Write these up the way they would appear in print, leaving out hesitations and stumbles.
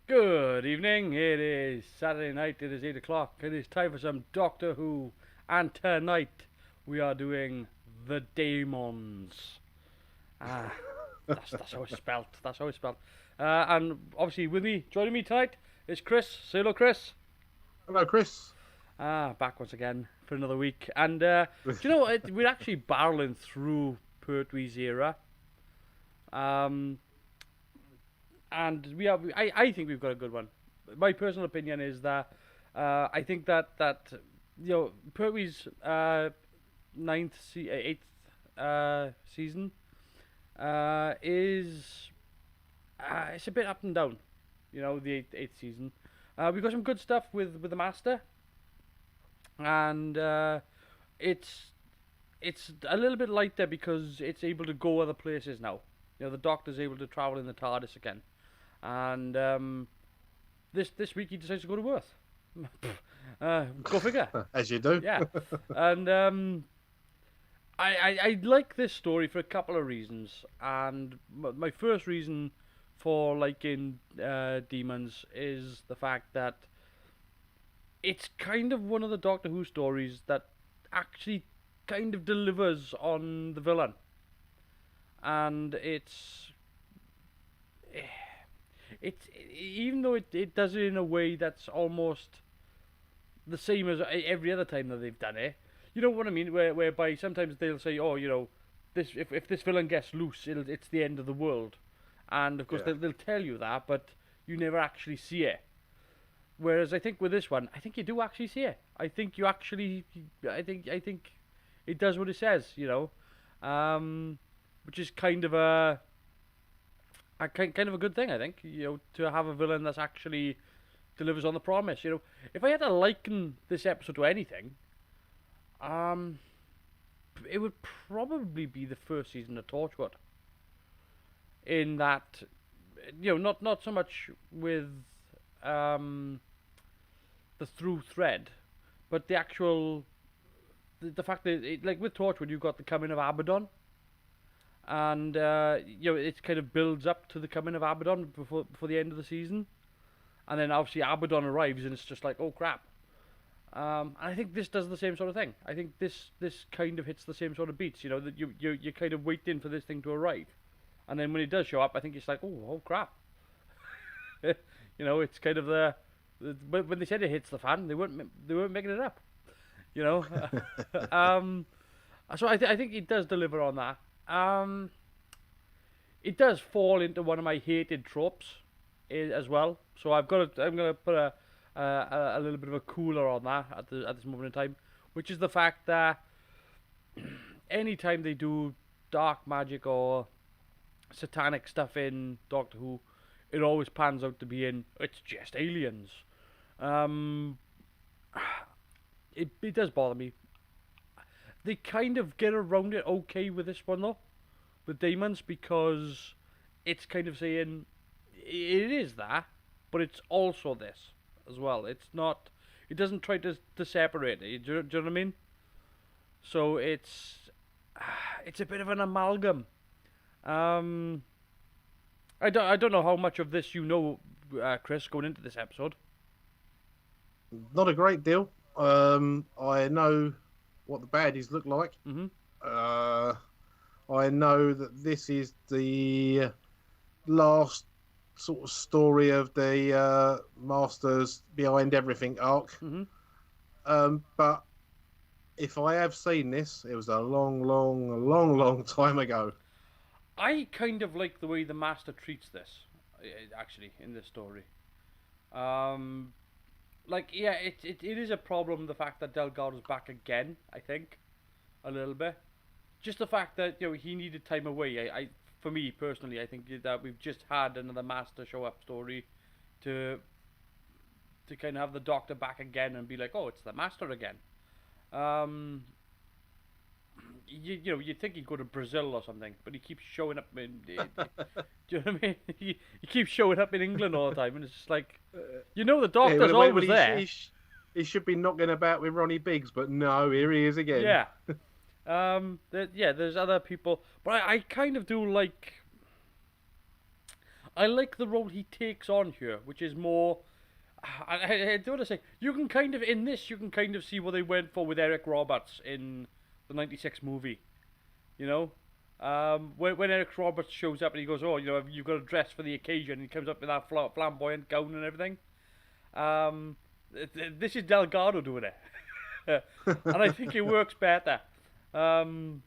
Good evening. It is Saturday night. It is 8 o'clock. It is time for some Doctor Who. And tonight we are doing The Dæmons. Ah, that's how it's spelled. That's how it's spelled. And obviously with me, joining me tonight is Chris. Say hello, Chris. Hello, Chris. Back once again for another week. And do you know, we're actually barreling through Pertwee's era. Um, and I think we've got a good one. My personal opinion is that I think that Pertwee's eighth season is it's a bit up and down. The eighth season. We've got some good stuff with the Master, and it's it's a little bit lighter because it's able to go other places now. The Doctor's able to travel in the TARDIS again, and this week he decides to go to Earth. Go figure. As you do. Yeah, and I like this story for a couple of reasons, and my first reason for liking Demons is the fact that it's kind of one of the Doctor Who stories that actually kind of delivers on the villain, and it's even though it does it in a way that's almost the same as every other time that they've done it. You know what I mean? Whereby sometimes they'll say, oh, this if this villain gets loose, it's the end of the world, and of course Yeah. they'll tell you that, but you never actually see it. Whereas I think with this one, I think you do actually see it. I think you actually, I think it does what it says. Which is kind of kind of a good thing. I think to have a villain that's actually delivers on the promise. If I had to liken this episode to anything, um, it would probably be the first season of Torchwood. In that, not so much with um the through thread, but the actual the fact that like with Torchwood you've got the coming of Abaddon, and it kind of builds up to the coming of Abaddon before the end of the season, and then obviously Abaddon arrives and it's just like, oh crap. And I think this does the same sort of thing. I think this kind of hits the same sort of beats. That you're kind of waiting for this thing to arrive, and then when it does show up, I think it's like, oh crap. It's kind of when they said it hits the fan, they weren't making it up. You know, um, so I think it does deliver on that. It does fall into one of my hated tropes as well. So I'm gonna put a little bit of a cooler on that at this moment in time, which is the fact that anytime they do dark magic or satanic stuff in Doctor Who, it always pans out to be it's just aliens. Um, it does bother me. They kind of get around it okay with this one though, with Demons, because it's kind of saying it is that, but it's also this as well. It's not. It doesn't try to separate it. Do you know what I mean? So it's a bit of an amalgam. Um, I don't know how much of this Chris, going into this episode. Not a great deal. I know what the baddies look like. Mm-hmm. Uh, I know that this is the last sort of story of the Masters Behind Everything arc. Mm-hmm. But if I have seen this, it was a long, long, long, long time ago. I kind of like the way the Master treats this, actually, in this story. Um, yeah, it is a problem, the fact that Delgado's back again, I think, a little bit. Just the fact that, he needed time away. For me, personally, I think that we've just had another Master show up story to kind of have the Doctor back again and be like, oh, it's the Master again. Um, you'd think he'd go to Brazil or something, but he keeps showing up in. Do you know what I mean? He keeps showing up in England all the time, and it's just like, the Yeah, Doctor's always there. He should be knocking about with Ronnie Biggs, but no, here he is again. Yeah. There's other people, but I kind of do like. I like the role he takes on here, which is more. I don't want to say you can kind of in this you can kind of see what they went for with Eric Roberts in the '96 movie. You know, when Eric Roberts shows up and he goes, "Oh, you know, you've got to dress for the occasion," and he comes up in that flamboyant gown and everything. Um, this is Delgado doing it, and I think it works better. Um,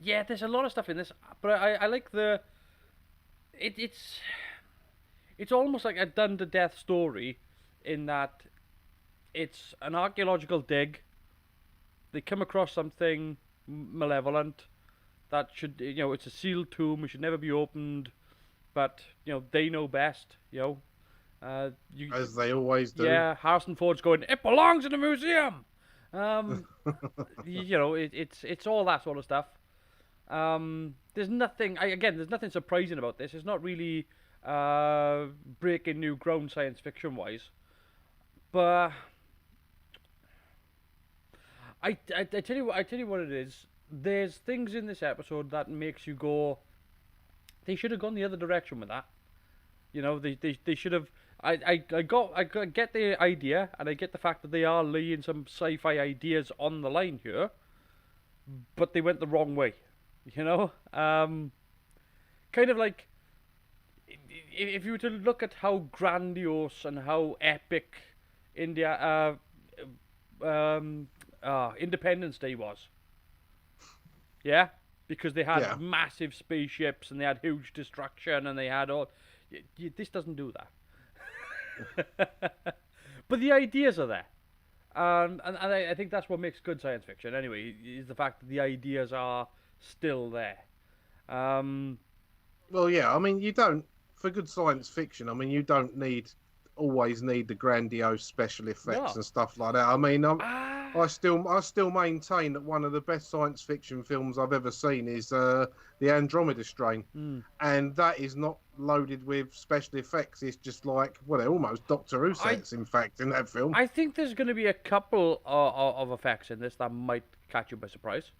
yeah, there's a lot of stuff in this, but I like the it's almost like a done to death story in that it's an archaeological dig. They come across something malevolent that should, you know, it's a sealed tomb. It should never be opened, but you know they know best. As they always do. Yeah, Harrison Ford's going. It belongs in a museum. Um, it's all that sort of stuff. There's nothing. There's nothing surprising about this. It's not really breaking new ground science fiction wise, but I tell you what it is. There's things in this episode that makes you go. They should have gone the other direction with that. You know, they should have. I get the idea, and I get the fact that they are laying some sci-fi ideas on the line here, but they went the wrong way. You know, kind of like if you were to look at how grandiose and how epic Independence Day was. Yeah, because they had massive spaceships and they had huge destruction and they had all. This doesn't do that. But the ideas are there. And I think that's what makes good science fiction, anyway, is the fact that the ideas are still there. Well, yeah, I mean, you don't, for good science fiction, I mean, you don't always need the grandiose special effects and stuff like that. I mean, I still maintain that one of the best science fiction films I've ever seen is the Andromeda Strain, and that is not loaded with special effects. It's just like, well, they're almost Doctor Who sets, in fact, in that film. I think there's going to be a couple of effects in this that might catch you by surprise.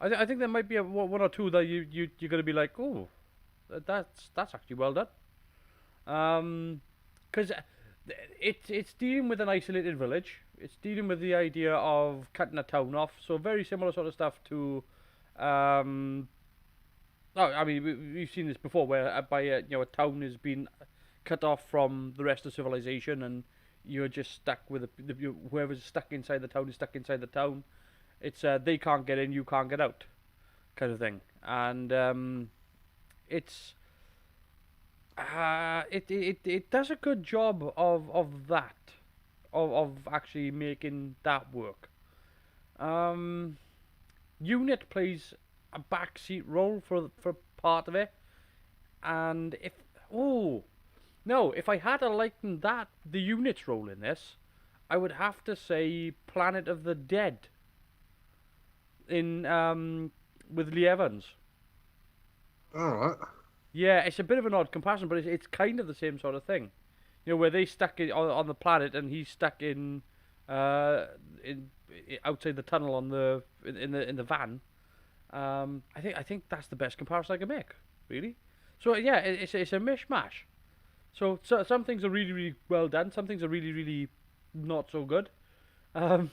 I think there might be one or two that you're going to be like, oh, that's actually well done. Because it's dealing with an isolated village. It's dealing with the idea of cutting a town off. So very similar sort of stuff to, I mean, we've seen this before, where a town has been cut off from the rest of civilization, and you're just stuck with whoever's stuck inside the town is stuck inside the town. It's they can't get in, you can't get out, kind of thing, and it's. It does a good job of that, of actually making that work. Unit plays a backseat role for part of it, and if I had to liken the Unit's role in this, I would have to say Planet of the Dead. With Lee Evans. All right. Yeah, it's a bit of an odd comparison, but it's kind of the same sort of thing. You know, where they stuck on the planet and he's stuck in outside the tunnel in the van. I think that's the best comparison I can make, really. So yeah, it's a mishmash. So some things are really, really well done. Some things are really, really not so good. Some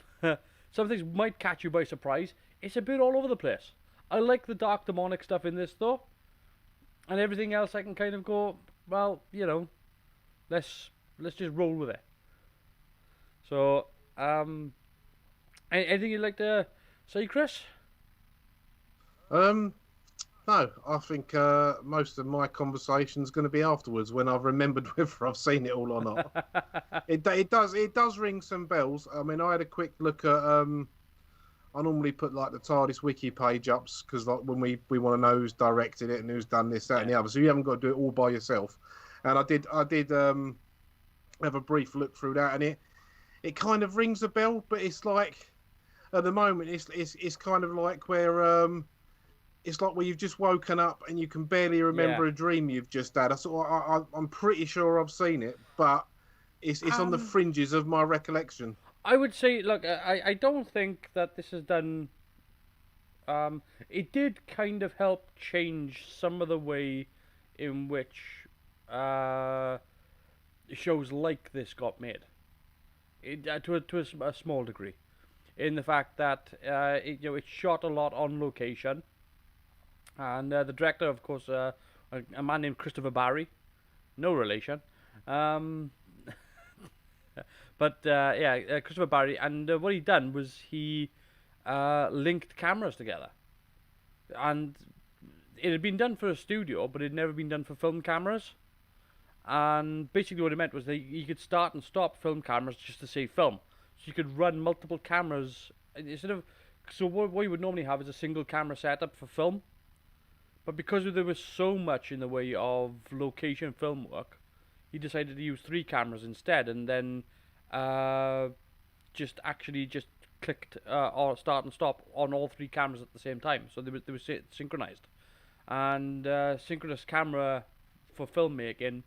things might catch you by surprise. It's a bit all over the place. I like the dark demonic stuff in this though. And everything else I can kind of go, well, you know, let's just roll with it. So, anything you'd like to say, Chris? No, I think most of my conversation's going to be afterwards when I've remembered whether I've seen it all or not. It does ring some bells. I mean, I had a quick look at I normally put like the TARDIS wiki page ups because like when we want to know who's directed it and who's done this, that, and the other. So you haven't got to do it all by yourself. And I did have a brief look through that, and it kind of rings a bell, but it's like at the moment it's kind of like where it's like where you've just woken up and you can barely remember a dream you've just had. I'm pretty sure I've seen it, but it's on the fringes of my recollection. I would say, look, I don't think that this has done. It did kind of help change some of the way in which shows like this got made. To a small degree, in the fact that it's shot a lot on location, and the director, of course, a man named Christopher Barry, no relation, um, but Christopher Barry, and what he done was he linked cameras together, and it had been done for a studio, but it had never been done for film cameras. And basically, what it meant was that you could start and stop film cameras just to save film. So you could run multiple cameras instead of. So what you would normally have is a single camera setup for film, but because there was so much in the way of location film work, he decided to use three cameras instead, and then just clicked or start and stop on all three cameras at the same time. So they were synchronized, and synchronous camera for filmmaking.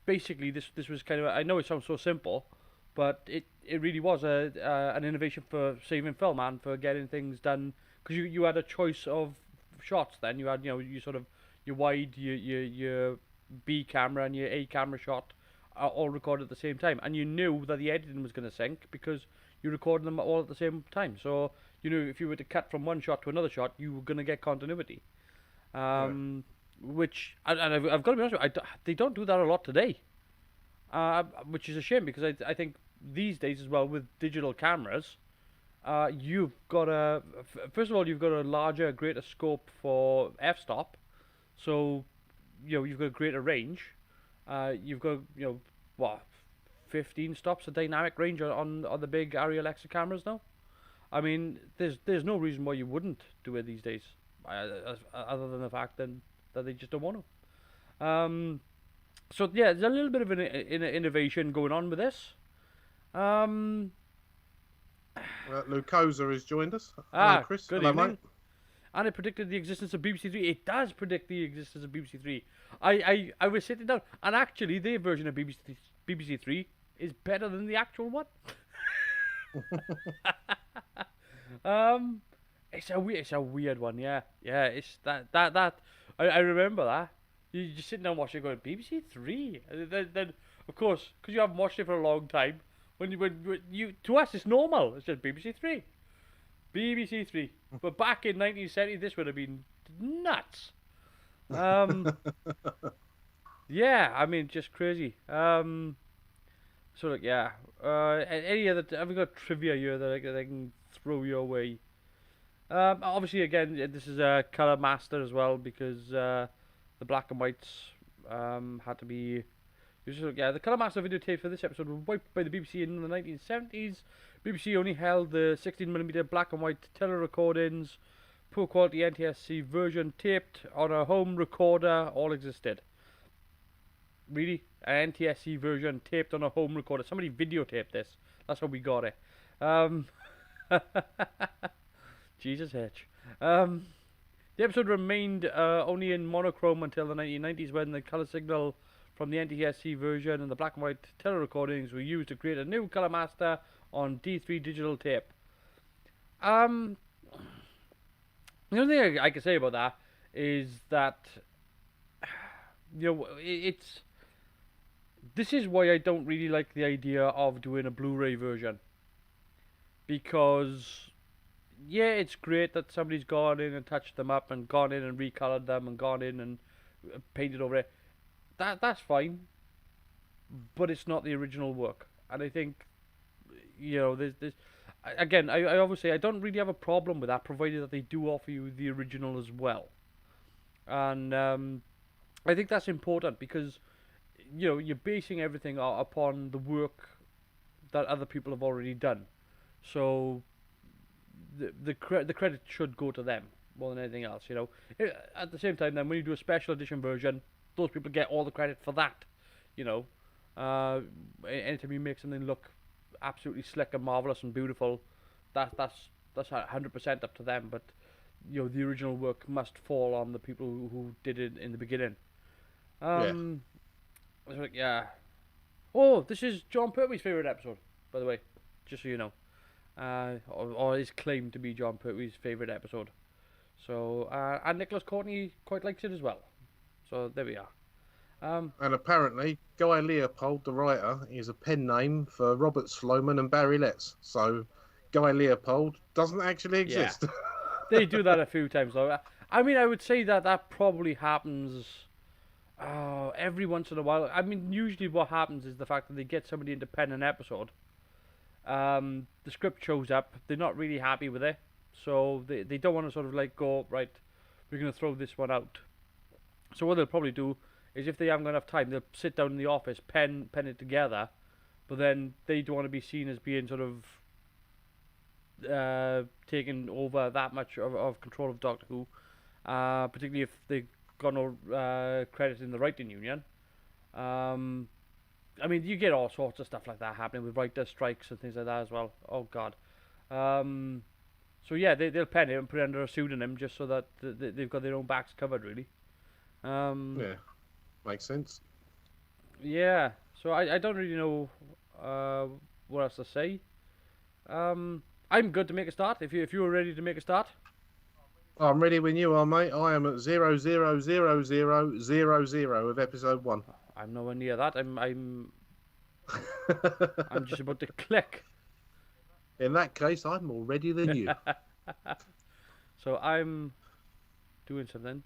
Basically, this was kind of, I know it sounds so simple, but it really was an innovation for saving film and for getting things done, because you had a choice of shots. Then you had, you sort of your wide, your B camera and your A camera shot are all recorded at the same time, and you knew that the editing was going to sync because you recorded them all at the same time. So you knew if you were to cut from one shot to another shot, you were going to get continuity. Right. Which, and I've got to be honest with you, they don't do that a lot today, which is a shame, because I think these days as well, with digital cameras, you've got first of all, you've got a larger, greater scope for f-stop, so you've got a greater range. You've got 15 stops of dynamic range on the big Arri Alexa cameras now. I mean, there's no reason why you wouldn't do it these days, other than the fact that they just don't want to. So yeah, there's a little bit of an innovation going on with this. Lucosa has joined us. Chris. Good evening. Mate. And it predicted the existence of BBC Three. It does predict the existence of BBC Three. I was sitting down, and actually their version of BBC Three is better than the actual one. It's a weird one, yeah. It's that. I remember that. You're just sitting there watching, going, BBC Three. And then of course, because you haven't watched it for a long time, when you to us it's normal. It's just BBC Three, BBC Three. But back in 1970, this would have been nuts. Yeah, I mean, just crazy. So like, yeah. Any other? Have we got trivia here that I can throw your way? Obviously, again, this is a color master as well, because the black and whites had to be. Yeah, the color master videotape for this episode was wiped by the BBC in the 1970s. BBC only held the 16mm black and white telerecordings. Poor quality NTSC version taped on a home recorder all existed. Really? An NTSC version taped on a home recorder. Somebody videotaped this. That's how we got it. Jesus H. The episode remained only in monochrome until the 1990s, when the colour signal from the NTSC version and the black and white telerecordings were used to create a new colour master on D3 digital tape. The only thing I can say about that is that, this is why I don't really like the idea of doing a Blu-ray version, because yeah, it's great that somebody's gone in and touched them up and gone in and recolored them and gone in and painted over it. That's fine, but it's not the original work. And I think, there's again, I obviously I don't really have a problem with that, provided that they do offer you the original as well. And I think that's important, because you're basing everything upon the work that other people have already done. So the credit should go to them more than anything else. At the same time, then, when you do a special edition version, those people get all the credit for that. Anytime you make something look absolutely slick and marvelous and beautiful, that's 100% up to them. But the original work must fall on the people who did it in the beginning. Yeah. Oh, this is John Pertwee's favourite episode, by the way, just so you know. Or is claimed to be John Pertwee's favourite episode. So, and Nicholas Courtney quite likes it as well. So there we are. And apparently, Guy Leopold, the writer, is a pen name for Robert Sloman and Barry Letts. So, Guy Leopold doesn't actually Yeah, exist. they do that a few times though. I mean, I would say that probably happens every once in a while. I mean, usually what happens is the fact that they get somebody into pen an episode. The script shows up. They're not really happy with it, so they don't want to sort of like go right. We're gonna throw this one out. So what they'll probably do is if they haven't got enough time, they'll sit down in the office, pen it together, but then they don't want to be seen as being sort of taking over that much of control of Doctor Who, particularly if they've got no credit in the writing union. I mean, you get all sorts of stuff like that happening with writer strikes and things like that as well. Oh God. So yeah, they'll pen it and put it under a pseudonym just so that they've got their own backs covered, really. Yeah, makes sense. Yeah. So I don't really know what else to say. I'm good to make a start. If you were ready to make a start. I'm ready when you are, mate. I am at 0000000 of episode 1. I'm nowhere near that. I'm just about to click. In that case, I'm more ready than you. So I'm doing something.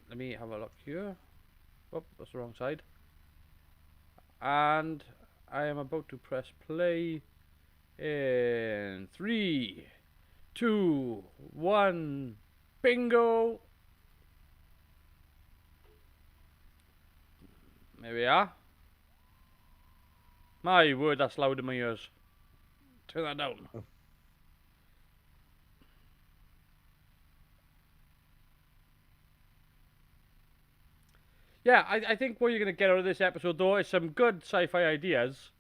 Let me have a look here. Oh, that's the wrong side. And I am about to press play in 3, 2, 1. Bingo! There we are. My word, that's loud in my ears. Turn that down. Yeah, I think what you're going to get out of this episode, though, is some good sci-fi ideas.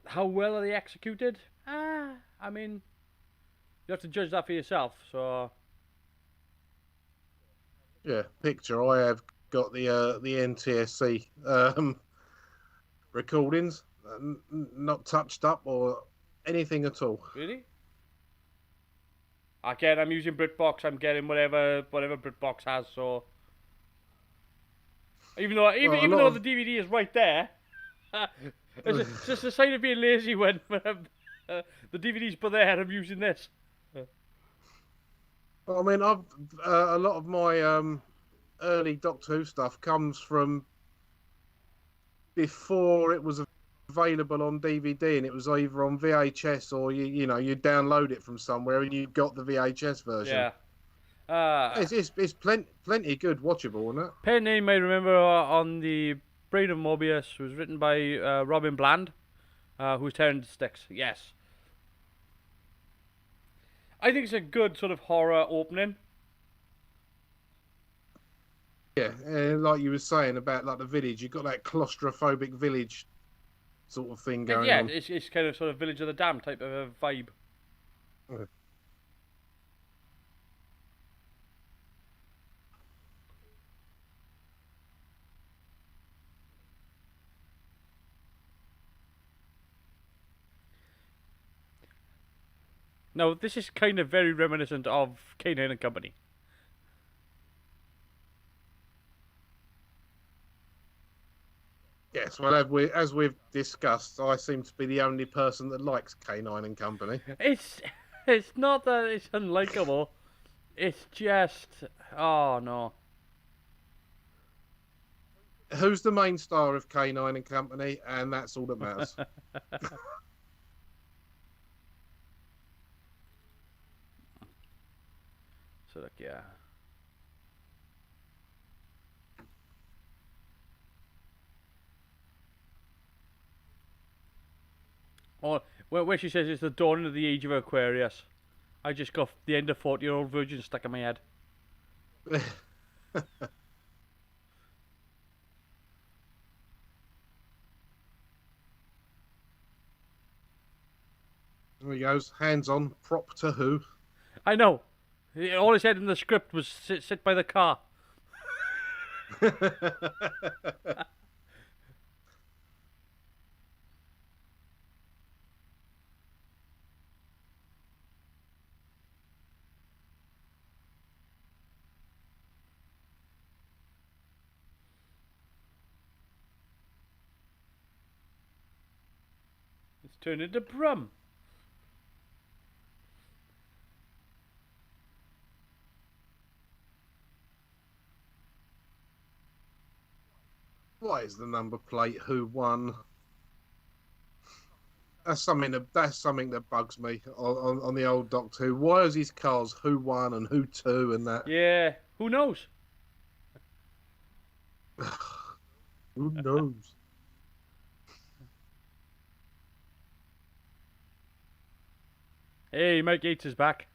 How well are they executed? I mean, you have to judge that for yourself, so... Yeah, picture. I have got the NTSC recordings, not touched up or anything at all. Really? Again, I'm using BritBox. I'm getting whatever BritBox has, so... Even though the DVD is right there, it's just a sign of being lazy when the DVD's put there and I'm using this. I mean, I've a lot of my early Doctor Who stuff comes from before it was available on DVD, and it was either on VHS or you download it from somewhere and you got the VHS version. Yeah. It's plenty good watchable, isn't it? Pen name I remember on the Brain of Mobius was written by Robin Bland, who's tearing the sticks. Yes. I think it's a good sort of horror opening. Yeah, like you were saying about like the village, you've got that claustrophobic village sort of thing going on. Yeah, it's kind of sort of Village of the Damned type of a vibe. Yeah. Now, this is kind of very reminiscent of K9 and Company. Yes, well, as we've discussed, I seem to be the only person that likes K9 and Company. It's not that it's unlikable. It's just, oh no. Who's the main star of K9 and Company? And that's all that matters. So like, yeah. Oh, where she says it's the dawn of the age of Aquarius, I just got the end of 40-year-old virgin stuck in my head. There he goes, hands on, prop to Who. I know. All he said in the script was sit by the car. Turn into Brum. What is the number plate? Who won? That's something that bugs me on the old Doctor Who. Why is his cars who won and who two and that? Yeah, who knows? Who knows? Hey, Mike Yates is back.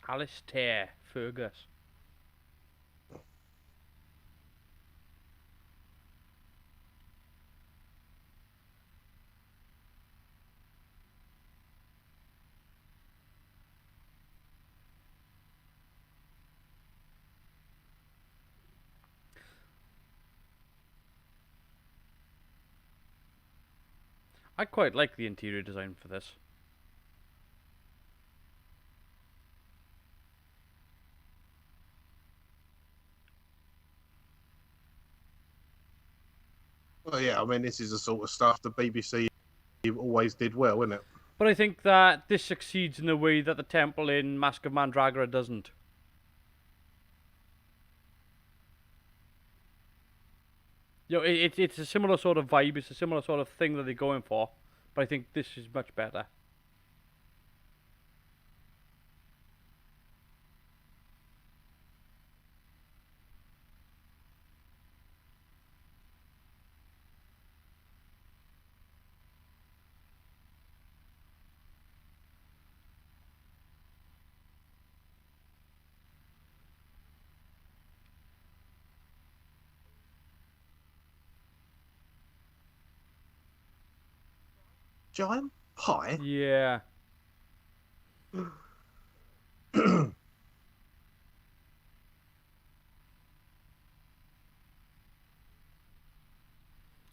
Alistair Fergus. I quite like the interior design for this. Well, yeah, I mean, this is the sort of stuff the BBC always did well, isn't it? But I think that this succeeds in a way that the temple in Mask of Mandragora doesn't. You know, it's a similar sort of vibe, it's a similar sort of thing that they're going for, but I think this is much better. Giant pie? Yeah.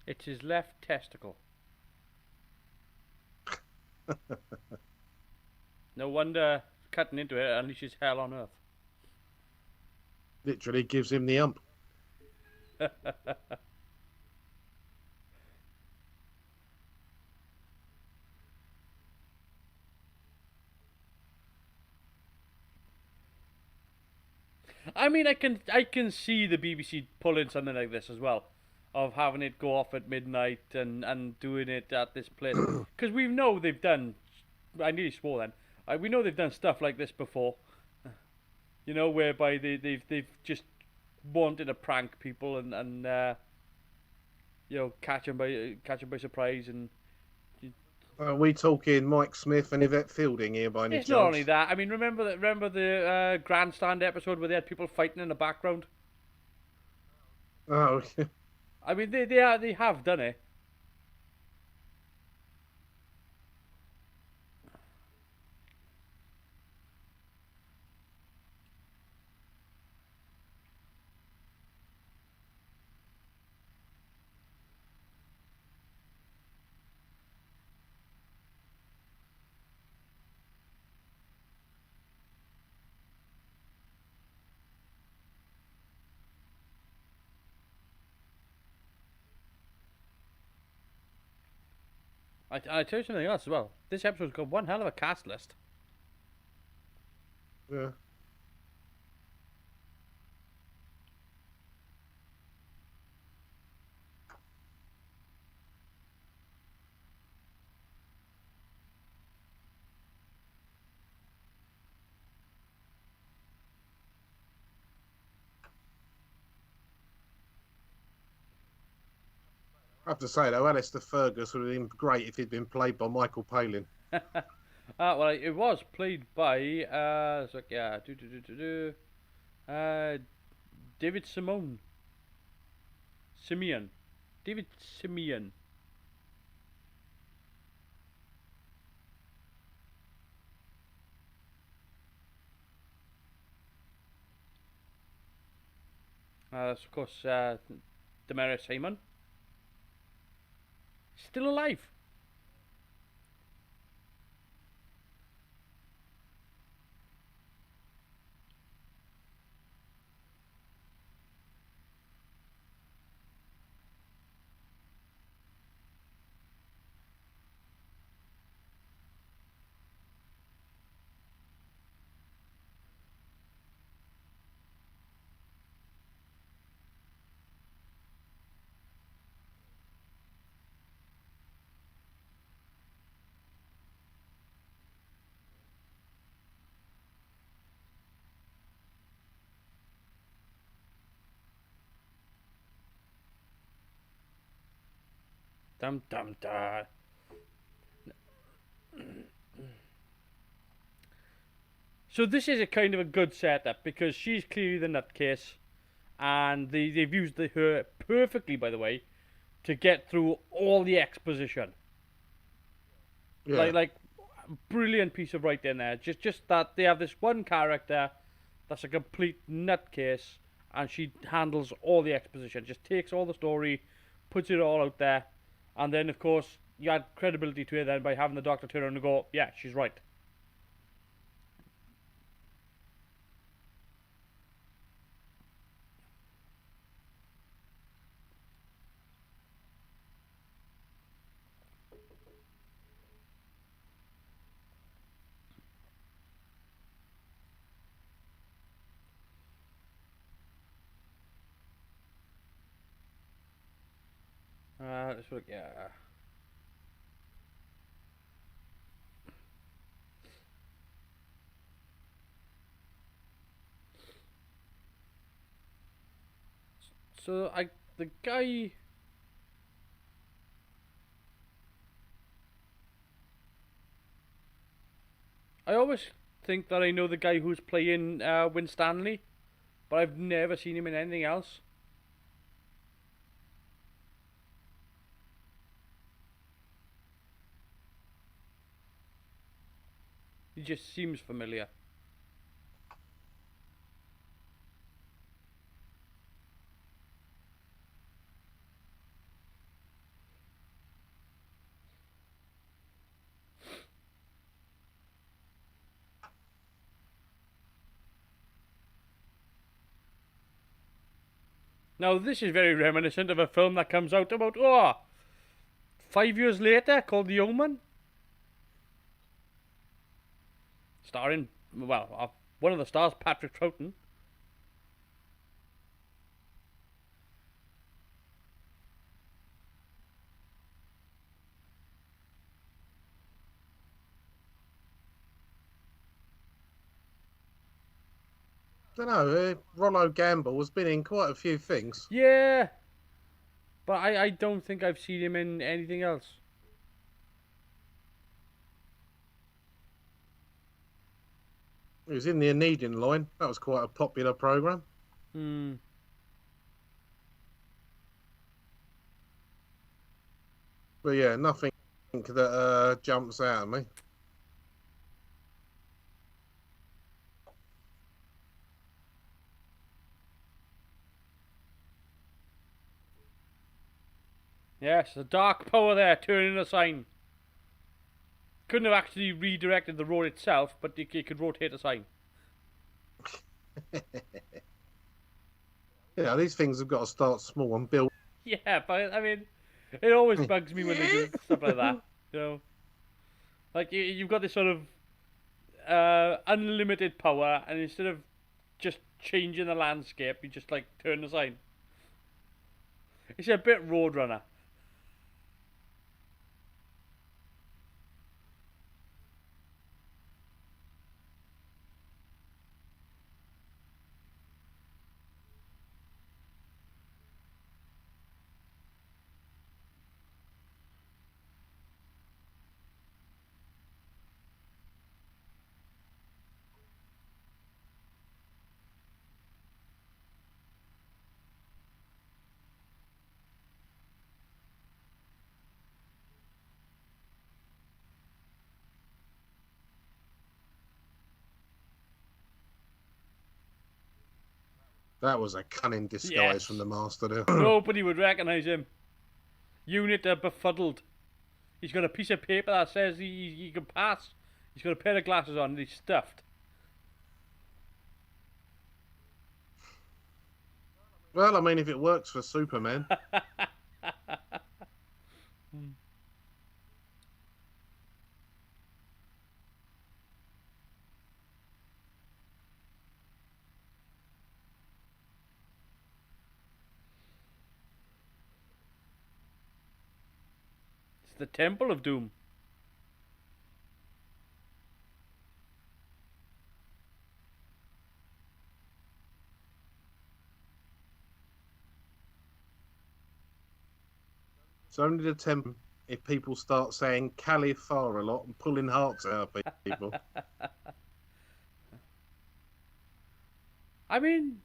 It's his left testicle. No wonder cutting into it unleashes hell on earth. Literally gives him the ump. I mean, I can see the BBC pulling something like this as well, of having it go off at midnight and doing it at this place, because we know they've done. I nearly swore then. We know they've done stuff like this before. You know, whereby they've just wanted to prank people and you know, catch them by surprise. And Are we talking Mike Smith and Yvette Fielding here by any it's chance? not only that. I mean, remember the grandstand episode where they had people fighting in the background. Oh, I mean, they have done it. I tell you something else as well. This episode's got one hell of a cast list. Yeah. I have to say though, Alistair Fergus would have been great if he'd been played by Michael Palin. Well, it was played by uh, David Simeon, David Simeon. That's of course Damaris Simon, still alive. Dum dum da. So this is a kind of a good setup because she's clearly the nutcase, and they've used her perfectly, by the way, to get through all the exposition. Yeah. Like brilliant piece of writing there. Just that they have this one character that's a complete nutcase, and she handles all the exposition. Just takes all the story, puts it all out there, and then of course you add credibility to it then by having the Doctor turn around and go, yeah, she's right. Let's look, yeah. So the guy. I always think that I know the guy who's playing Winstanley, but I've never seen him in anything else. He just seems familiar. Now this is very reminiscent of a film that comes out about 5 years later called The Omen, starring one of the stars, Patrick Troughton. Don't know. Rollo Gamble has been in quite a few things. Yeah, but I don't think I've seen him in anything else. He was in the Anedian Line. That was quite a popular program. Hmm. But yeah, nothing that jumps out at me. Yes, the dark power there turning a sign. Couldn't have actually redirected the road itself, but it could rotate a sign. Yeah, these things have got to start small and build. Yeah, but I mean, it always bugs me when they do stuff like that. You know, like you've got this sort of unlimited power, and instead of just changing the landscape, you just like turn the sign. It's a bit Roadrunner. That was a cunning disguise Yes. from the master there. Nobody would recognise him. Unit are befuddled. He's got a piece of paper that says he can pass. He's got a pair of glasses on and he's stuffed. Well, I mean, if it works for Superman. It's the Temple of Doom. It's only the temple if people start saying Califar a lot and pulling hearts out of people. I mean,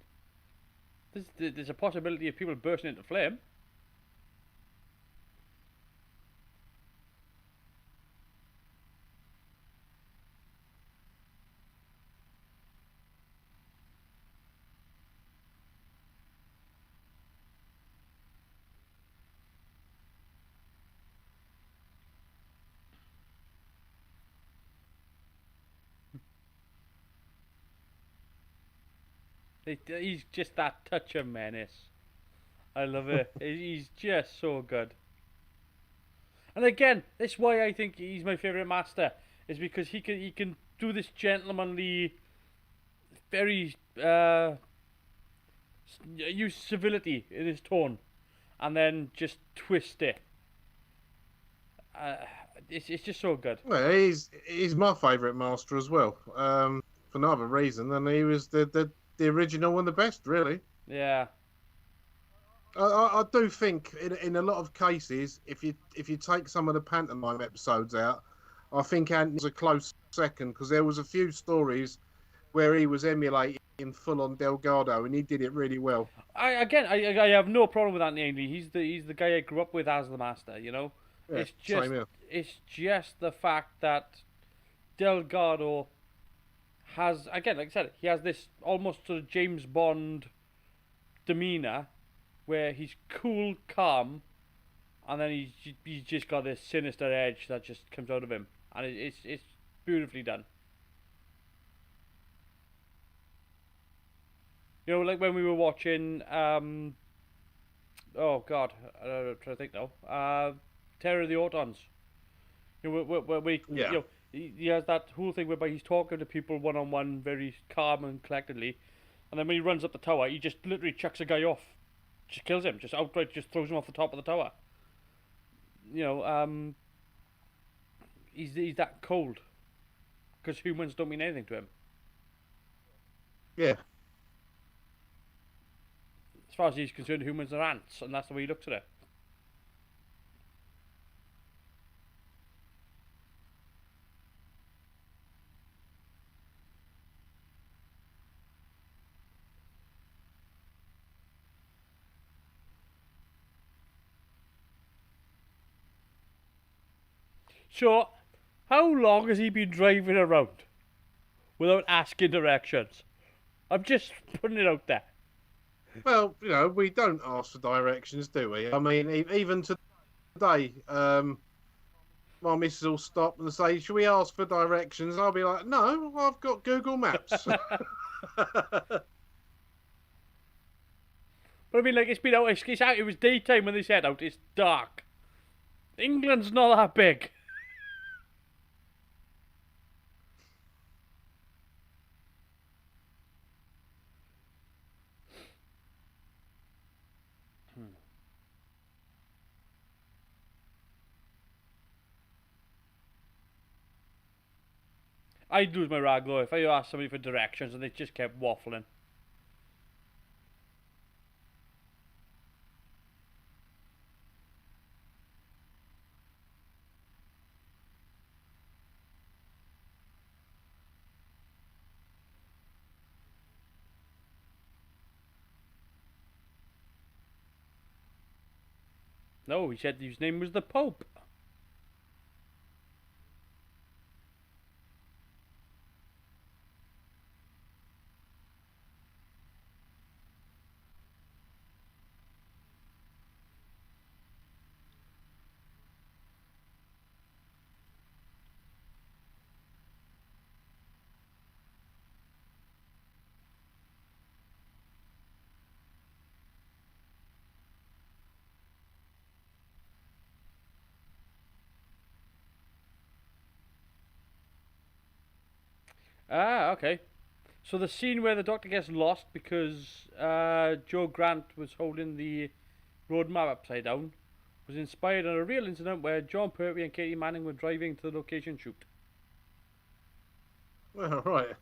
there's a possibility of people bursting into flame. He's just that touch of menace. I love it. He's just so good. And again, that's why I think he's my favourite master. Is because he can do this gentlemanly, very use civility in his tone, and then just twist it. It's just so good. Well, he's my favourite master as well. For no other reason than he was the original and the best, really. Yeah. I do think in a lot of cases, if you take some of the pantomime episodes out, I think Anthony's a close second because there was a few stories where he was emulating full on Delgado and he did it really well. I have no problem with Anthony Ainley. He's the guy I grew up with as the master. You know, Yeah, it's just the fact that Delgado has, again, like I said, he has this almost sort of James Bond demeanor where he's cool, calm, and then he's just got this sinister edge that just comes out of him, and it's beautifully done. You know, like when we were watching, oh God, I'm trying to think now, Terror of the Autons. You know, where we, Yeah. you know, he has that whole thing whereby he's talking to people one on one, very calm and collectedly, and then when he runs up the tower, he just literally chucks a guy off, just kills him, just outright, just throws him off the top of the tower. You know, he's that cold, because humans don't mean anything to him. Yeah. As far as he's concerned, humans are ants, and that's the way he looks at it. So, how long has he been driving around without asking directions? I'm just putting it out there. Well, you know, we don't ask for directions, do we? I mean, even today, my missus will stop and say, "Should we ask for directions?" And I'll be like, "No, I've got Google Maps." But I mean, like, it's been out, it was daytime when they set out, it's dark. England's not that big. I'd lose my rag though if I asked somebody for directions and they just kept waffling. No, he said his name was the Pope. Ah, okay. So the scene where the Doctor gets lost because Joe Grant was holding the road map upside down was inspired on a real incident where John Pertwee and Katie Manning were driving to the location shoot. Well, right.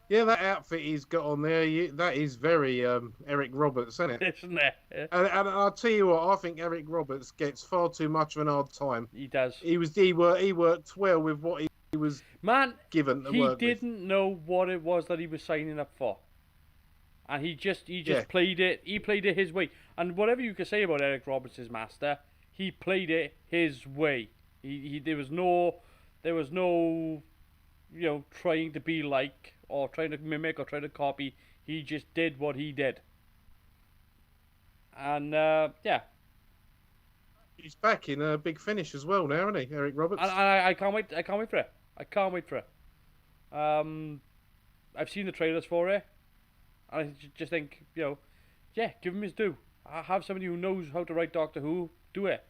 Yeah, that outfit he's got on there, that is very Eric Roberts, isn't it? Isn't it? Yeah, And I'll tell you what, I think Eric Roberts gets far too much of an hard time. he does. He worked well with what he was Man, given to he work with. didn't know what it was that he was signing up for. And he just Yeah. played it. He played it his way. And whatever you can say about Eric Roberts' master, he played it his way. He there was no, trying to be like or trying to mimic or trying to copy. He just did what he did. And yeah, He's back in a Big Finish as well now, isn't he, Eric Roberts? and I can't wait. I can't wait for it. I can't wait for it. I've seen the trailers for it. And I just think, yeah, give him his due. Have somebody who knows how to write Doctor Who do it.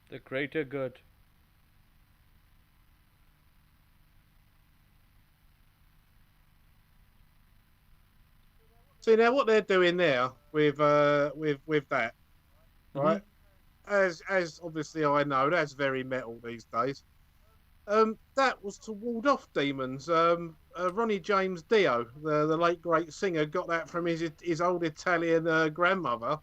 The greater good. See now what they're doing now with that, right? As obviously I know, that's very metal these days. That was to ward off demons. Ronnie James Dio, the late great singer, got that from his old Italian grandmother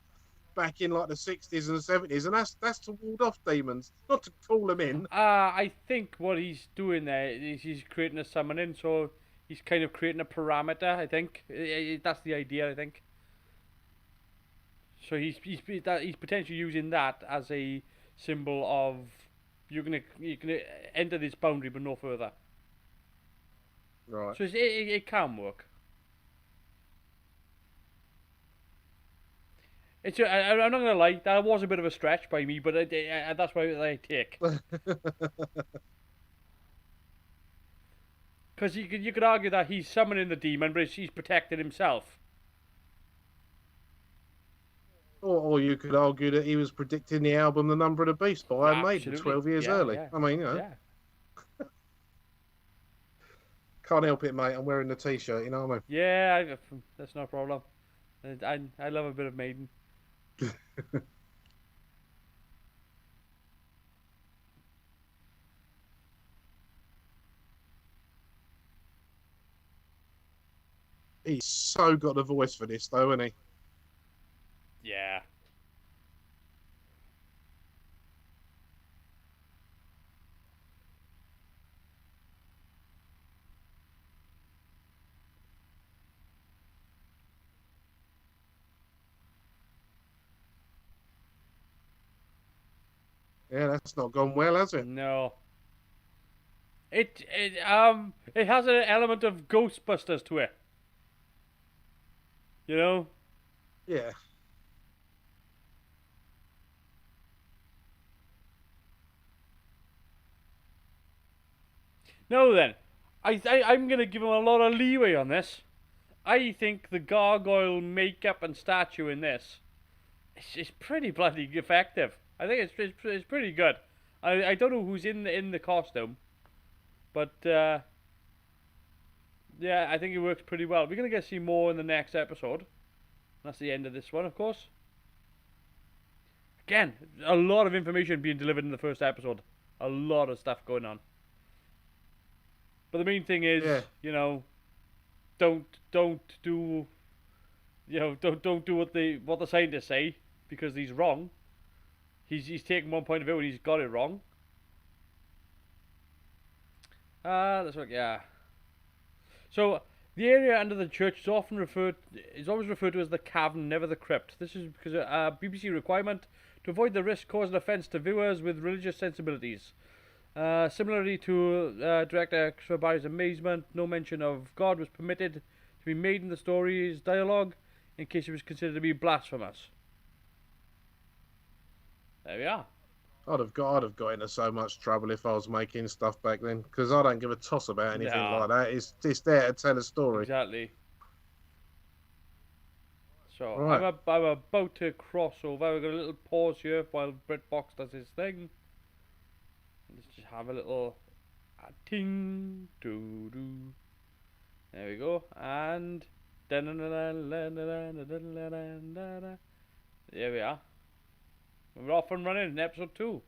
back in like the 60s and 70s, and that's to ward off demons, not to call them in. I think what he's doing there is he's creating a summoning, so he's kind of creating a parameter. I think that's the idea. I think. So he's potentially using that as a symbol of you're gonna enter this boundary but no further. Right. So it can work. I'm not gonna lie, that was a bit of a stretch by me, but that's why I take. Because you could argue that he's summoning the demon, but he's protecting himself. Or you could argue that he was predicting the album The Number of the Beast by Iron Maiden Absolutely. 12 years Yeah, early. yeah. I mean, Yeah. can't help it, mate. I'm wearing the t-shirt, you know what I mean? Yeah, that's no problem. I love a bit of Maiden. He's so got the voice for this, though, isn't he? Yeah. Yeah, that's not gone well, has it? No. It has an element of Ghostbusters to it. You know? Yeah. No then. I'm gonna give him a lot of leeway on this. I think the gargoyle makeup and statue in this is pretty bloody effective. I think it's pretty good. I don't know who's in the costume, but yeah, I think it works pretty well. We're gonna get to see more in the next episode. That's the end of this one, of course. Again, a lot of information being delivered in the first episode. A lot of stuff going on. But the main thing is, Yeah. don't do, don't do what the scientists say, because he's wrong. He's taken one point of view and he's got it wrong. That's what, yeah. So the area under the church is always referred to as the cavern, never the crypt. This is because a BBC requirement to avoid the risk causing offence to viewers with religious sensibilities. Similarly to director Christopher Barry's amazement, no mention of God was permitted to be made in the story's dialogue, in case it was considered to be blasphemous. There we are. I'd have got into so much trouble if I was making stuff back then, because I don't give a toss about anything like that. It's there to tell a story. Exactly. So Right. I'm about to cross over. We've got a little pause here while BritBox does his thing. Let's just have a little ting doo doo. There we go. And there we are. We're off and running in episode 2.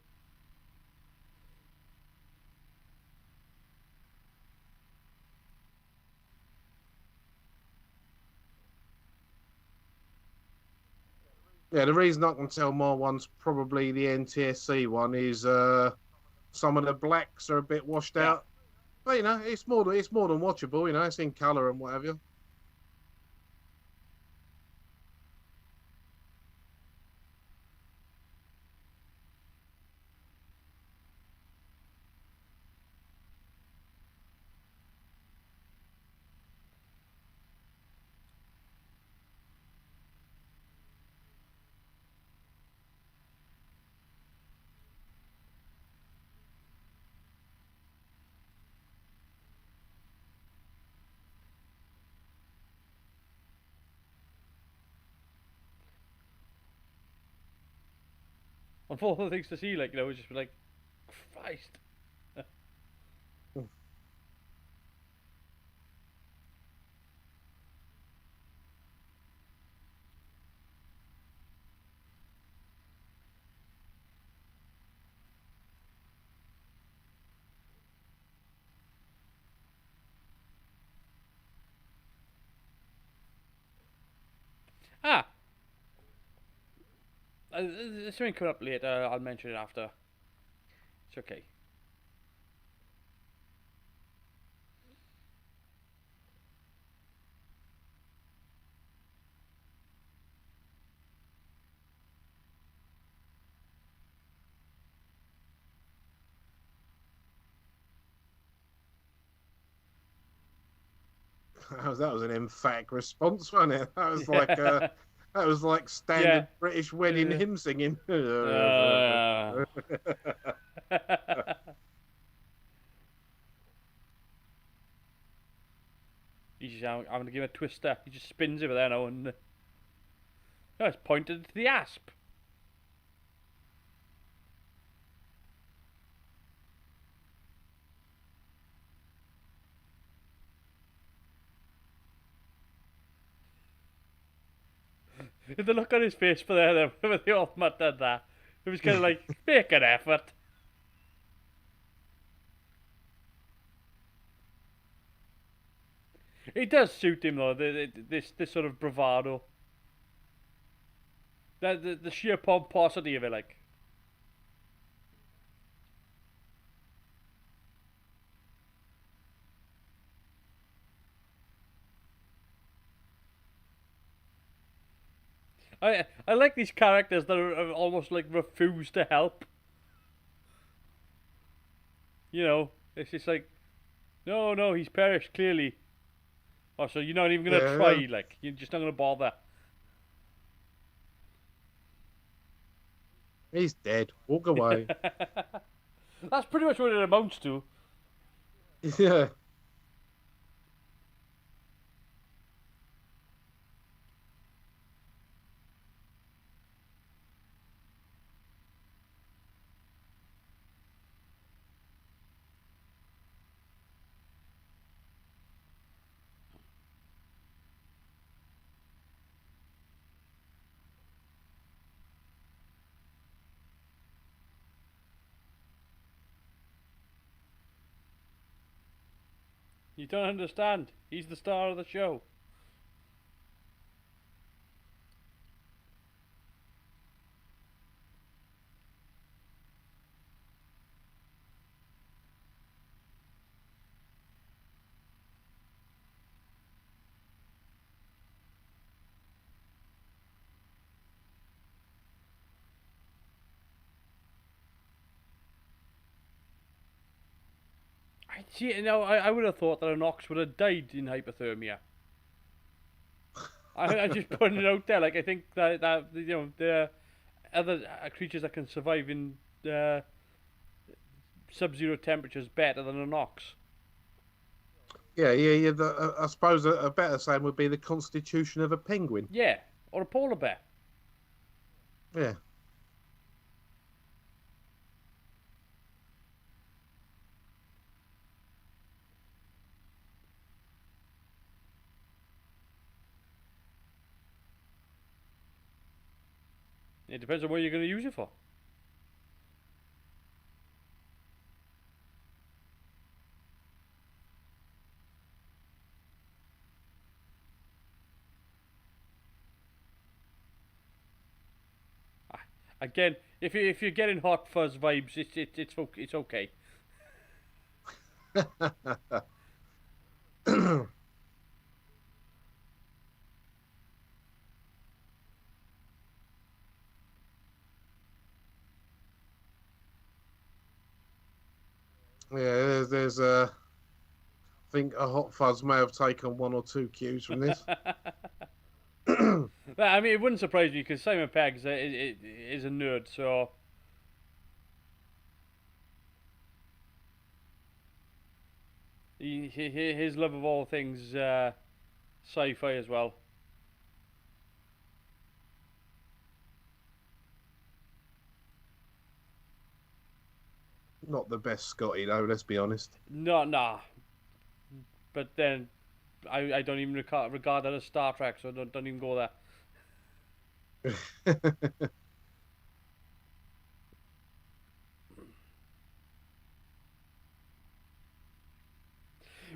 Yeah, the reason I can tell my one's probably the NTSC one is some of the blacks are a bit washed out. But it's more than watchable. It's in colour and whatever. And full of things to see, it's just like, Christ. Ah, there's something coming up later. I'll mention it after. It's okay. That was an emphatic response, wasn't it? That was like standard British wedding hymn singing. I'm going to give him a twister. He just spins over there now and it's pointed to the asp. The look on his face for there, when they all muttered that, it was kind of like, make an effort. It does suit him though, this sort of bravado. The sheer pomposity of it, like. I like these characters that are almost like refuse to help. It's just like, no, he's perished clearly. Oh, so you're not even gonna try, like you're just not gonna bother. He's dead. Walk away. That's pretty much what it amounts to. Yeah. You don't understand. He's the star of the show. I see. I would have thought that an ox would have died in hypothermia. I'm just putting it out there. Like I think that the other creatures that can survive in sub-zero temperatures better than an ox. Yeah. I suppose a better saying would be the constitution of a penguin. Yeah, or a polar bear. Yeah. It depends on what you're going to use it for. Again, if you're getting hot fuzz vibes, it's okay. Yeah, there's I think a hot fuzz may have taken one or two cues from this. I mean, it wouldn't surprise me because Simon Pegg is a nerd, so his love of all things sci-fi as well. Not the best Scotty though, let's be honest. No, nah. But then I don't even regard that as Star Trek, so don't even go there.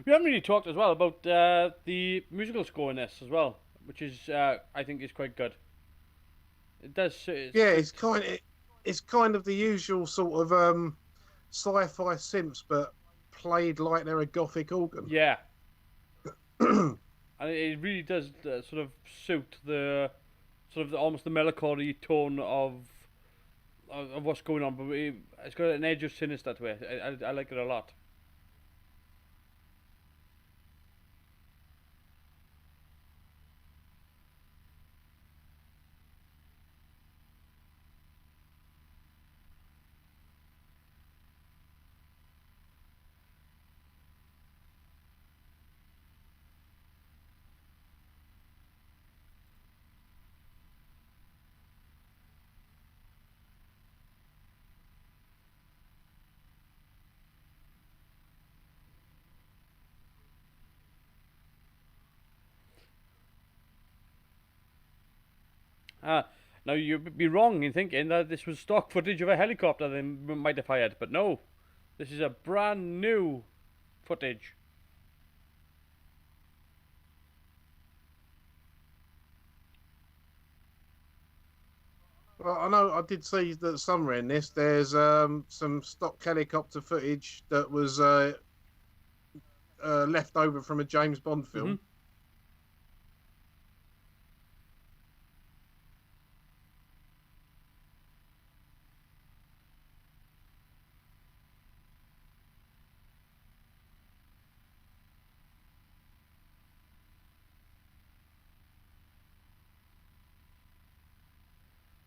We haven't really talked as well about the musical score in this as well, which is I think is quite good. It does. Yeah, it's kind of the usual sort of sci-fi synths, but played like they're a gothic organ. Yeah, and it really does sort of suit the almost the melancholy tone of what's going on, but it's got an edge of sinister to it. I like it a lot. Uh, Now you'd be wrong in thinking that this was stock footage of a helicopter they might have fired, but no, this is a brand new footage. Well, I know I did see that somewhere in this there's some stock helicopter footage that was left over from a James Bond film. Mm-hmm.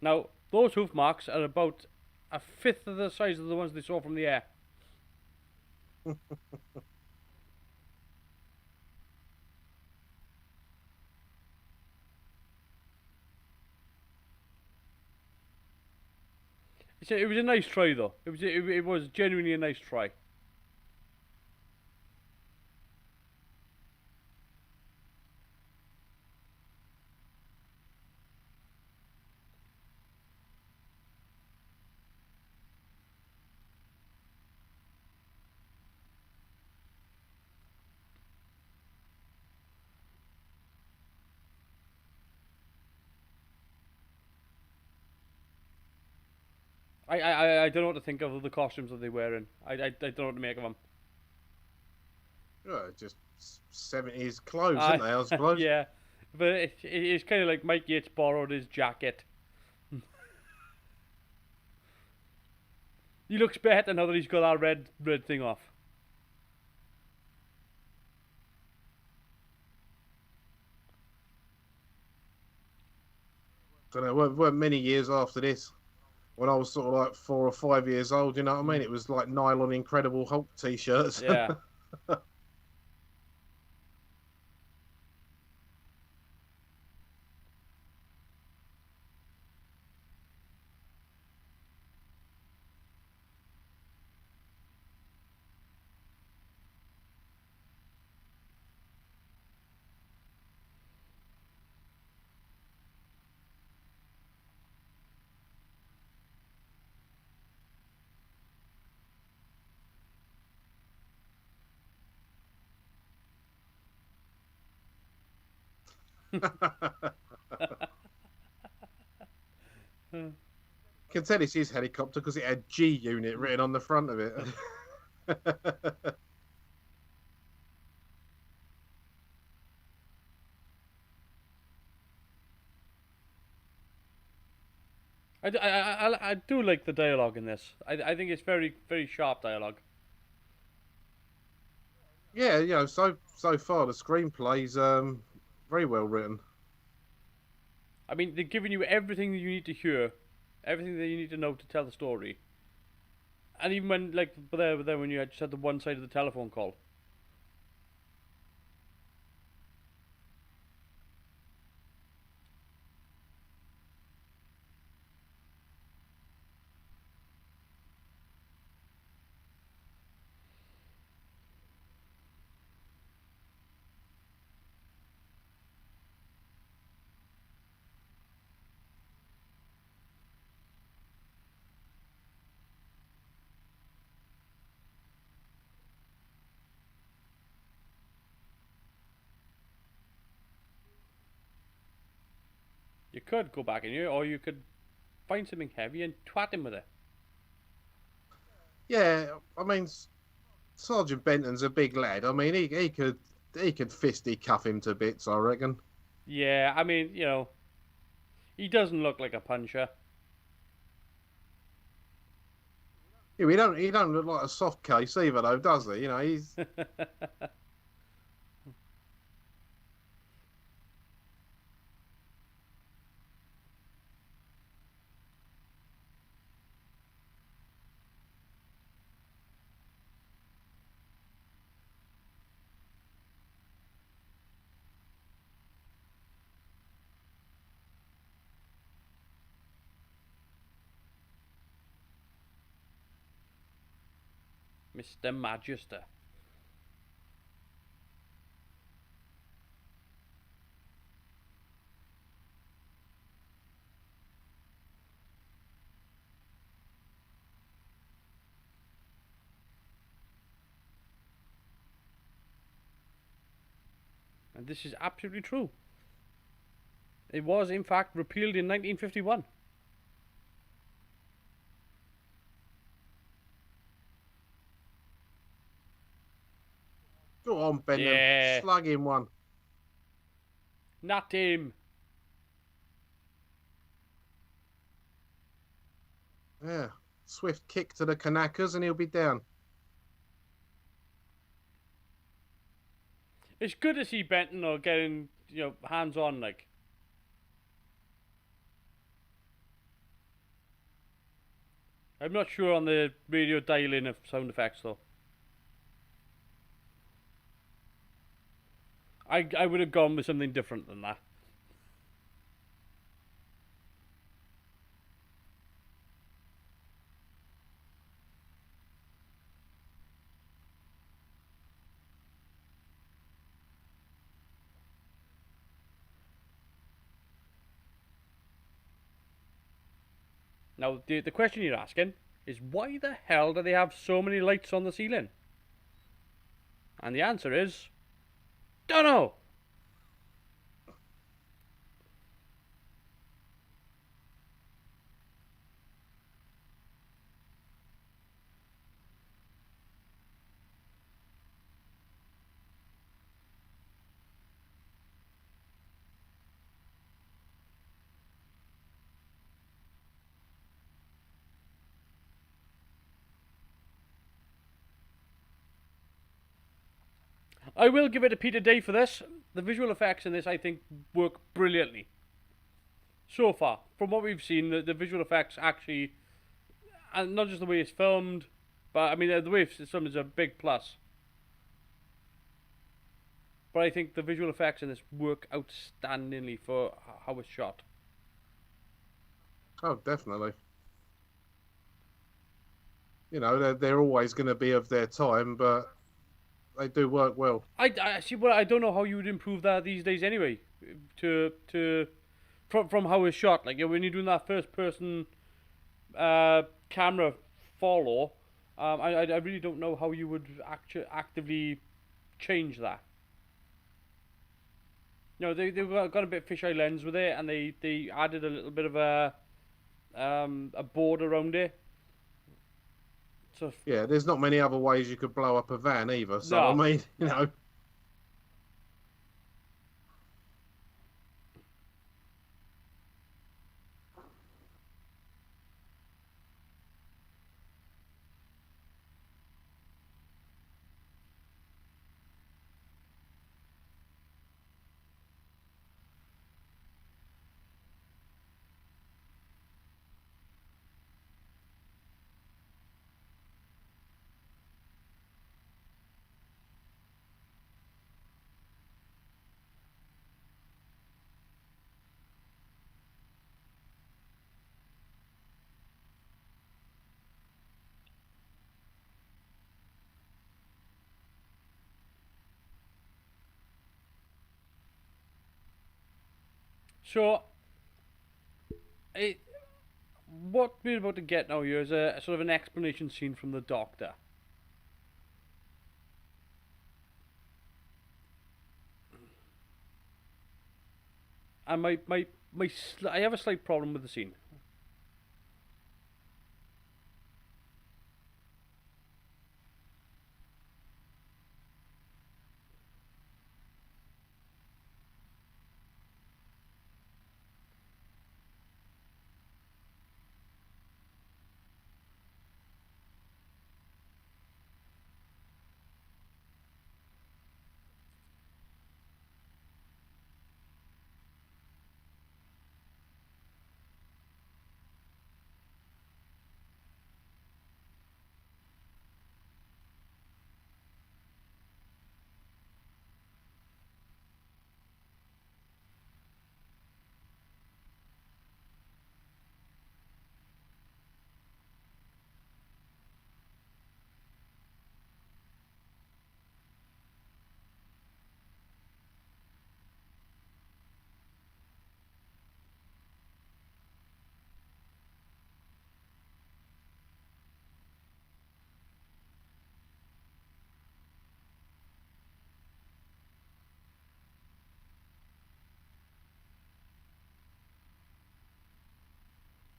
Now, those hoof marks are about a fifth of the size of the ones they saw from the air. It was a nice try, though. It was genuinely a nice try. I don't know what to think of the costumes that they're wearing. I don't know what to make of them. Just 70s clothes, isn't they? I suppose. Yeah, but it's kind of like Mike Yates borrowed his jacket. He looks better now that he's got that red thing off. Don't know. Weren't many years after this, when I was sort of like 4 or 5 years old. You know what I mean? Mm. It was like nylon Incredible Hulk t-shirts. Yeah. Can tell it's his helicopter because it had G Unit written on the front of it. I do like the dialogue in this. I think it's very sharp dialogue. Yeah, so far the screenplay's very well written. I mean, they're giving you everything that you need to hear, everything that you need to know to tell the story. And even when, like, there when you just had the one side of the telephone call. You could go back in here, or you could find something heavy and twat him with it. Yeah, I mean Sergeant Benton's a big lad. I mean he could fisticuff him to bits, I reckon. Yeah, I mean, he doesn't look like a puncher. Yeah, he don't look like a soft case either though, does he? You know, he's Mr. Magister. And this is absolutely true. It was, in fact, repealed in 1951. go on, Benton. Yeah. Slug him one. Not him. Yeah. Swift kick to the Kanakas and he'll be down. It's good to see Benton or getting, hands on, like. I'm not sure on the radio dial-in of sound effects though. I would have gone with something different than that. Now, the question you're asking is why the hell do they have so many lights on the ceiling? And the answer is, don't know. I will give it a Peter Day for this. The visual effects in this, I think, work brilliantly. So far, from what we've seen, the visual effects actually, and not just the way it's filmed, but I mean the way it's filmed is a big plus. But I think the visual effects in this work outstandingly for how it's shot. Oh, definitely. You know, they're always going to be of their time, but they do work well. I see. Well, I don't know how you would improve that these days anyway. To from how it's shot, like when you're doing that first person camera follow, I really don't know how you would actively change that. You know, they've got a bit fisheye lens with it, and they added a little bit of a board around it. So Yeah, there's not many other ways you could blow up a van either. So I no, mean, you know. so it, what we're about to get now here is a sort of an explanation scene from the Doctor. And I have a slight problem with the scene.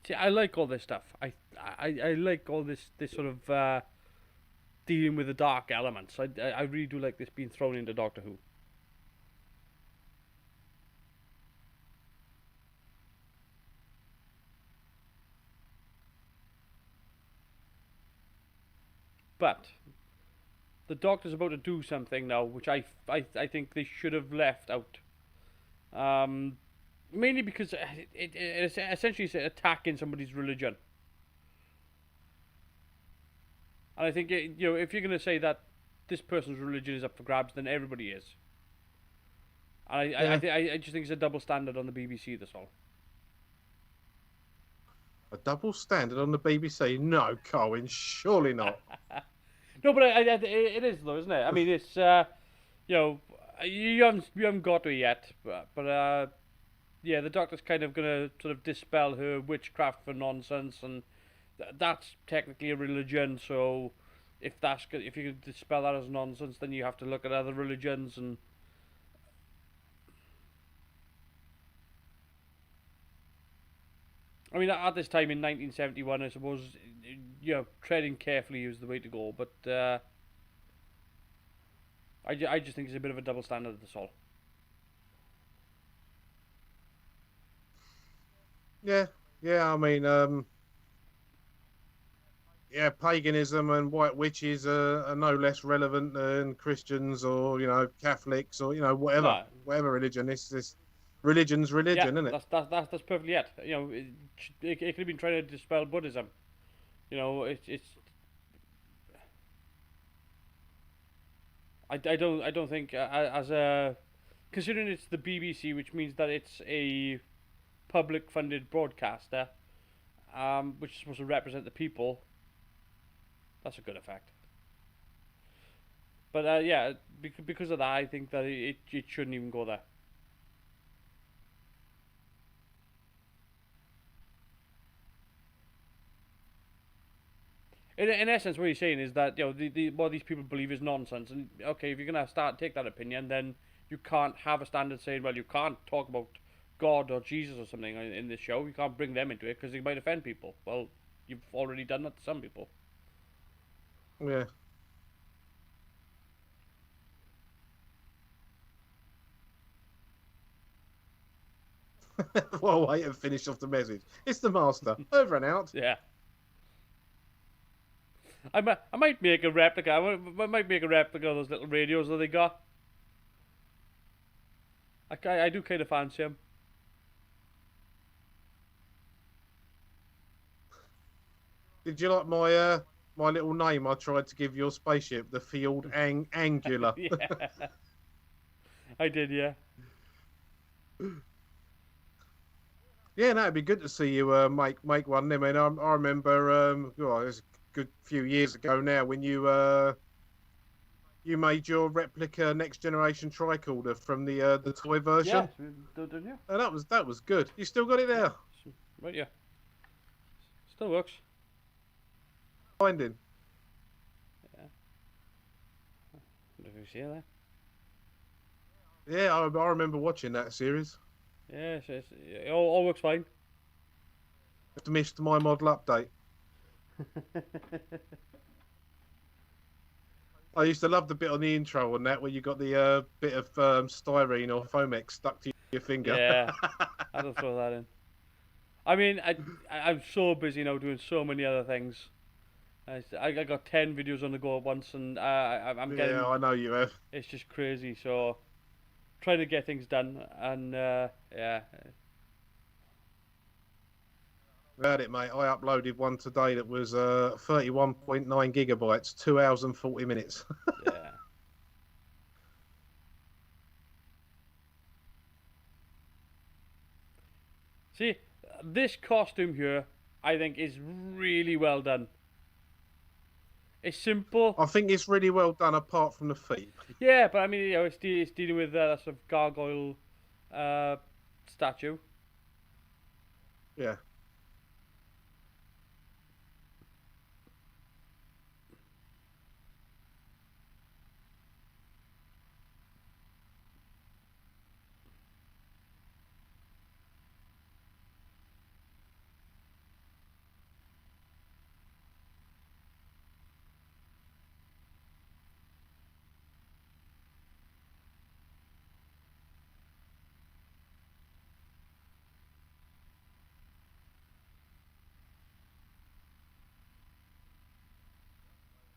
See, I like all this stuff. I like all this sort of dealing with the dark elements. I really do like this being thrown into Doctor Who. But the Doctor's about to do something now, which I think they should have left out. Mainly because it essentially is attacking somebody's religion. And I think if you're going to say that this person's religion is up for grabs, then everybody is. And I just think it's a double standard on the BBC. That's all. A double standard on the BBC? No, Colin, surely not. No, but it is though, isn't it? I mean, it's you haven't got to it yet, but yeah, the Doctor's kind of gonna sort of dispel her witchcraft for nonsense, and that's technically a religion. So if you could dispel that as nonsense, then you have to look at other religions and. I mean, at this time in 1971, I suppose, treading carefully is the way to go. But I just think it's a bit of a double standard. That's all. Yeah, yeah. I mean, yeah, paganism and white witches are no less relevant than Christians or Catholics or whatever No, religion. This religion's yeah, religion, isn't it? that's perfectly it. It could have been trying to dispel Buddhism. It's I don't think as a considering it's the BBC, which means that it's a public funded broadcaster, which is supposed to represent the people. That's a good effect. But yeah, because of that, I think that it shouldn't even go there. In essence, what he's saying is that what these people believe is nonsense. And okay, if you're gonna take that opinion, then you can't have a standard saying, well, you can't talk about God or Jesus or something in this show. You can't bring them into it because they might offend people. Well, you've already done that to some people. Yeah. Well, wait and finish off the message. It's the master. Over and out. Yeah. I might make a replica. I might make a replica of those little radios that they got. I do kind of fancy them. Did you like my little name I tried to give your spaceship, the Field Angular? Yeah, I did. Yeah. Yeah, no, it'd be good to see you make one. I mean, I remember it was a good few years ago now when you made your replica next generation tricorder from the toy version. Yeah, didn't you? And that was good. You still got it there? Right, yeah. Still works. Finding. Yeah. Did you see that? Yeah, I remember watching that series. Yeah, it all works fine. Just missed my model update. I used to love the bit on the intro on that where you got the bit of styrene or Fomex stuck to your finger. Yeah, I don't throw that in. I mean, I'm so busy now doing so many other things. I got 10 videos on the go at once, and I'm getting. Yeah, I know you have. It's just crazy. So, trying to get things done, and yeah. About it, mate. I uploaded one today that was 31.9 gigabytes, 2 hours and 40 minutes. Yeah. See, this costume here, I think, is really well done. It's simple. I think it's really well done, apart from the feet. Yeah, but I mean, it's dealing with that sort of gargoyle statue. Yeah.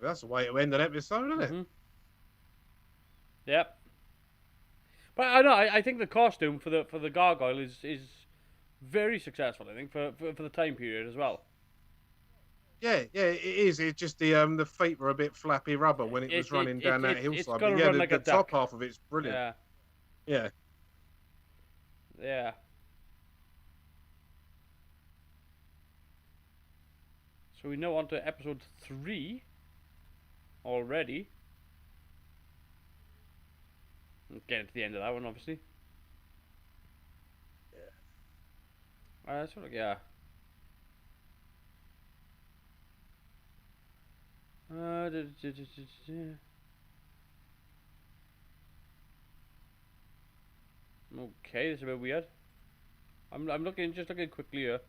That's the way to end an episode, isn't it? Mm-hmm. Yep. But I know I think the costume for the gargoyle is very successful. I think for the time period as well. Yeah, it is. It's just the feet were a bit flappy rubber when it was running down that hillside. It's got But to yeah, run the, like the a top duck. half of it's brilliant. Yeah. Yeah. Yeah. So we now on to episode 3 already. Getting to the end of that one, obviously. Yeah. Sort of, yeah. Okay, this is a bit weird. I'm just looking quickly here.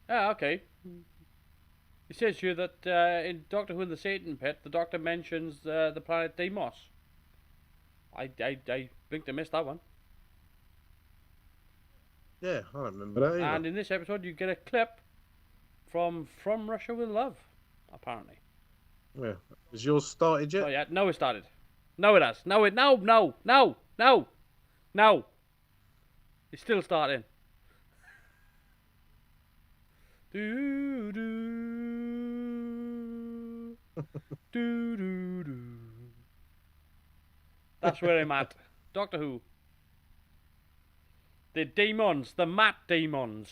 Okay. It says here that in Doctor Who in the Satan Pit, the Doctor mentions the planet Deimos. I blinked and missed that one. Yeah, I don't remember that either. And in this episode, you get a clip from Russia with Love, apparently. Yeah. Has yours started yet? Oh yeah, no, it started. No, it has. No, no. It's still starting. Do do do do do. That's where I'm at. Doctor Who. The Dæmons, the Matt Dæmons.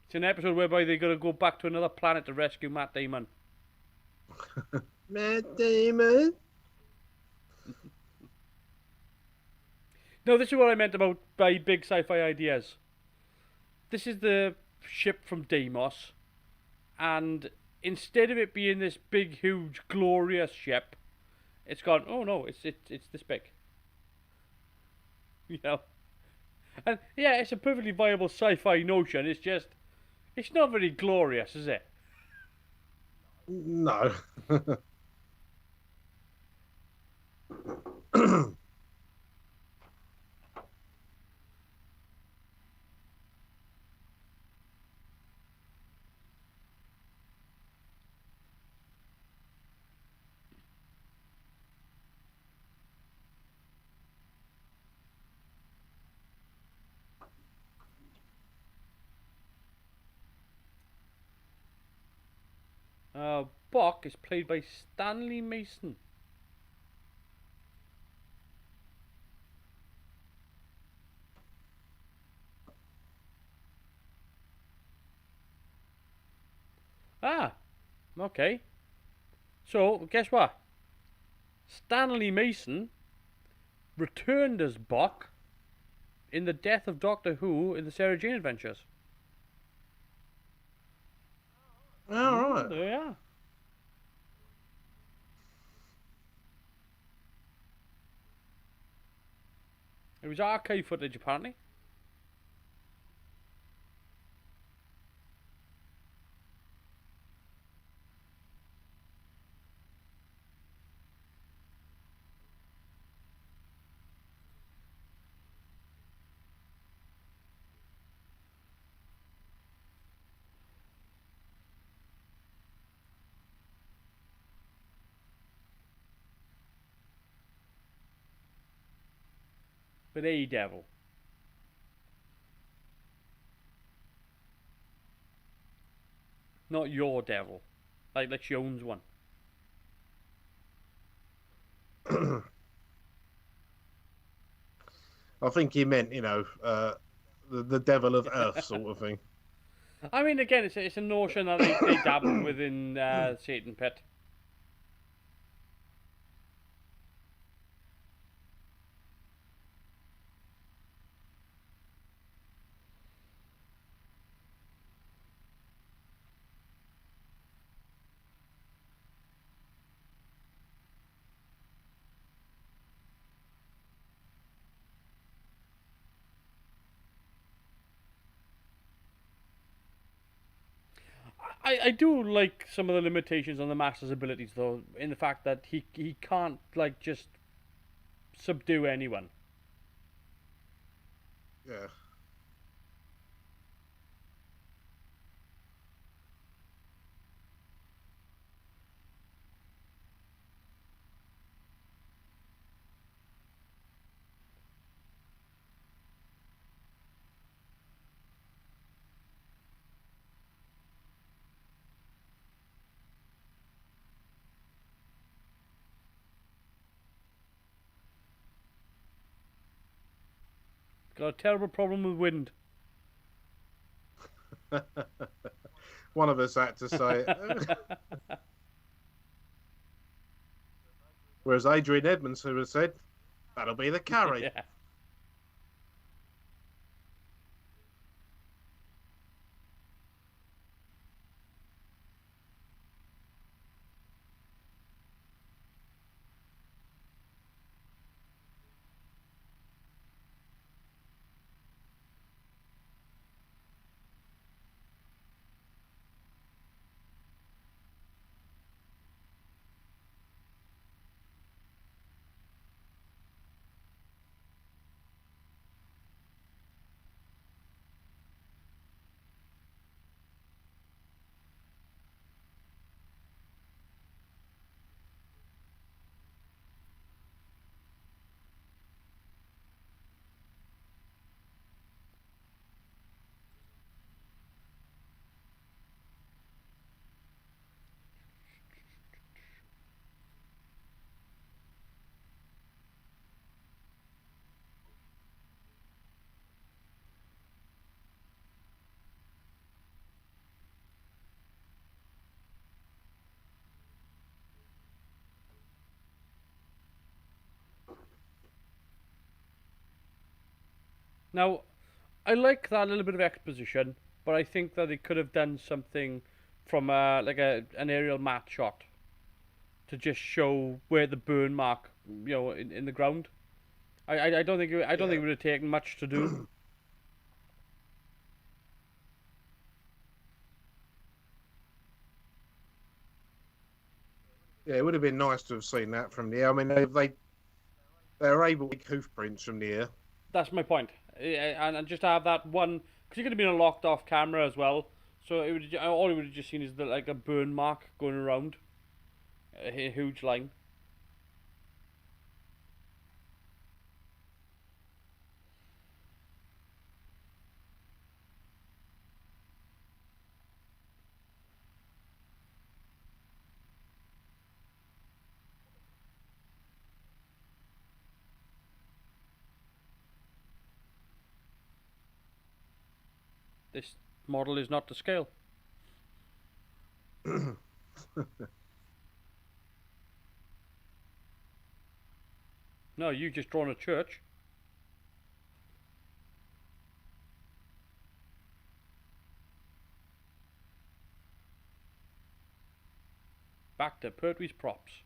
It's an episode whereby they're going to go back to another planet to rescue Matt Damon. Matt Damon. No, this is what I meant about by big sci-fi ideas. This is the ship from Deimos, and instead of it being this big, huge, glorious ship, it's gone. Oh no, it's this big. You know, and yeah, it's a perfectly viable sci-fi notion. It's just, it's not very glorious, is it? No. Bok is played by Stanley Mason. Ah, okay. So, guess what? Stanley Mason returned as Bok in the Death of Doctor Who in the Sarah Jane Adventures. All right. There you are. It was archive footage, apparently. But A Devil. Not your devil. Like she owns one. I think he meant, the devil of Earth sort of thing. I mean, again, it's a notion that they dabble with in Satan Pit. I do like some of the limitations on the Master's abilities, though, in the fact that he can't, like, just subdue anyone. Yeah. Got a terrible problem with wind. One of us had to say it. Whereas Adrian Edmonds, who has said, that'll be the carry. Yeah. Now, I like that little bit of exposition, but I think that they could have done something from like an aerial matte shot to just show where the burn mark, in the ground. I don't think I don't think Yeah. it would have taken much to do. Yeah, it would have been nice to have seen that from the air. I mean, they're able to make hoof prints from the air. That's my point. And just have that one, because you could have been a locked off camera as well. So it would all you would have just seen is like a burn mark going around a huge line. This model is not to scale. No, you just drawn a church. Back to Pertwee's props.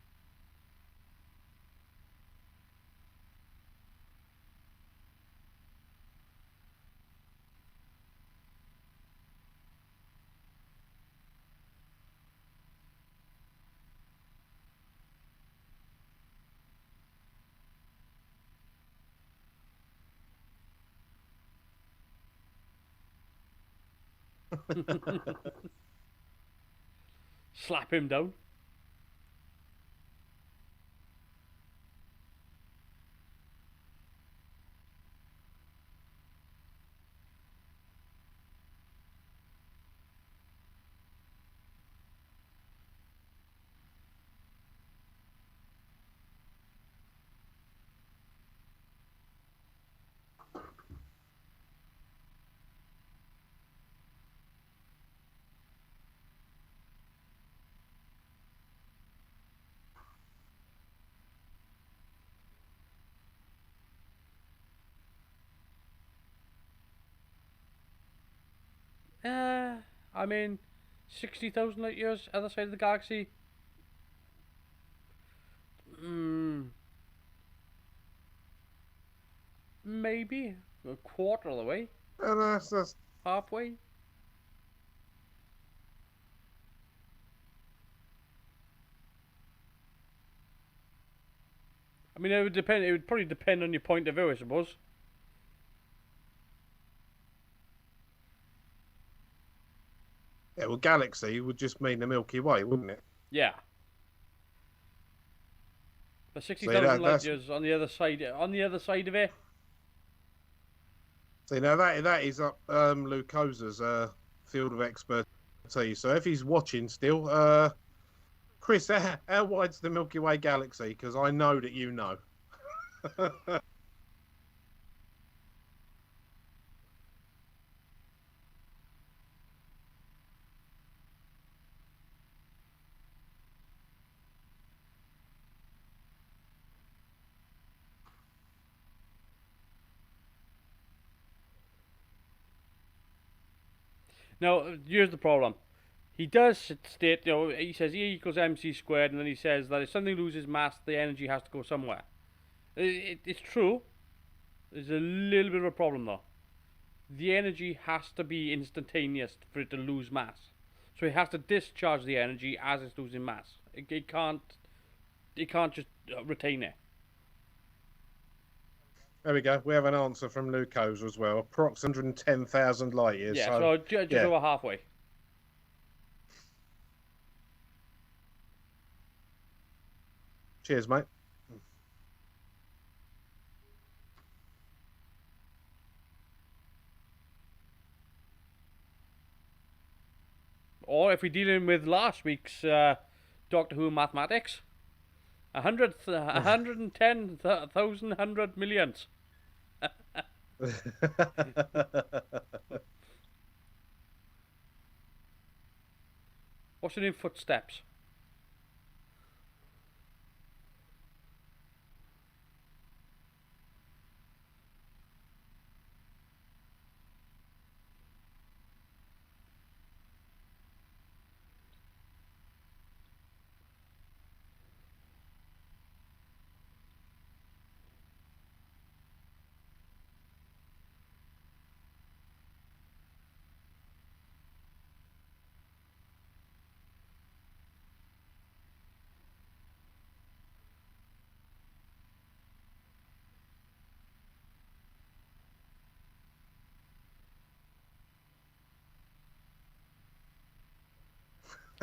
Slap him down. Uh, I mean, 60,000 light years other side of the galaxy. Mm, maybe a quarter of the way, And that's halfway. I mean, it would depend. It would probably depend on your point of view, I suppose. yeah. Well, galaxy would just mean the Milky Way, wouldn't it? Yeah, but See 60,000 light that's years on the other side. On the other side of it. see now that is up Lucosa's field of expertise. So if he's watching still, Chris, how wide's the Milky Way galaxy? Because I know that you know. Now, here's the problem. He does state, he says E equals mc squared, and then he says that if something loses mass, the energy has to go somewhere. It's true. There's a little bit of a problem though. The energy has to be instantaneous for it to lose mass. So it has to discharge the energy as it's losing mass. It can't. It can't just retain it. There we go. We have an answer from Lucosa as well. Approximately 110,000 light years. Yeah. So, So just yeah. over halfway. Cheers, mate. Or if we're dealing with last week's Doctor Who mathematics, 110,000 hundred millions. What's it in footsteps?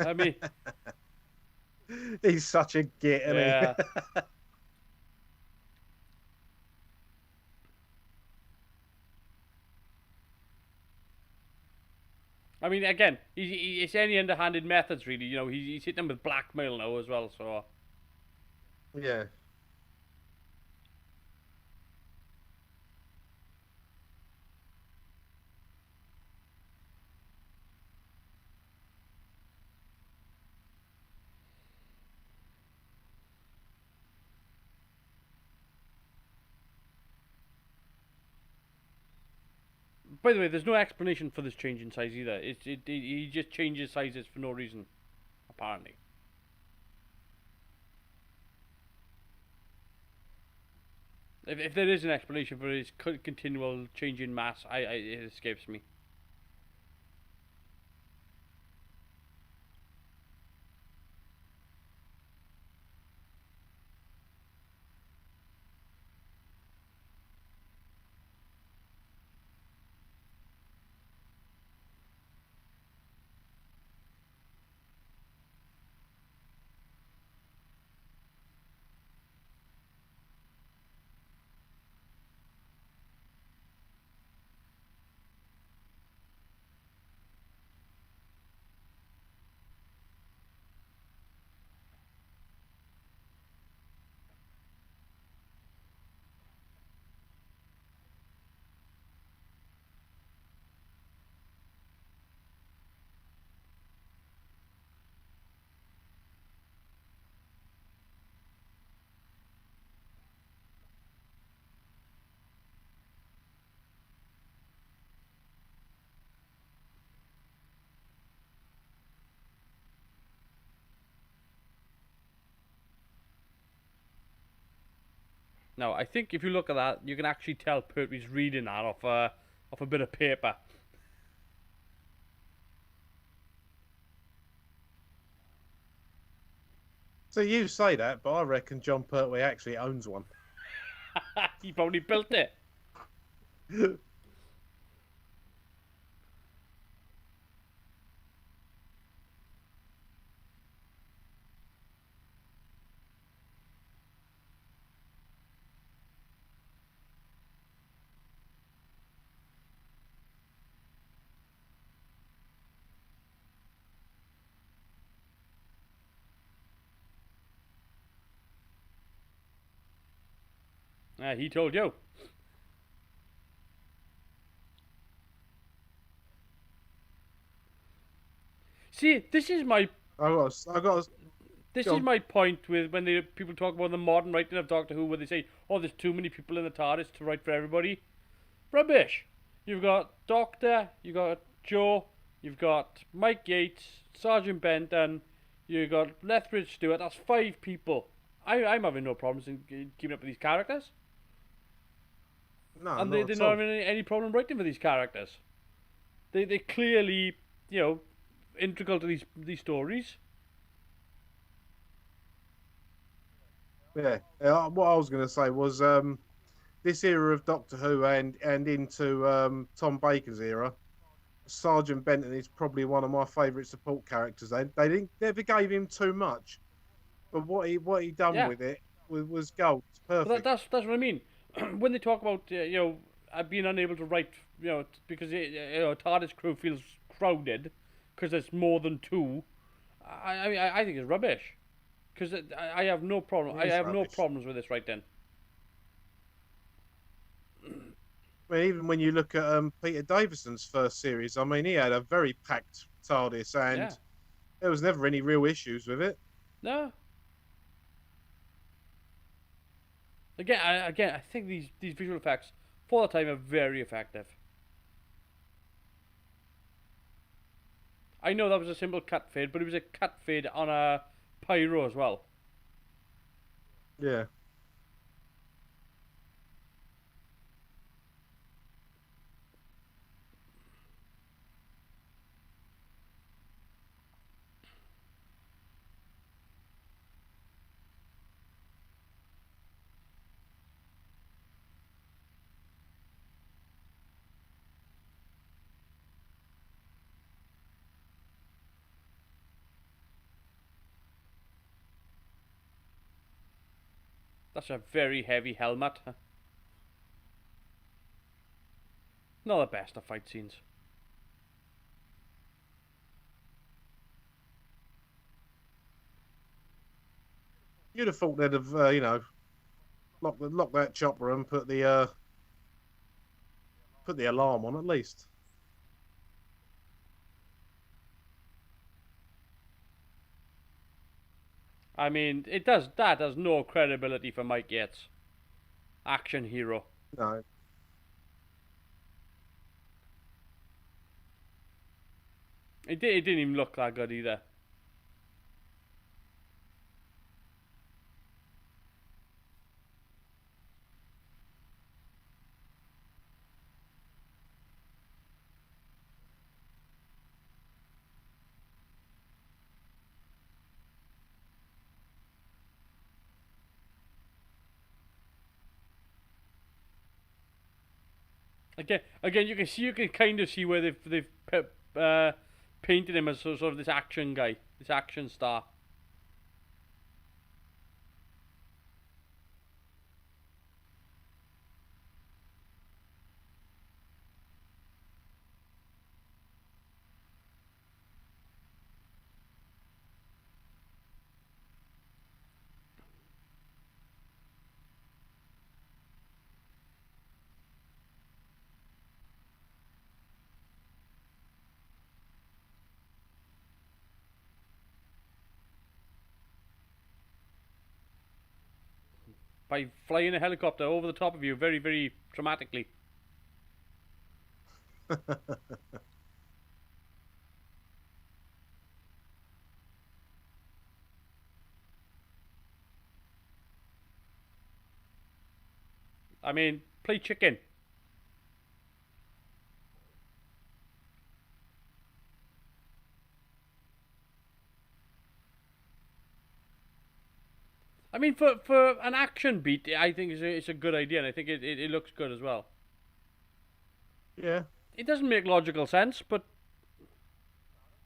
I mean, He's such a git, isn't he? yeah. I mean, again, it's any underhanded methods, really. You know, he's hitting them with blackmail now as well. So, Yeah. by the way, there's no explanation for this change in size either. He just changes sizes for no reason, apparently. If there is an explanation for his continual change in mass, it escapes me. Now, I think if you look at that, you can actually tell Pertwee's reading that off a bit of paper. So you say that, but I reckon John Pertwee actually owns one. He probably built it. He told you. See, I got, this is John. my point with when people talk about the modern writing of Doctor Who, where they say, "Oh, there's too many people in the TARDIS to write for everybody." Rubbish. You've got Doctor, you've got Joe, you've got Mike Yates, Sergeant Benton, you've got Lethbridge Stewart. That's 5 people. I'm having no problems in keeping up with these characters, No, and not they're at not all. having any problem writing for these characters. They clearly, you know, integral to these stories. Yeah. What I was going to say was this era of Doctor Who and into Tom Baker's era, Sergeant Benton is probably one of my favourite support characters. They didn't never gave him too much, but what he done Yeah, with it was gold. It's but perfect. that's what I mean. When they talk about being unable to write, because TARDIS crew feels crowded because there's more than two. I think it's rubbish because I have no problem. It I is have no rubbish. problems with this right then. I mean, even when you look at Peter Davison's first series, I mean, he had a very packed TARDIS, Yeah. and there was never any real issues with it. No. Again, I think these visual effects for the time are very effective. I know that was a simple cut fade, but it was a cut fade on a pyro as well. Yeah. That's a very heavy helmet. Not the best of fight scenes. You'd have thought they'd have, locked that chopper and put the alarm on at least. I mean, that has no credibility for Mike Yates. Action hero. No. It didn't even look that good either. Again, you can kind of see where they've painted him as sort of this action guy, this action star. By flying a helicopter over the top of you very, very dramatically. I mean, play chicken. I mean, for an action beat, I think it's a good idea, and I think it looks good as well. Yeah. It doesn't make logical sense, but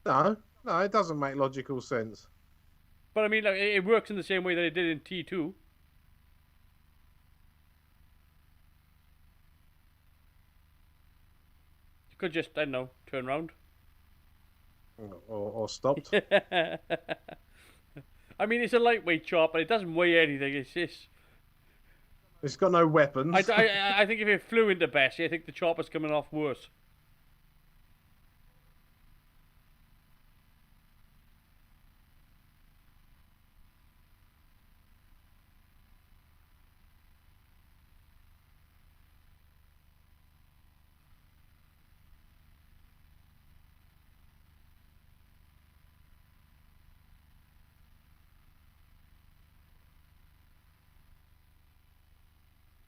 No, it doesn't make logical sense. I mean, like, it works in the same way that it did in T2. You could just, I don't know, turn around. Or stopped. I mean, it's a lightweight chopper. It doesn't weigh anything. It's just. It's got no weapons. I think if it flew into Bessie, I think the chopper's coming off worse.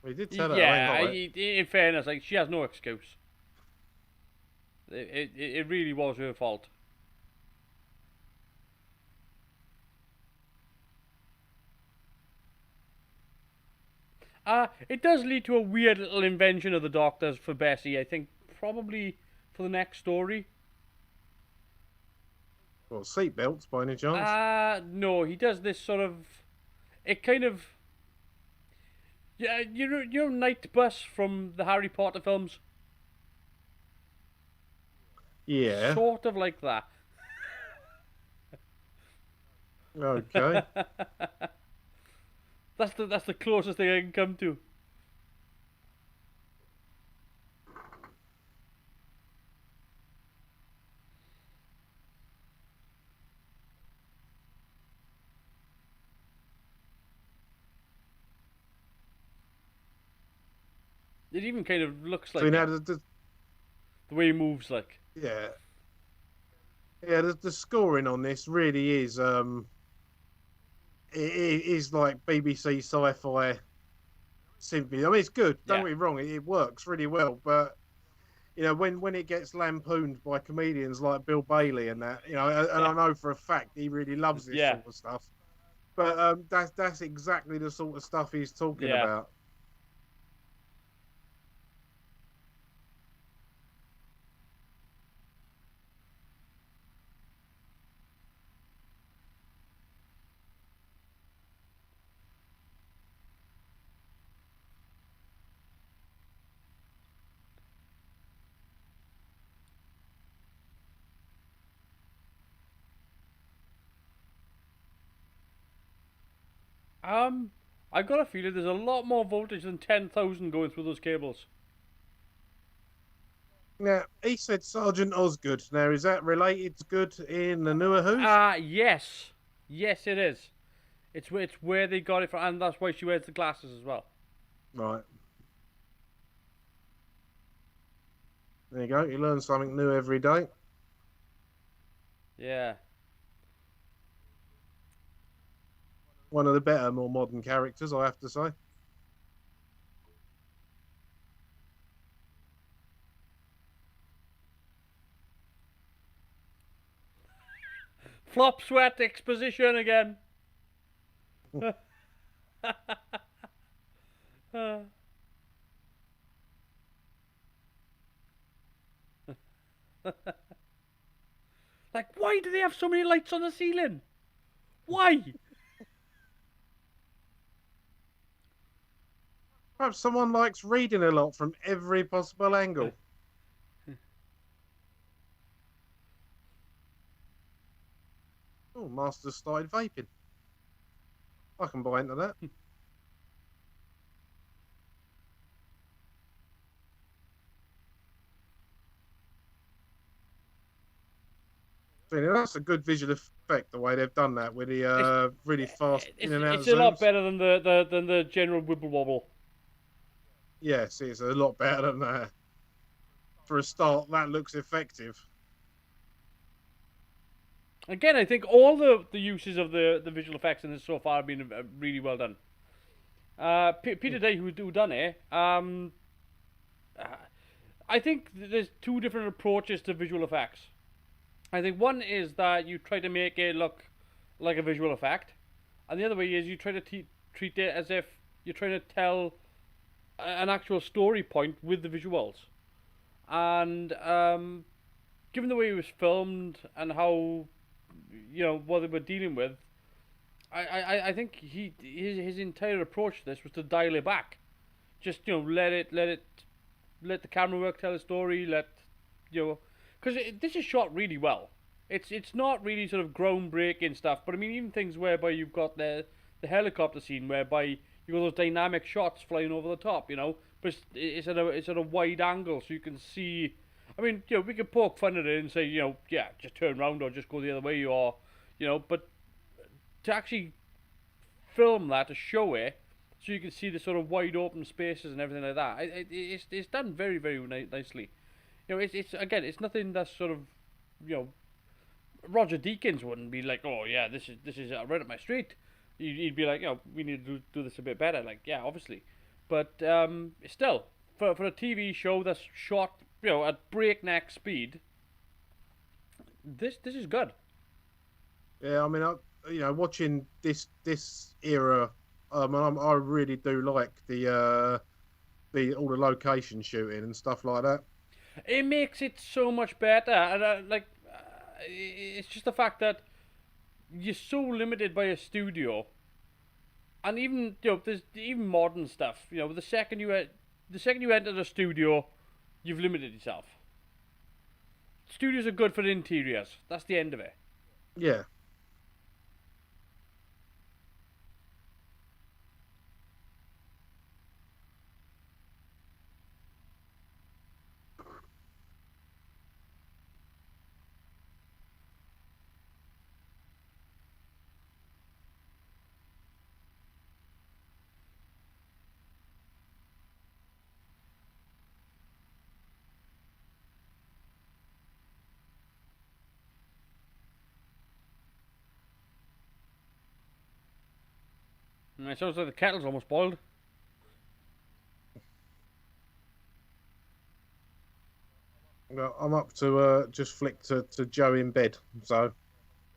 We did tell her. Yeah, in fairness, like, she has no excuse. It really was her fault. It does lead to a weird little invention of the Doctor's for Bessie, I think, probably for the next story. Well, seatbelts by any chance? No, he does this sort of. It kind of. Yeah, you know Night Bus from the Harry Potter films? Yeah. Sort of like that. Okay. That's the closest thing I can come to. It even kind of looks like So now the way he moves, like. yeah. Yeah, the scoring on this really is it is like BBC sci-fi symphony. I mean, it's good. Don't get me wrong, it works really well. But you know, when it gets lampooned by comedians like Bill Bailey and that, you know, and I know for a fact he really loves this sort of stuff. But that's exactly the sort of stuff he's talking about. I got a feeling there's a lot more voltage than 10,000 going through those cables. Now, he said Sergeant Osgood. Now, is that related to Good in the newer Who's? Yes. Yes, it is. It's where they got it from, and that's why she wears the glasses as well. Right. There you go. You learn something new every day. Yeah. One of the better, more modern characters, I have to say. Flop sweat exposition again. Like, why do they have so many lights on the ceiling? Why? Perhaps someone likes reading a lot from every possible angle. Oh, Master's started vaping. I can buy into that. That's a good visual effect, the way they've done that with the It's really fast in and out it's a lot zooms. better than the general wibble wobble. Yes, it's a lot better than that. For a start, that looks effective. Again, I think all the uses of the visual effects in this so far have been really well done. Peter Day, who done it, I think there's two different approaches to visual effects. I think one is that you try to make it look like a visual effect, and the other way is you try to treat it as if you're trying to tell an actual story point with the visuals. And given the way it was filmed and how, what they were dealing with, I think his entire approach to this was to dial it back. Just let the camera work tell a story. Because this is shot really well. It's not really sort of groundbreaking stuff, but I mean even things whereby you've got the helicopter scene whereby you got those dynamic shots flying over the top, but it's at a wide angle so you can see. I mean, we could poke fun at it and say, yeah, just turn around or just go the other way, or, but to actually film that, to show it, so you can see the sort of wide open spaces and everything like that. It's done very, very nicely. It's again, it's nothing that's sort of, Roger Deakins wouldn't be like, oh yeah, this is right up my street. He'd be like, we need to do this a bit better. Like, yeah, obviously, but still, for a TV show that's shot, at breakneck speed, this is good. Yeah, I mean, watching this era, I really do like the all the location shooting and stuff like that. It makes it so much better, and it's just the fact that you're so limited by a studio, and even there's even modern stuff. The second you enter the studio, you've limited yourself. Studios are good for interiors. That's the end of it. Yeah. And it sounds like the kettle's almost boiled. Well, I'm up to just flick to Joe in bed, so I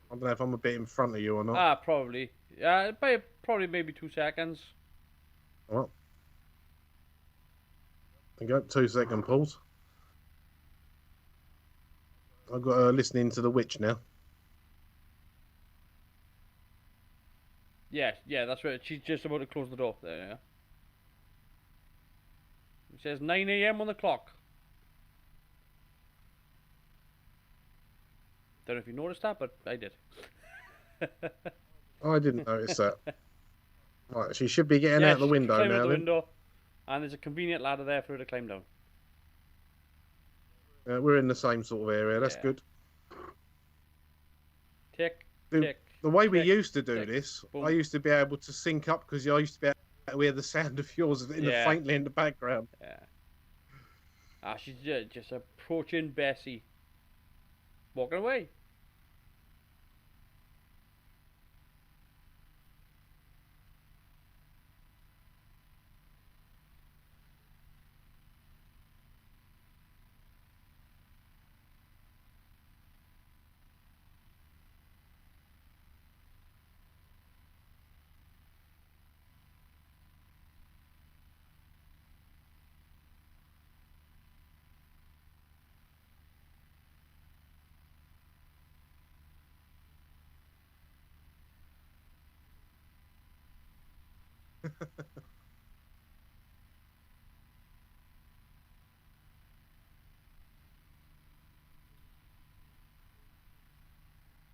don't know if I'm a bit in front of you or not. Probably. Yeah, by probably maybe 2 seconds. Well, there you go, 2 second pause. I've got listening to the witch now. Yeah, that's right. She's just about to close the door. There, yeah. It says 9 a.m. on the clock. Don't know if you noticed that, but I did. I didn't notice that. Right, she should be getting Yeah, out the she can window climb out now the then. window, and there's a convenient ladder there for her to climb down. We're in the same sort of area. That's Yeah. good. Tick, The, tick, the way we tick, used to do tick. this, I Boom. used to be able to sync up because I used to be able to hear the sound of yours Yeah. faintly in the background. Yeah. Ah, she's just approaching Bessie. Walking away.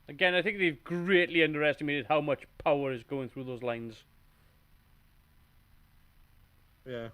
Again, I think they've greatly underestimated how much power is going through those lines. Yeah.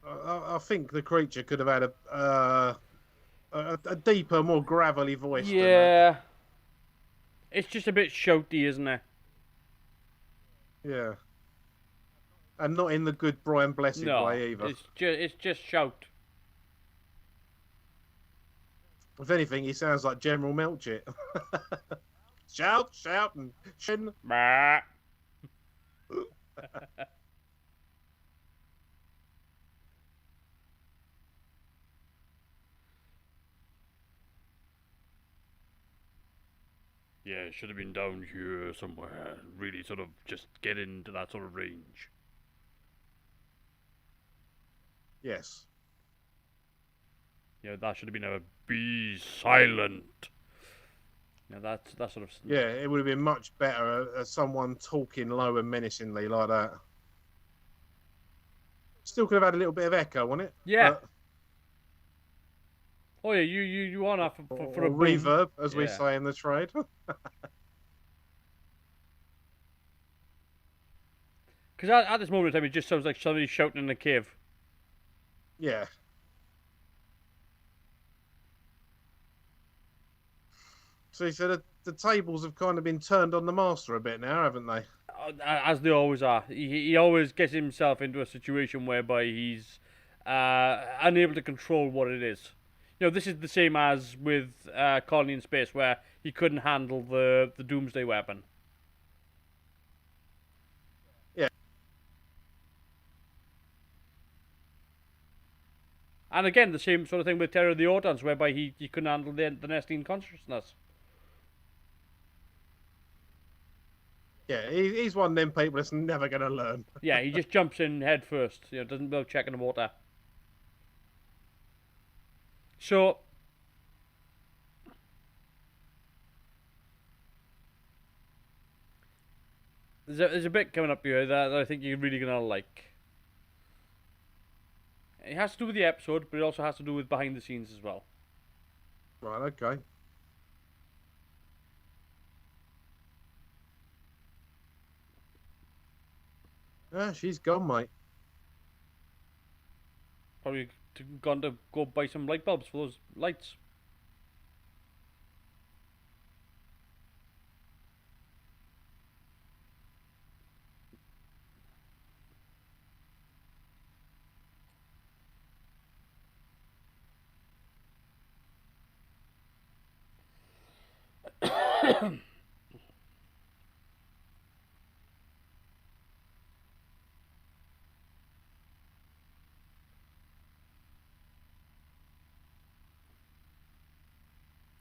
I think the creature could have had a deeper, more gravelly voice than that. Yeah. It's just a bit shouty, isn't it? Yeah. And not in the good Brian Blessed No, way either. it's just shout. If anything, he sounds like General Melchett. Shout, shout, and shin. Bah. Yeah, it should have been down here somewhere. Really sort of just get into that sort of range. Yes. Yeah, that should have been a be silent. Yeah, that sort of. Yeah, it would have been much better as someone talking low and menacingly like that. Still could have had a little bit of echo on it. Yeah. But, Oh yeah, you want that for or a boom. reverb, as we Yeah. say in the trade. Because at this moment in time, it just sounds like somebody shouting in a cave. Yeah. So the tables have kind of been turned on the master a bit now, haven't they? As they always are. He always gets himself into a situation whereby he's unable to control what it is. You know, this is the same as with Colony in Space, where he couldn't handle the Doomsday weapon. Yeah. And again, the same sort of thing with Terror of the Autons, whereby he couldn't handle the Nestine consciousness. Yeah, he's one of them people that's never going to learn. Yeah, he just jumps in head first. You know, doesn't bother checking the water. So there's a bit coming up here that I think you're really gonna like. It has to do with the episode, but it also has to do with behind the scenes as well. Right, okay. Ah, she's gone, mate. Probably gone to go buy some light bulbs for those lights.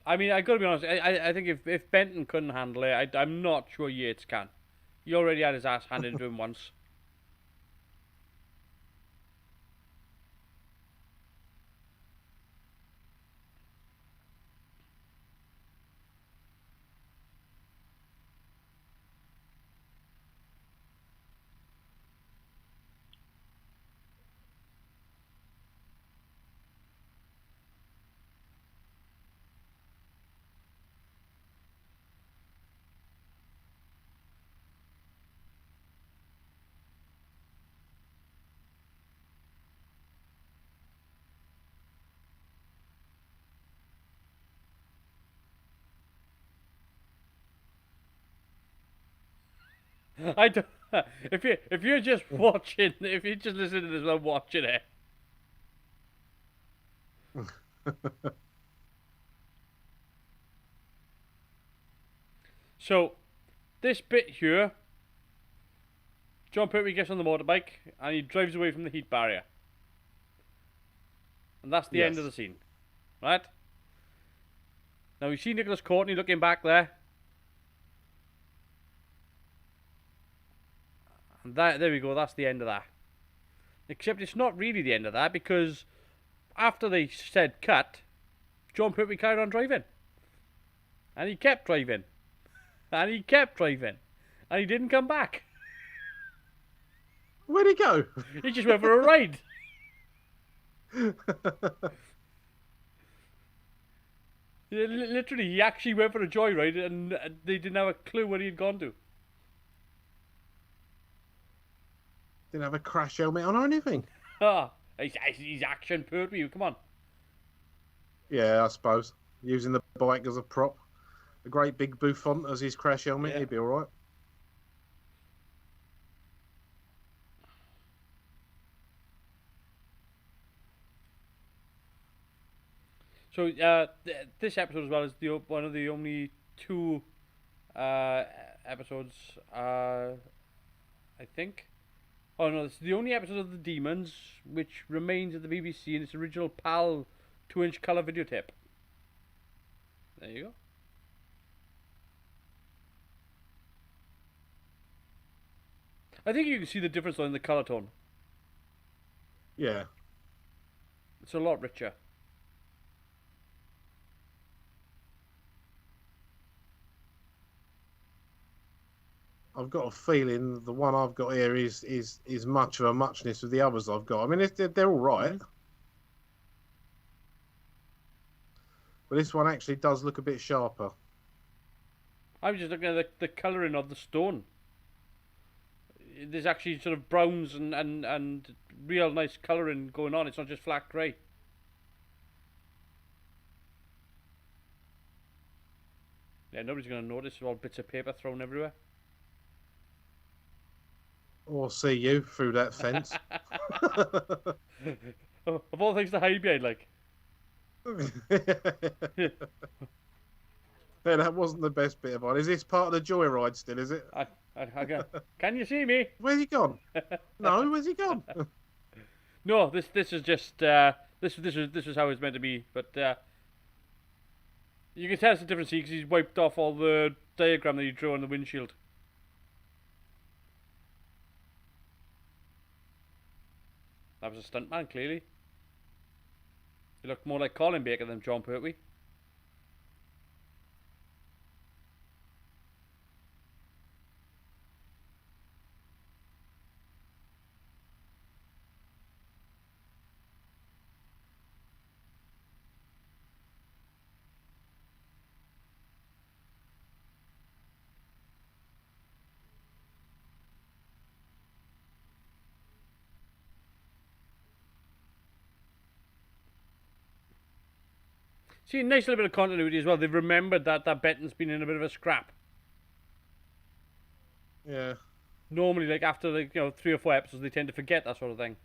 I mean, I gotta be honest. I think if Benton couldn't handle it, I'm not sure Yates can. He already had his ass handed to him once. I don't. If you're just watching, if you're just listening to this while watching it, so this bit here, John Pertwee gets on the motorbike and he drives away from the heat barrier, and that's the end of the scene, right? Now we see Nicholas Courtney looking back there, and there we go. That's the end of that. Except it's not really the end of that, because after they said cut, John Pertwee carried on driving. And he kept driving. And he kept driving. And he didn't come back. Where'd he go? He just went for a ride. Literally, he actually went for a joyride and they didn't have a clue where he had gone to. Didn't have a crash helmet on or anything. He's action Pertwee, come on. Yeah, I suppose. Using the bike as a prop. A great big bouffant as his crash helmet, yeah. He'd be alright. So, this episode as well is one of the only two episodes, I think. Oh no, it's the only episode of The Dæmons which remains at the BBC in its original PAL 2-inch colour videotape. There you go. I think you can see the difference in the colour tone. Yeah. It's a lot richer. I've got a feeling the one I've got here is much of a muchness with the others I've got. I mean, they're all right. Mm-hmm. But this one actually does look a bit sharper. I was just looking at the colouring of the stone. There's actually sort of browns and real nice colouring going on. It's not just flat grey. Yeah, nobody's going to notice. All bits of paper thrown everywhere. Or see you through that fence. Of all things to hide behind, like. Yeah, that wasn't the best bit about it. Is this part of the joyride still, is it? Can you see me? Where's he gone? No, where's he gone? No, this is just this is how it's meant to be, but you can tell it's a different scene because he's wiped off all the diagram that he drew on the windshield. That was a stuntman, clearly. He looked more like Colin Baker than John Pertwee. See, a nice little bit of continuity as well. They've remembered that Benton's been in a bit of a scrap. Yeah. Normally, like after 3 or 4 episodes, they tend to forget that sort of thing.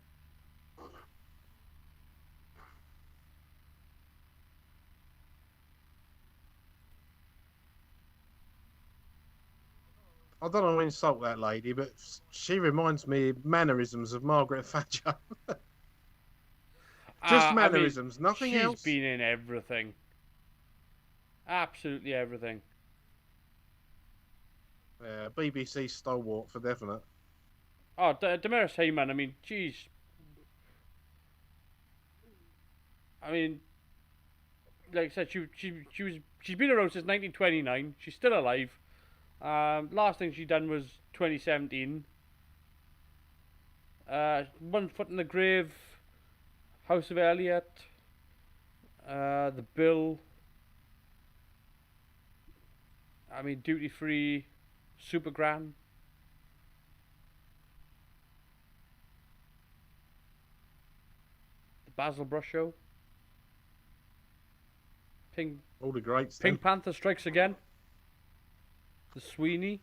I don't want to insult that lady, but she reminds me mannerisms of Margaret Thatcher. Just I mean, mannerisms, nothing she's else. been in everything. Absolutely everything. Yeah, BBC stalwart for definite. Oh, Damaris Heyman, I mean, jeez. I mean, like I said, she's been around since 1929. She's still alive. Last thing she done was 2017. One Foot in the Grave, House of Elliot, The Bill. I mean, Duty Free, Super Gran. The Basil Brush Show. Pink All the greats. Pink Panther Strikes Again. The Sweeney.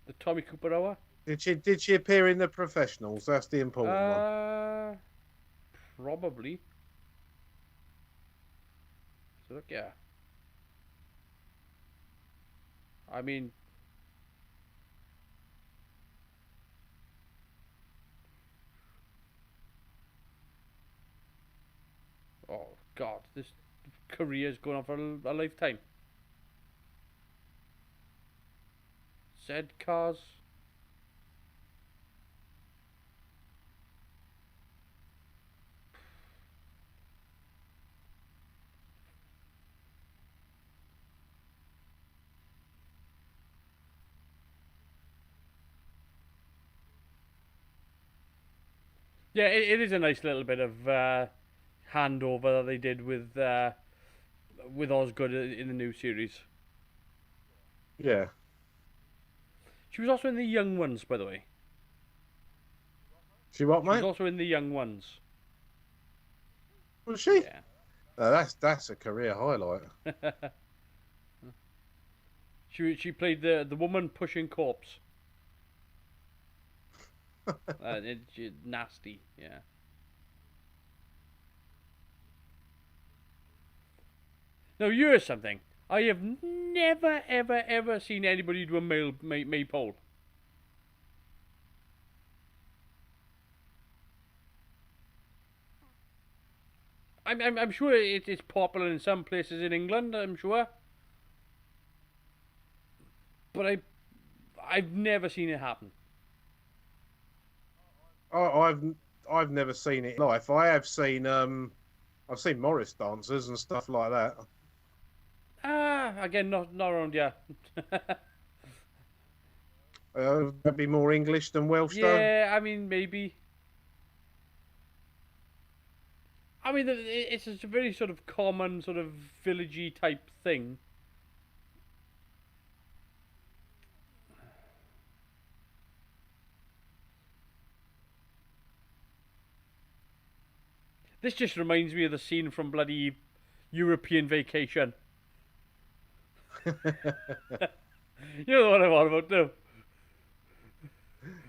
The Tommy Cooper Hour. Did she appear in The Professionals? That's the important one. Probably. So look, yeah. I mean, oh God, this career's going on for a lifetime. Zed Cars. Yeah, it is a nice little bit of handover that they did with Osgood in the new series. Yeah. She was also in the Young Ones, by the way. She what, She was mate? also in the Young Ones. Was she? Yeah. That's a career highlight. She played the woman pushing corpse. Nasty, yeah. Now here's something. I have never, ever, ever seen anybody do a maypole. I'm sure it's popular in some places in England. I'm sure, but I've never seen it happen. I've never seen it in life. I have seen I've seen Morris dancers and stuff like that. Again, not around here. That'd be more English than Welsh, though. Yeah, I mean maybe. I mean, it's a very sort of common, sort of villagey type thing. This just reminds me of the scene from bloody European Vacation. You know what I'm on about, too.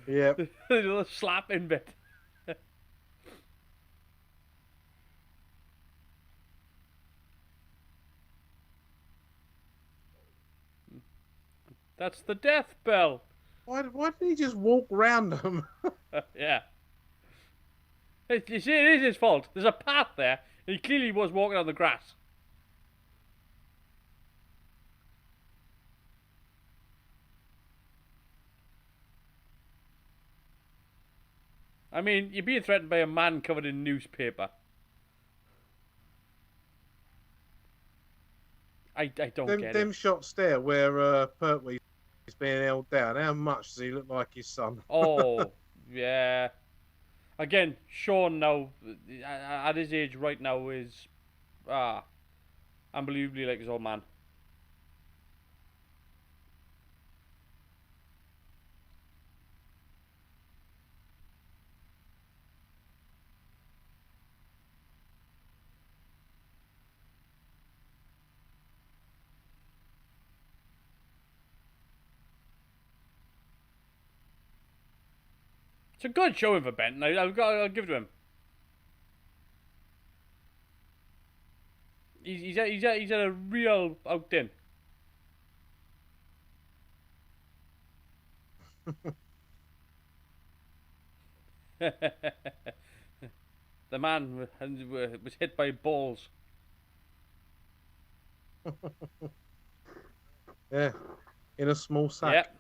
Yeah. The slapping bit. That's the death bell. Why didn't he just walk round them? Yeah. You see, it is his fault. There's a path there. He clearly was walking on the grass. I mean, you're being threatened by a man covered in newspaper. I don't get them it. shots there where Pertwee is being held down. How much does he look like his son? Oh, yeah. Again, Sean now, at his age right now, is unbelievably like his old man. It's a good showing for Benton. I'll give it to him. He's had a real outing. The man was hit by balls. Yeah, in a small sack. Yep.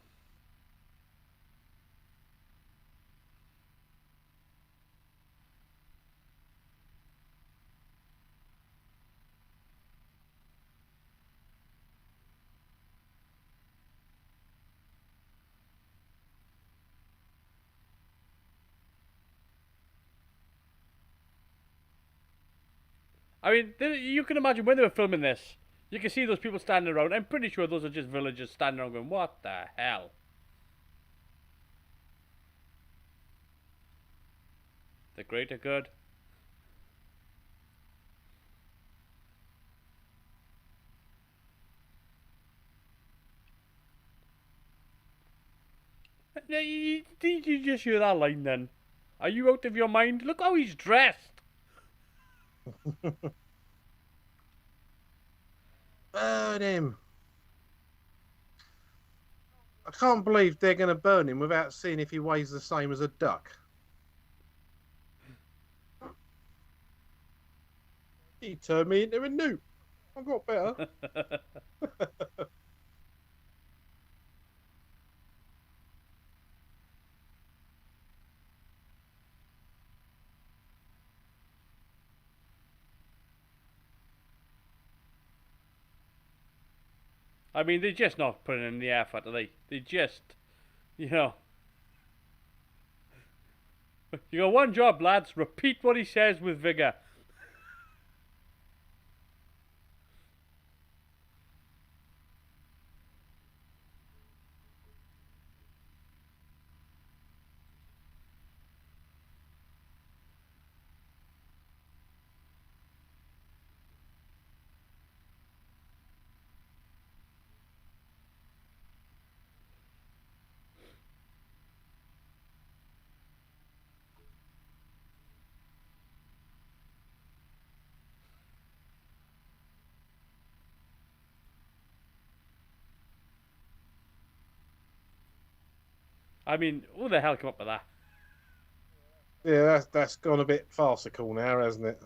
I mean, you can imagine when they were filming this, you can see those people standing around. I'm pretty sure those are just villagers standing around going, what the hell? The greater good. Did you just hear that line then? Are you out of your mind? Look how he's dressed. Burn him. I can't believe they're going to burn him without seeing if he weighs the same as a duck. He turned me into a newt. I got better. I mean, they're just not putting in the effort, are they? They just, you know. You got one job, lads. Repeat what he says with vigour. I mean, who the hell came up with that? Yeah, that's gone a bit farcical now, hasn't it?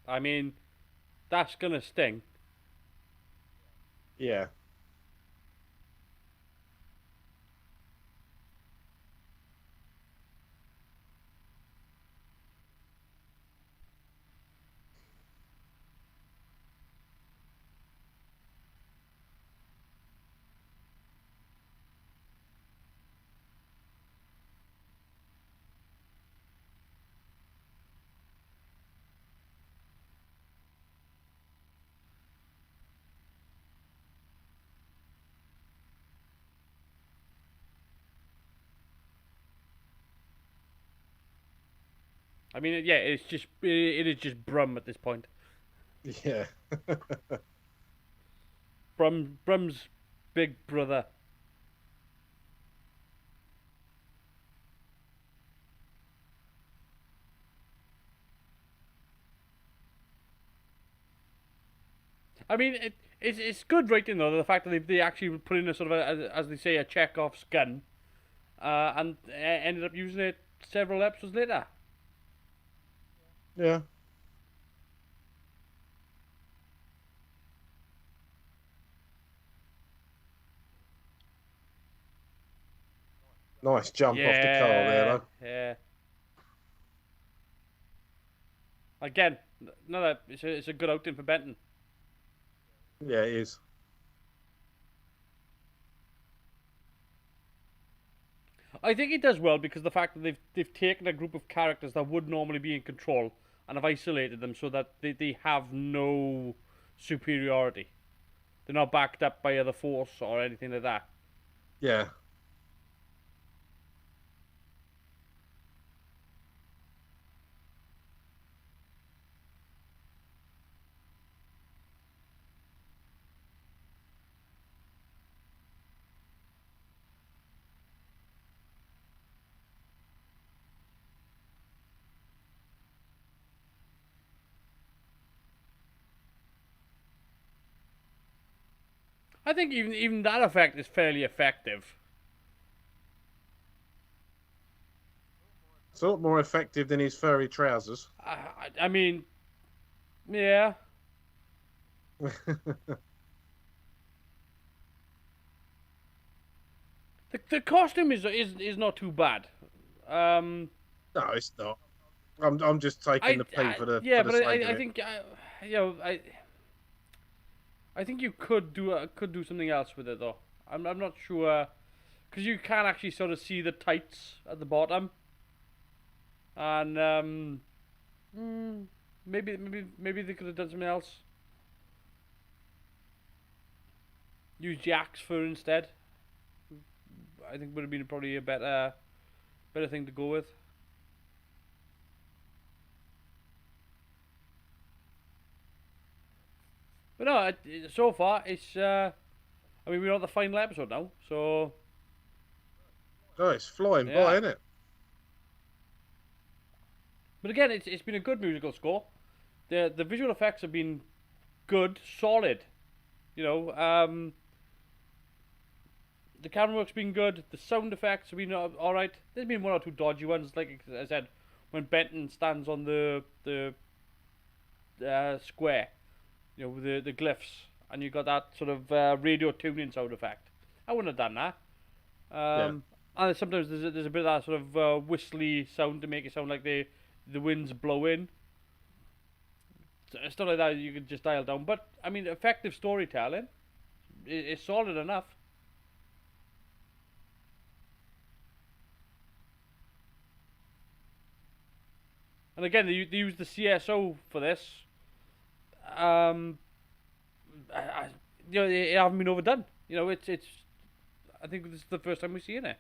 I mean, that's gonna sting. Yeah. I mean, yeah, it is just Brum at this point. Yeah. Brum's big brother. I mean, it's good writing though, the fact that they actually put in a sort of as they say, a Chekhov's gun, and ended up using it several episodes later. Yeah. Nice jump off the car there, Yeah, though. yeah. Again, another it's a good outing for Benton. Yeah, it is. I think it does well because the fact that they've taken a group of characters that would normally be in control and have isolated them so that they have no superiority. They're not backed up by other force or anything like that. Yeah. I think even that effect is fairly effective. It's a lot more effective than his furry trousers. I mean, yeah. The costume is not too bad. Um, No, it's not. I'm just taking the P for the yeah, for the but sake of I it. think you know I think you could do something else with it though. I'm not sure because you can actually sort of see the tights at the bottom, and maybe they could have done something else. Use Jack's fur instead. I think would have been probably a better thing to go with. But no, so far it's. I mean, we're on the final episode now, so Oh, it's flying by, yeah. isn't it? But again, it's been a good musical score. The visual effects have been good, solid. You know, the camera work's been good. The sound effects have been all right. There's been one or two dodgy ones, like I said, when Benton stands on the square, you know, with the glyphs, and you got that sort of radio tuning sound effect. I wouldn't have done that. Yeah. And sometimes there's a bit of that sort of whistly sound to make it sound like the wind's blowing. Stuff like that you could just dial down. But I mean, effective storytelling is solid enough. And again, they use the CSO for this. You know, it haven't been overdone. You know, it's. I think this is the first time we've seen it.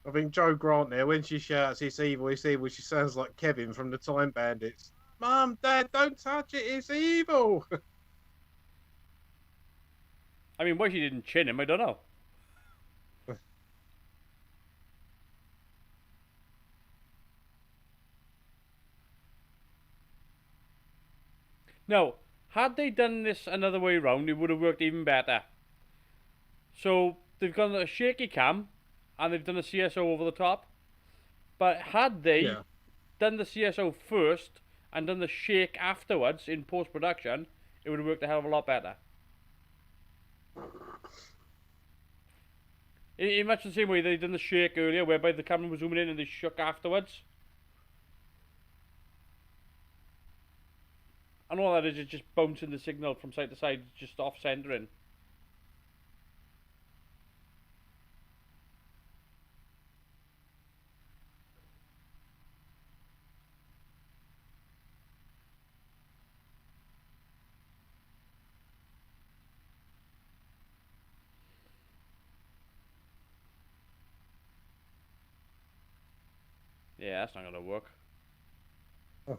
I think Joe Grant there, when she shouts, it's evil, she sounds like Kevin from the Time Bandits. Mum, Dad, don't touch it, it's evil. I mean, why she didn't chin him, I don't know. Now, had they done this another way round, it would have worked even better. So they've gone a shaky cam, and they've done a CSO over the top. But had they Yeah. done the CSO first and done the shake afterwards in post production, it would have worked a hell of a lot better. In much the same way they done the shake earlier, whereby the camera was zooming in and they shook afterwards. And all that is just bouncing the signal from side to side, just off centering. Yeah, that's not gonna work. Oh,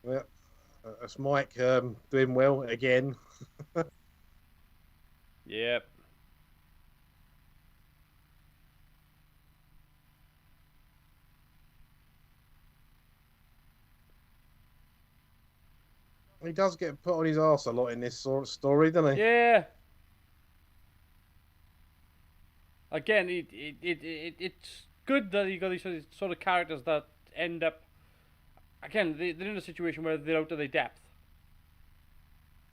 yeah. That's Mike doing well again. Yep. He does get put on his arse a lot in this sort of story, doesn't he? Yeah. Again, it's good that you got these sort of characters that end up. Again, they're in a situation where they're out of their depth.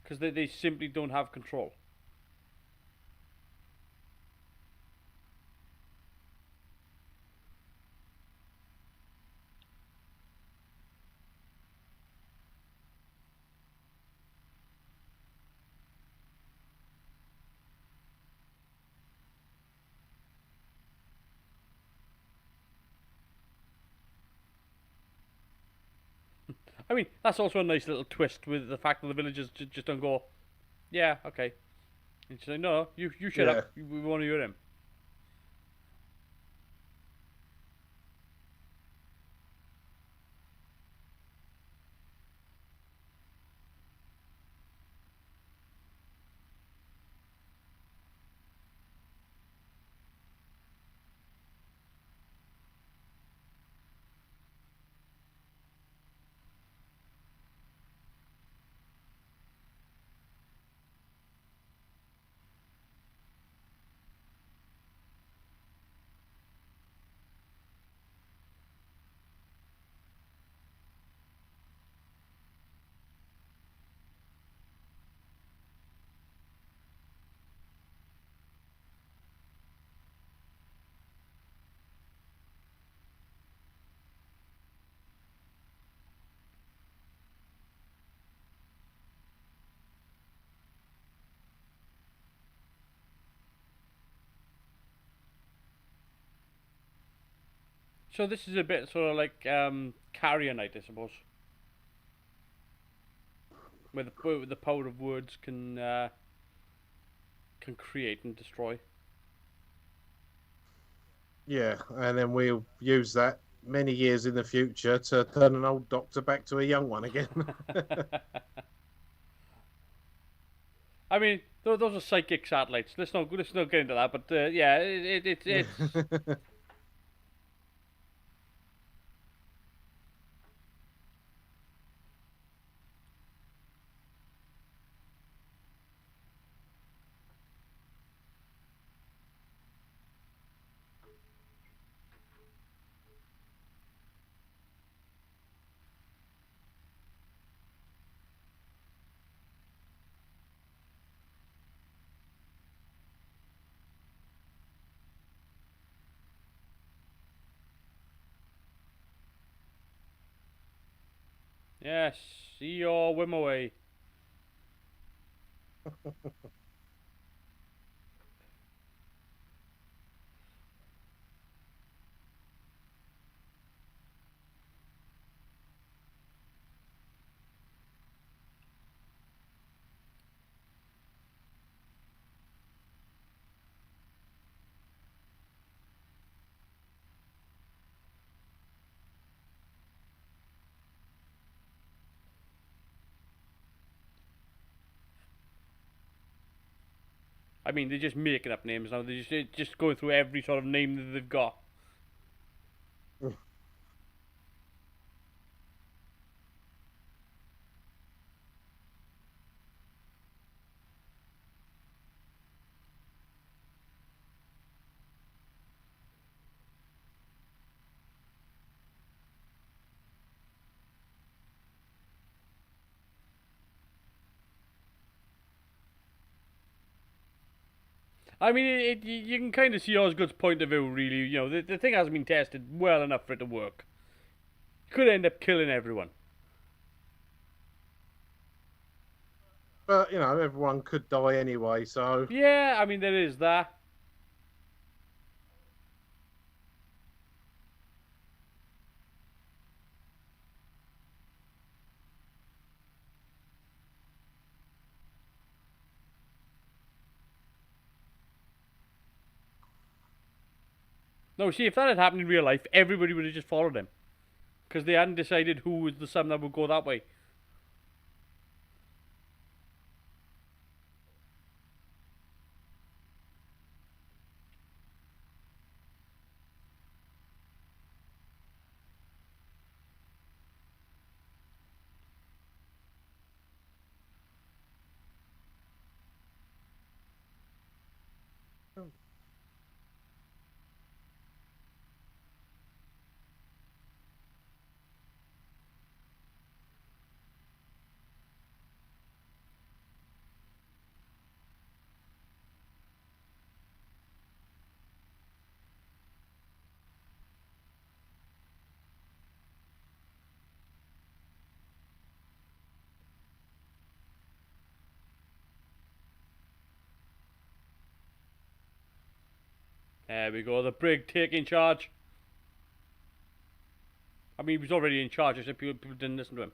Because they simply don't have control. I mean, that's also a nice little twist with the fact that the villagers just don't go, yeah, okay. And she's like, no, you shut Yeah. up. We want to hear him. So this is a bit sort of like Carrier Night, I suppose. Where the power of words can create and destroy. Yeah, and then we'll use that many years in the future to turn an old doctor back to a young one again. I mean, those are psychic satellites. Let's not get into that. But yeah, it's. Yes, see your whim away. I mean, they're just making up names now. They're just going through every sort of name that they've got. I mean, you can kind of see Osgood's point of view, really. You know, the thing hasn't been tested well enough for it to work. Could end up killing everyone. But you know, everyone could die anyway, so Yeah, I mean, there is that. No, see, if that had happened in real life, everybody would have just followed him. Because they hadn't decided who was the son that would go that way. There we go, the brig taking charge. I mean, he was already in charge, except people didn't listen to him.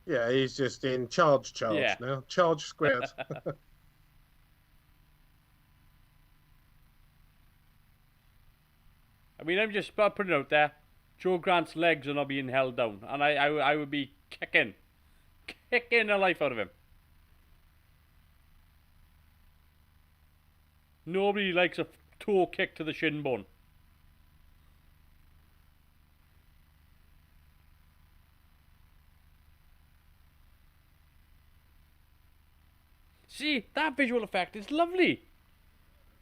Yeah, he's just in charge Yeah. now. Charge squared. I mean, I'm just putting it out there. Joe Grant's legs are not being held down, and I would be kicking the life out of him. Nobody likes a toe kick to the shin bone. See, that visual effect is lovely.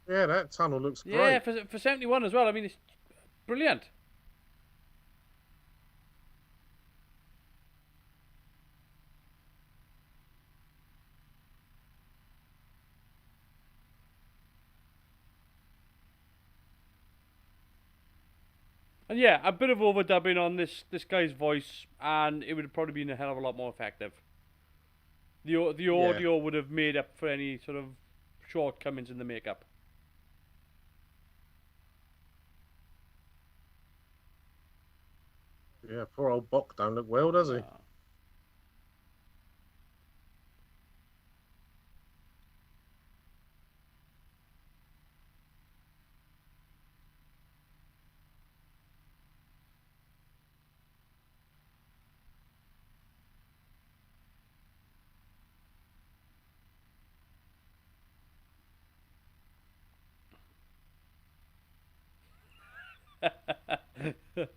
Yeah, that tunnel looks Yeah, great. for 71 as well. I mean, it's brilliant. And yeah, a bit of overdubbing on this guy's voice, and it would have probably been a hell of a lot more effective. The Yeah, audio would have made up for any sort of shortcomings in the makeup. yeah. Poor old Bok don't look well, does he? No.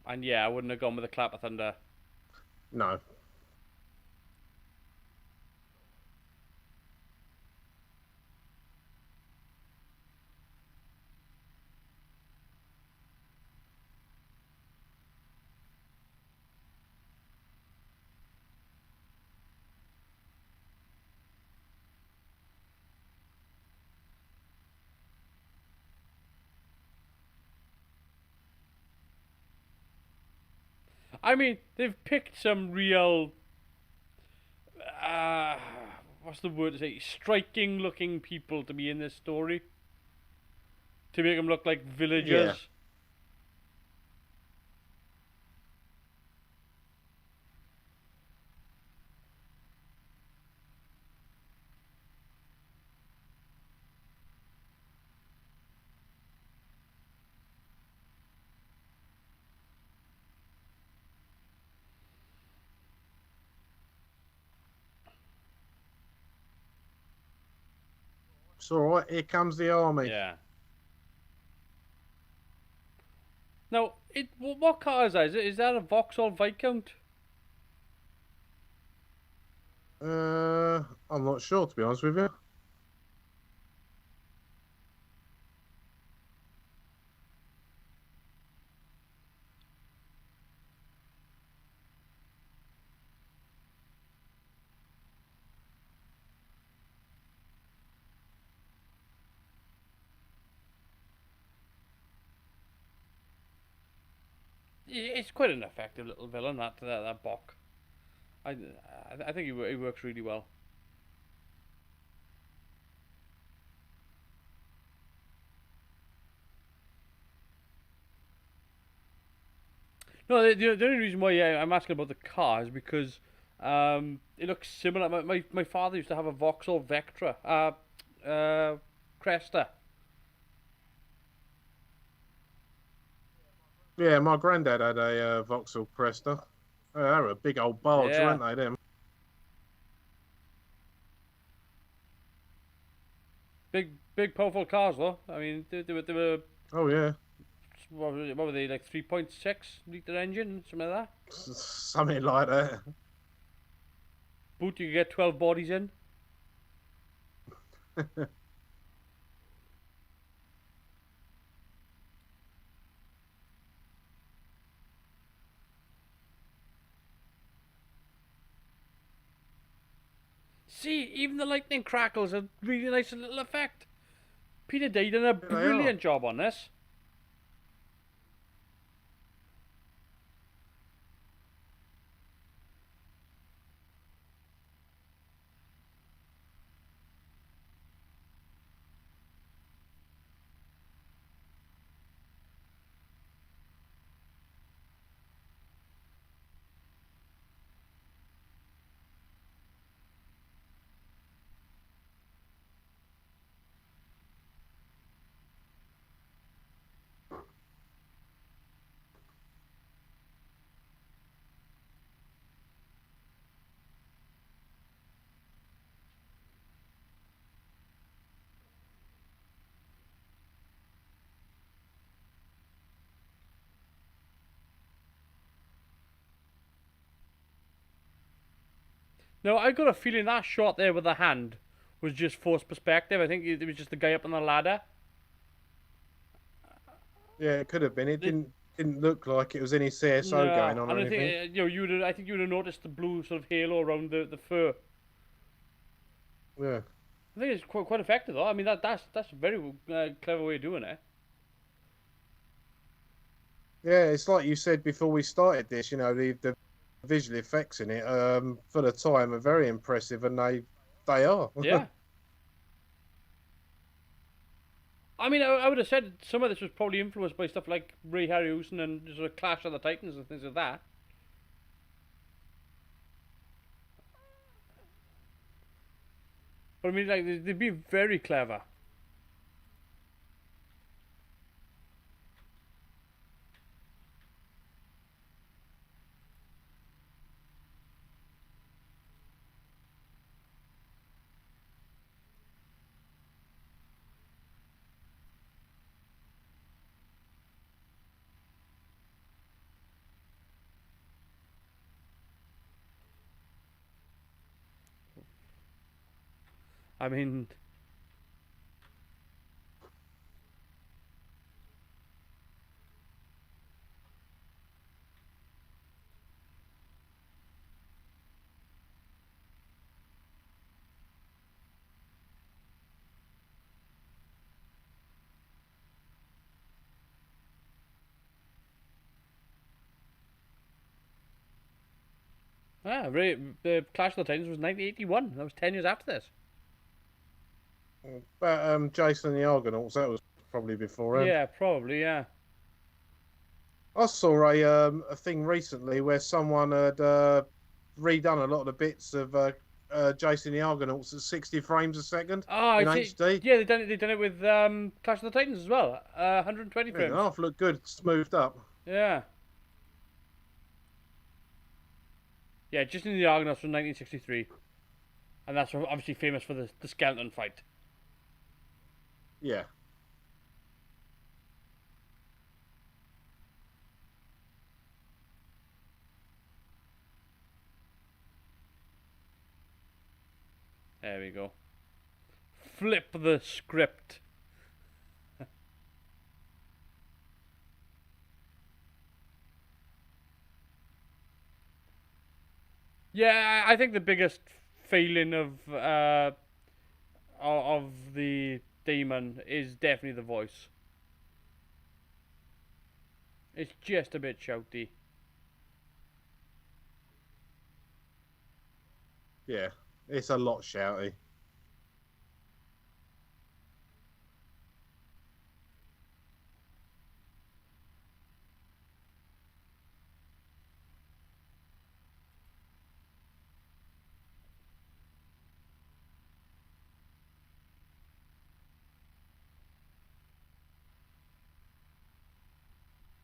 And yeah, I wouldn't have gone with a clap of thunder. No. I mean, they've picked some real, uh, what's the word to say, striking looking people to be in this story. To make them look like Yeah. villagers. It's all right. Here comes the army. Yeah. Now, what car is that? Is that a Vauxhall Viscount? I'm not sure, to be honest with you. It's quite an effective little villain, that Bok. I, I think he works really well. No, the only reason why I'm asking about the car is because it looks similar. My father used to have a Vauxhall Vectra, Cresta. Yeah, my granddad had a Vauxhall Cresta. They were a big old barge, Yeah, weren't they? Them. big powerful cars though. I mean, they were Oh yeah, what were they, like 3.6 litre engine, something like that. something like that. Boot, you could get 12 bodies in. See, even the lightning crackles are really nice little effect. Peter Day done a Yeah, they are. brilliant job on this. No, I got a feeling that shot there with the hand was just forced perspective. I think it was just the guy up on the ladder. Yeah, it could have been. It The, didn't look like it was any CSO no, going on or and I think anything. I think you would have noticed the blue sort of halo around the fur. Yeah. I think it's quite effective though. I mean that's a very clever way of doing it. Yeah, it's like you said before we started this, the visual effects in it, for the time are very impressive, and they are. Yeah. I mean, I would have said some of this was probably influenced by stuff like Ray Harryhausen and sort of Clash of the Titans and things like that. But I mean, like they've been very clever. I mean, the Clash of the Titans was 1981. That was 10 years after this. But Jason and the Argonauts, that was probably beforehand. Yeah, probably. Yeah. I saw a thing recently where someone had redone a lot of the bits of Jason and the Argonauts at 60 frames a second Oh, I in see. HD. Yeah, they done it with Clash of the Titans as well. 120 Yeah, frames. half looked good, smoothed up. Yeah. Yeah, just in the Argonauts from 1963, and that's obviously famous for the skeleton fight. Yeah. There we go. Flip the script. Yeah, I think the biggest failing of the demon is definitely the voice. It's just a bit shouty. Yeah. It's a lot shouty.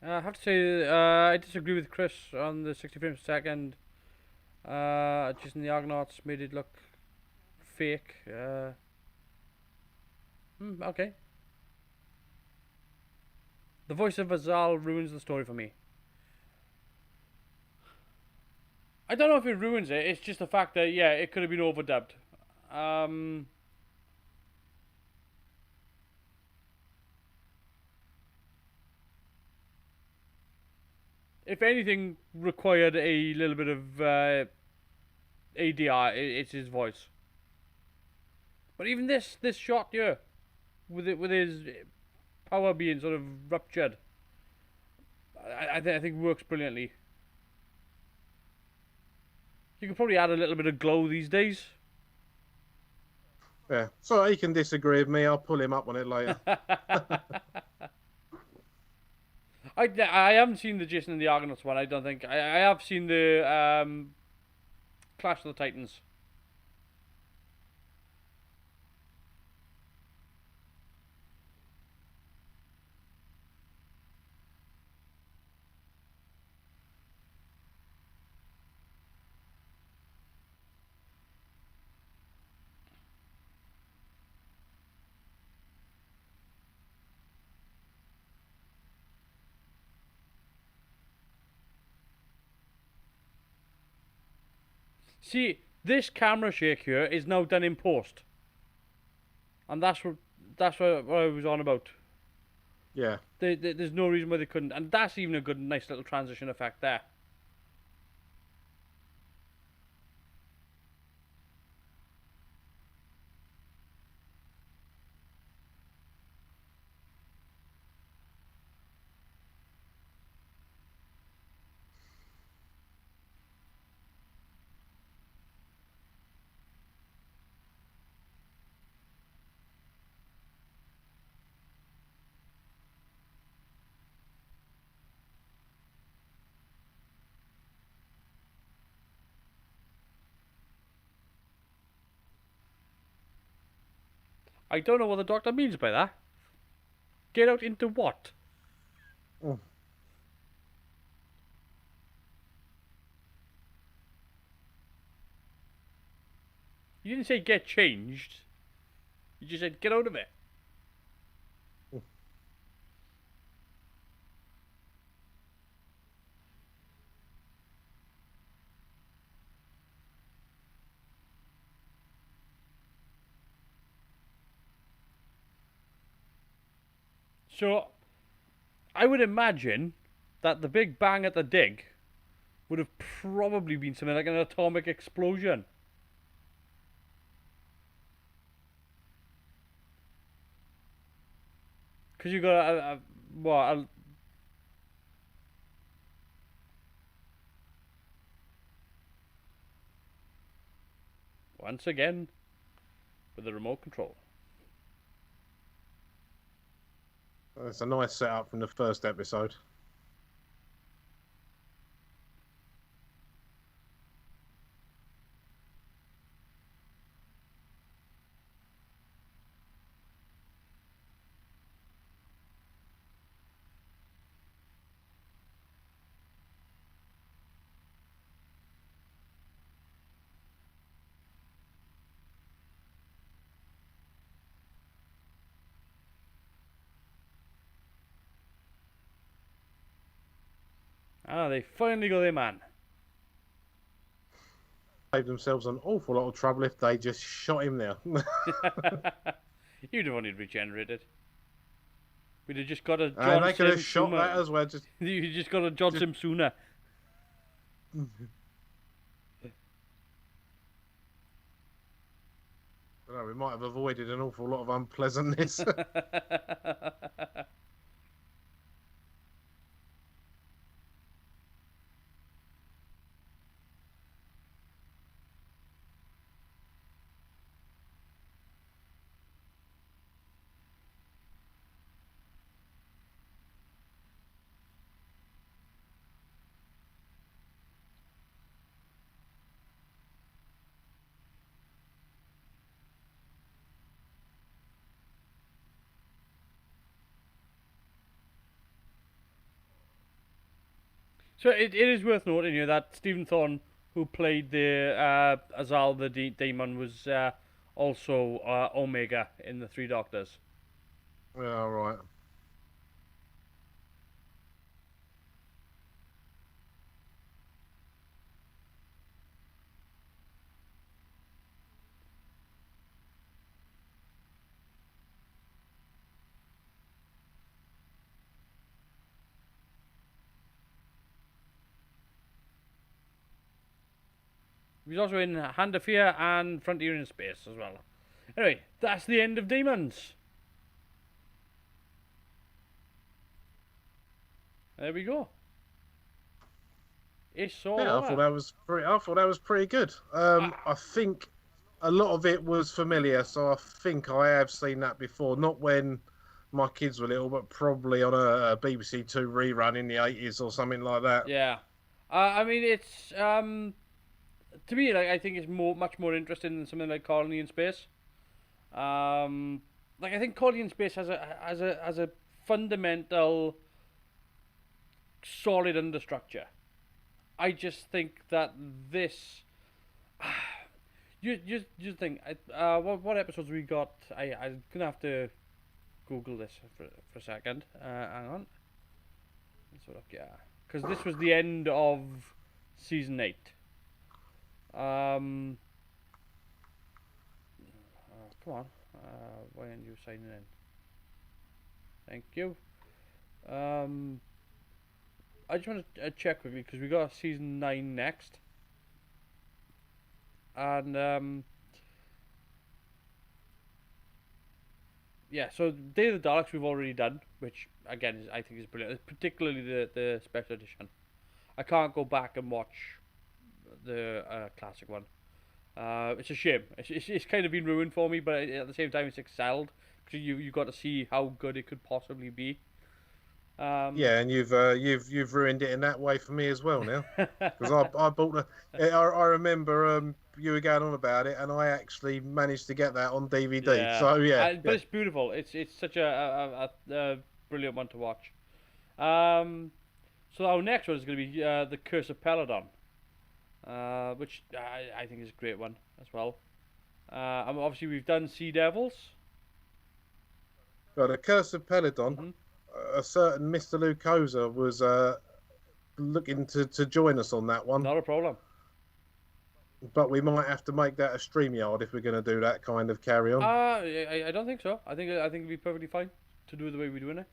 I have to say, I disagree with Chris on the 60 frames per second. Just in the Argonauts made it look fake. Okay. The voice of Azal ruins the story for me. I don't know if it ruins it. It's just the fact that yeah, it could have been overdubbed. Um, if anything required a little bit of ADR, it's his voice. But even this shot here, with his power being sort of ruptured, I think works brilliantly. You could probably add a little bit of glow these days. Yeah. So he can disagree with me. I'll pull him up on it later. I haven't seen the Jason and the Argonauts one. I don't think I have seen the Clash of the Titans. See, This camera shake here is now done in post, and that's what I was on about. Yeah. There's no reason why they couldn't, and that's even a good, nice little transition effect there. I don't know what the doctor means by that. Get out into what? Mm. You didn't say get changed. You just said get out of it. So, I would imagine that the big bang at the dig would have probably been something like an atomic explosion. Because you got once again with the remote control. It's a nice setup from the first episode. Ah, they finally got their man. Saved themselves an awful lot of trouble if they just shot him there. You'd have only regenerated. We'd have just got a And John they could have Sim shot sooner. that as well. You just got a John Sim sooner. Well, we might have avoided an awful lot of unpleasantness. So it is worth noting here that Stephen Thorne, who played the Azal the Daemon, was also Omega in the Three Doctors. Yeah, all right. He was also in Hand of Fear and Frontier in Space as well. Anyway, that's the end of Demons. There we go. It's all Yeah, over. I thought that was pretty good. I think a lot of it was familiar, so I think I have seen that before. Not when my kids were little, but probably on a BBC Two rerun in the 80s or something like that. Yeah. I mean, it's to me, like, I think it's much more interesting than something like Colony in Space. Like, I think Colony in Space has a fundamental solid understructure. I just think that this, you think, what episodes we got? I'm gonna have to Google this for a second. Hang on. Let's look. Yeah, because this was the end of season 8. Come on. Why aren't you signing in? Thank you. I just want to check quickly because we got season 9 next, and yeah. So Day of the Daleks we've already done, which again I think is brilliant, particularly the special edition. I can't go back and watch the classic one. It's a shame. It's kind of been ruined for me, but at the same time it's excelled because you got to see how good it could possibly be. Yeah, and you've ruined it in that way for me as well now, because I bought I remember you were going on about it, and I actually managed to get that on DVD. Yeah, So yeah, but it's beautiful. It's such a brilliant one to watch. So our next one is going to be the Curse of Peladon, which I think is a great one as well. And obviously we've done Sea Devils. But the Curse of Peladon, Mhm. a certain Mr. Lucosa was looking to join us on that one, Not a problem. but we might have to make that a StreamYard if we're going to do that kind of carry on. I don't think so. I think it'd be perfectly fine to do it the way we're doing it.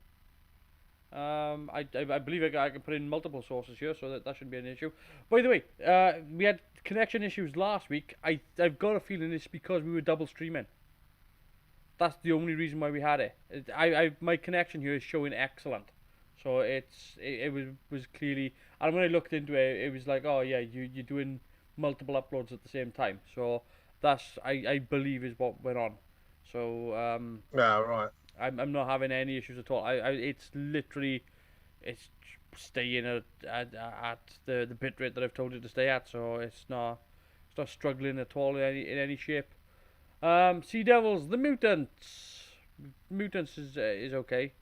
I believe I can put in multiple sources here, so that shouldn't be an issue. By the way, we had connection issues last week. I've got a feeling it's because we were double streaming. That's the only reason why we had it. My connection here is showing excellent, so it was clearly. And when I looked into it, it was like, oh yeah, you're doing multiple uploads at the same time. So that's I believe is what went on. So Yeah, right. I'm not having any issues at all. It's literally it's staying at the bit rate that I've told it to stay at. So it's not struggling at all in any shape. Sea Devils, the Mutants. Mutants is okay.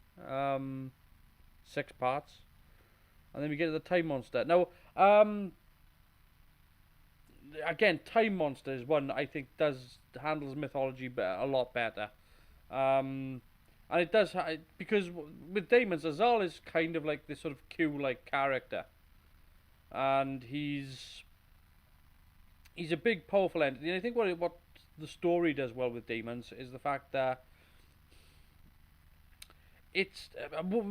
6 parts, and then we get to the Time Monster. Now, again, Time Monster is one I think handles mythology a lot better. And it does because with Daemons, Azal is kind of like this sort of Q-like character, and he's a big, powerful entity. And I think what the story does well with Daemons is the fact that it's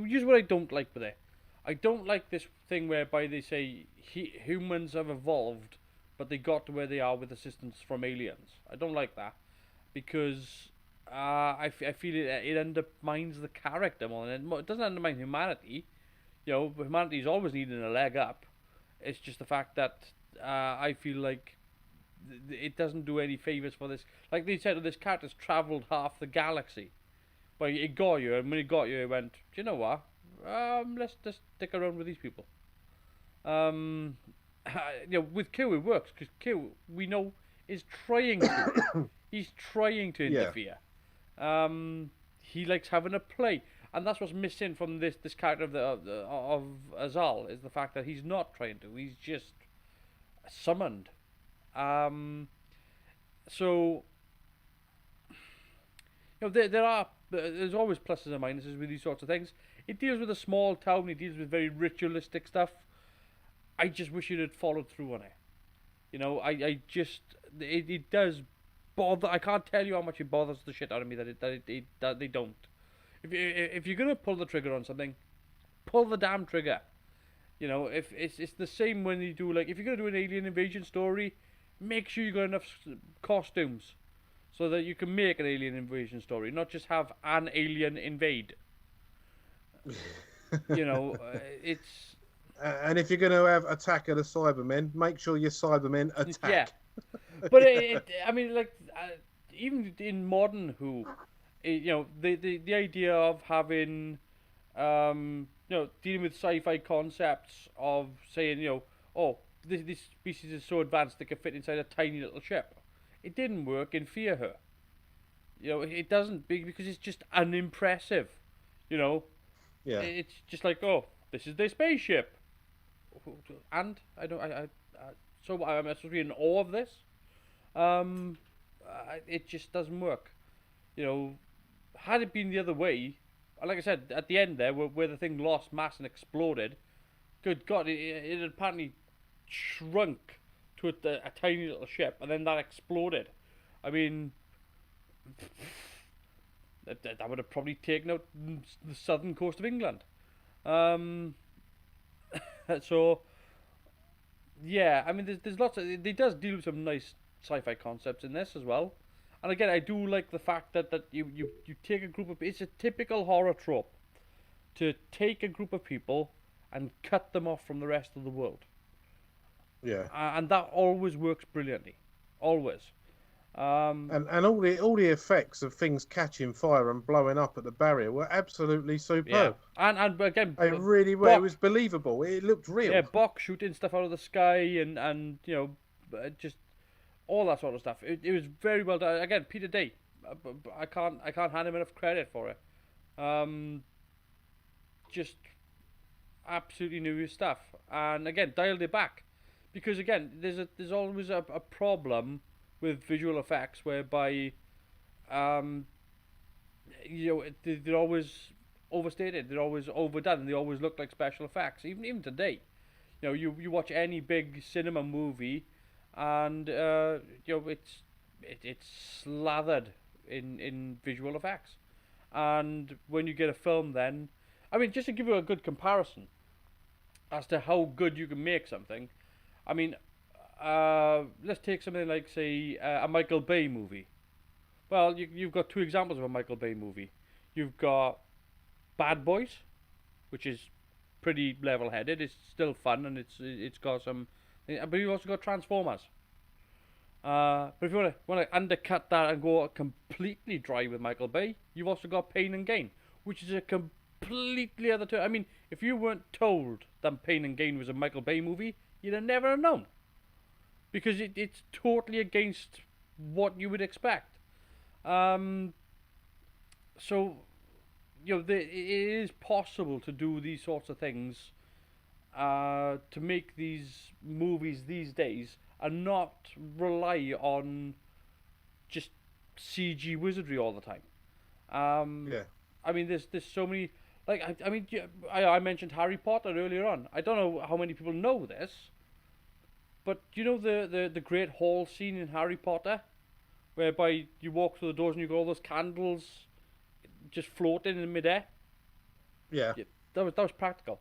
here's what I don't like with it. I don't like this thing whereby they say humans have evolved, but they got to where they are with assistance from aliens. I don't like that because I feel it undermines the character more than it doesn't undermine humanity. You know, humanity's always needing a leg up. It's just the fact that I feel like it doesn't do any favors for this. Like they said, this character's travelled half the galaxy. But it got you, and when it got you, it went, do you know what? Let's just stick around with these people. Um, with Q it works because Q we know is trying to. He's trying to interfere. He likes having a play, and that's what's missing from this character of Azal is the fact that he's not trying to. He's just summoned. So there's always pluses and minuses with these sorts of things. It deals with a small town. It deals with very ritualistic stuff. I just wish it had followed through on it. You know, I just it does bother. I can't tell you how much it bothers the shit out of me that they don't. If you're gonna pull the trigger on something, pull the damn trigger. You know, if it's the same when you do if you're gonna do an alien invasion story, make sure you got enough costumes so that you can make an alien invasion story, not just have an alien invade. You know, it's. And if you're going to have Attack of the Cybermen, make sure your Cybermen attack. Yeah, but I mean, even in modern Who, the idea of having, dealing with sci-fi concepts of saying, oh, this species is so advanced they can fit inside a tiny little ship. It didn't work in Fear Her. It doesn't because it's just unimpressive. Yeah. It's just like, oh, this is their spaceship. And so I'm supposed to be in awe of this. It just doesn't work. Had it been the other way, like I said at the end there, where the thing lost mass and exploded, good God, it had apparently shrunk to a tiny little ship, and then that exploded. I mean, that would have probably taken out the southern coast of England. Um, so yeah, I mean, there's lots of it does deal with some nice sci-fi concepts in this as well. And again, I do like the fact that you take a group of it's a typical horror trope to take a group of people and cut them off from the rest of the world, Yeah. and that always works brilliantly, always. Um, And all the effects of things catching fire and blowing up at the barrier were absolutely yeah, superb. and again, It really were. It was believable. It looked yeah, real. box shooting stuff out of the sky and just all that sort of stuff. It was very well done. Again, Peter Day, I can't hand him enough credit for it. Um, just absolutely knew his stuff, and again dialed it back, because again there's always a problem with visual effects whereby um, they're always overstated, they're always overdone, and they always look like special effects. Even today, you watch any big cinema movie, and it's slathered in visual effects. And when you get a film, then I mean, just to give you a good comparison as to how good you can make something, I mean, let's take something like, say, a Michael Bay movie. Well, you've got two examples of a Michael Bay movie. You've got Bad Boys, which is pretty level-headed. It's still fun, and it's got some. But you've also got Transformers. But if you want to undercut that and go completely dry with Michael Bay, you've also got Pain and Gain, which is a completely other turn. I mean, if you weren't told that Pain and Gain was a Michael Bay movie, you'd have never known, because it's totally against what you would expect. Um, so, it is possible to do these sorts of things, to make these movies these days and not rely on just CG wizardry all the time. Yeah. I mean, there's so many. Like, I mean, I mentioned Harry Potter earlier on. I don't know how many people know this, but do you know the Great Hall scene in Harry Potter, whereby you walk through the doors and you got all those candles just floating in midair? Yeah. Yeah, that was practical.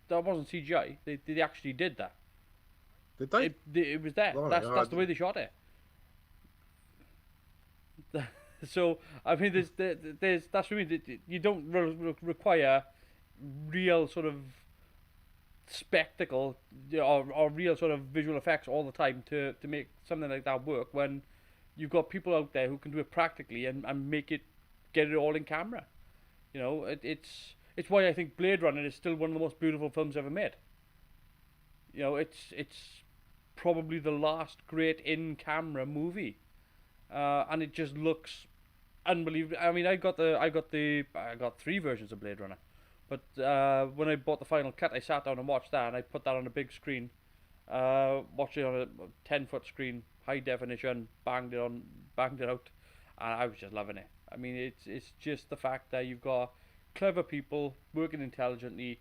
That wasn't CGI. They actually did that. Did they? It was there. Blimey, That's the way they shot it. So I mean, there's that's what I mean. You don't require real sort of spectacle, or real sort of visual effects all the time to make something like that work, when you've got people out there who can do it practically and get it all in camera. It's why I think Blade Runner is still one of the most beautiful films ever made. It's probably the last great in camera movie, and it just looks unbelievable. I mean, I got three versions of Blade Runner, but when I bought the final cut, I sat down and watched that, and I put that on a big screen, watched it on a 10-foot screen, high definition, banged it out, and I was just loving it. I mean, it's just the fact that you've got clever people working intelligently,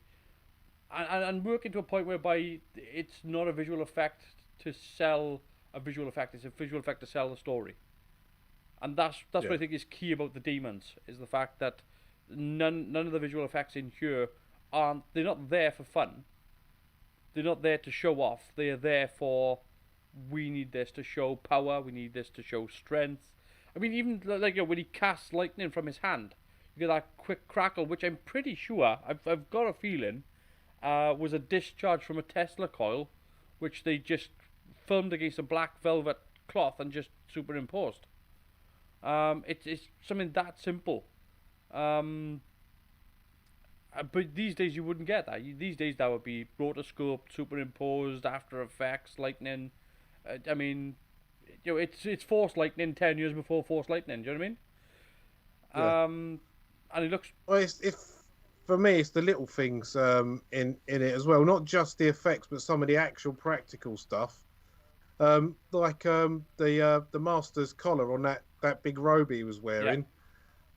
and working to a point whereby it's not a visual effect to sell a visual effect; it's a visual effect to sell the story. And that's Yeah. what I think is key about the Demons, is the fact that none of the visual effects in here they're not there for fun. They're not there to show off. They are there for, we need this to show power. We need this to show strength. I mean, even like when he casts lightning from his hand, you get that quick crackle, which I'm pretty sure, I've got a feeling, was a discharge from a Tesla coil, which they just filmed against a black velvet cloth and just superimposed. It's something that simple. But these days you wouldn't get that. These days that would be rotoscope, superimposed, After Effects, lightning. I mean, it's Force Lightning 10 years before Force Lightning. Do you know what I mean? Yeah. And it looks. Well, for me, it's the little things in it as well. Not just the effects, but some of the actual practical stuff. The Master's collar on that big robe he was wearing.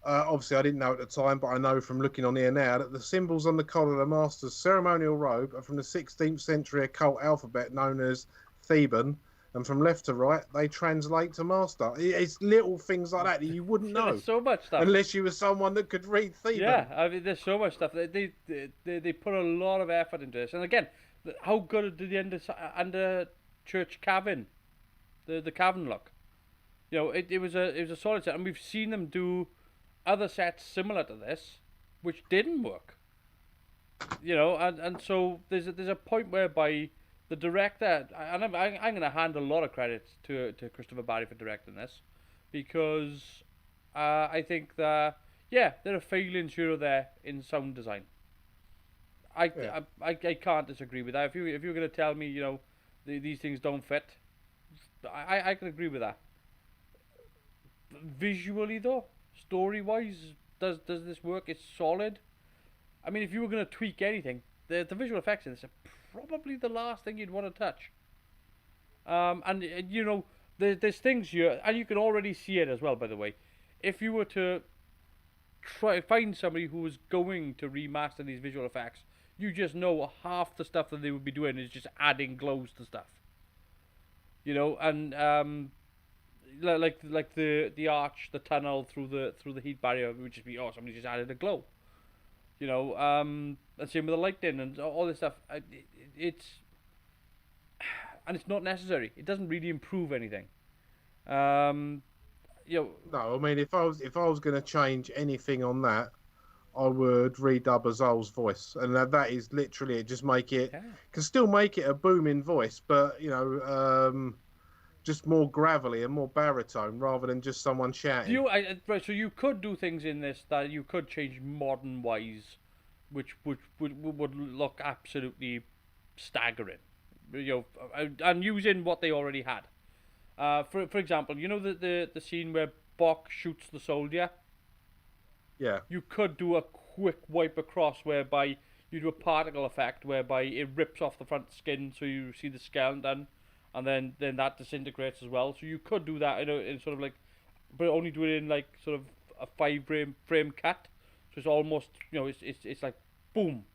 Yeah. Obviously, I didn't know at the time, but I know from looking on here now that the symbols on the collar of the Master's ceremonial robe are from the 16th century occult alphabet known as Theban, and from left to right they translate to master. It's little things like that you wouldn't know There's so much stuff. unless you were someone that could read Theban. Yeah, I mean, there's so much stuff. They put a lot of effort into this, and again, how good did the under church cavern, the cavern look? You know, it was a solid set, and we've seen them do other sets similar to this, which didn't work. You know, and so there's a point whereby the director, and I'm going to hand a lot of credit to Christopher Barry for directing this, because I think that, yeah, there are failings here or there in sound design. Yeah. I can't disagree with that. If you're going to tell me, you know, these things don't fit, I can agree with that. Visually though, story wise, does this work? It's solid. I mean, if you were going to tweak anything, the visual effects in this are probably the last thing you'd want to touch. And you know, there's things here, and you can already see it as well. By the way, if you were to try find somebody who was going to remaster these visual effects, you just know half the stuff that they would be doing is just adding glows to stuff. You know, and like the arch, the tunnel through the heat barrier would just be, oh, somebody just added a glow. You know, and same with the lighting and all this stuff. It's and it's not necessary. It doesn't really improve anything. You know, No, I mean if I was going to change anything on that, I would redub Azal's voice, and that is literally it. Just make it, yeah. can still make it a booming voice, but you know, just more gravelly and more baritone rather than just someone shouting. Right, so you could do things in this that you could change modern wise, which would look absolutely staggering. You know, and using what they already had. For example, you know the scene where Bok shoots the soldier. Yeah, You could do a quick wipe across whereby you do a particle effect whereby it rips off the front skin, so you see the skeleton, and then that disintegrates as well. So you could do that in sort of like, but only do it in like sort of a 5 frame cut. So it's almost, you know, it's like boom.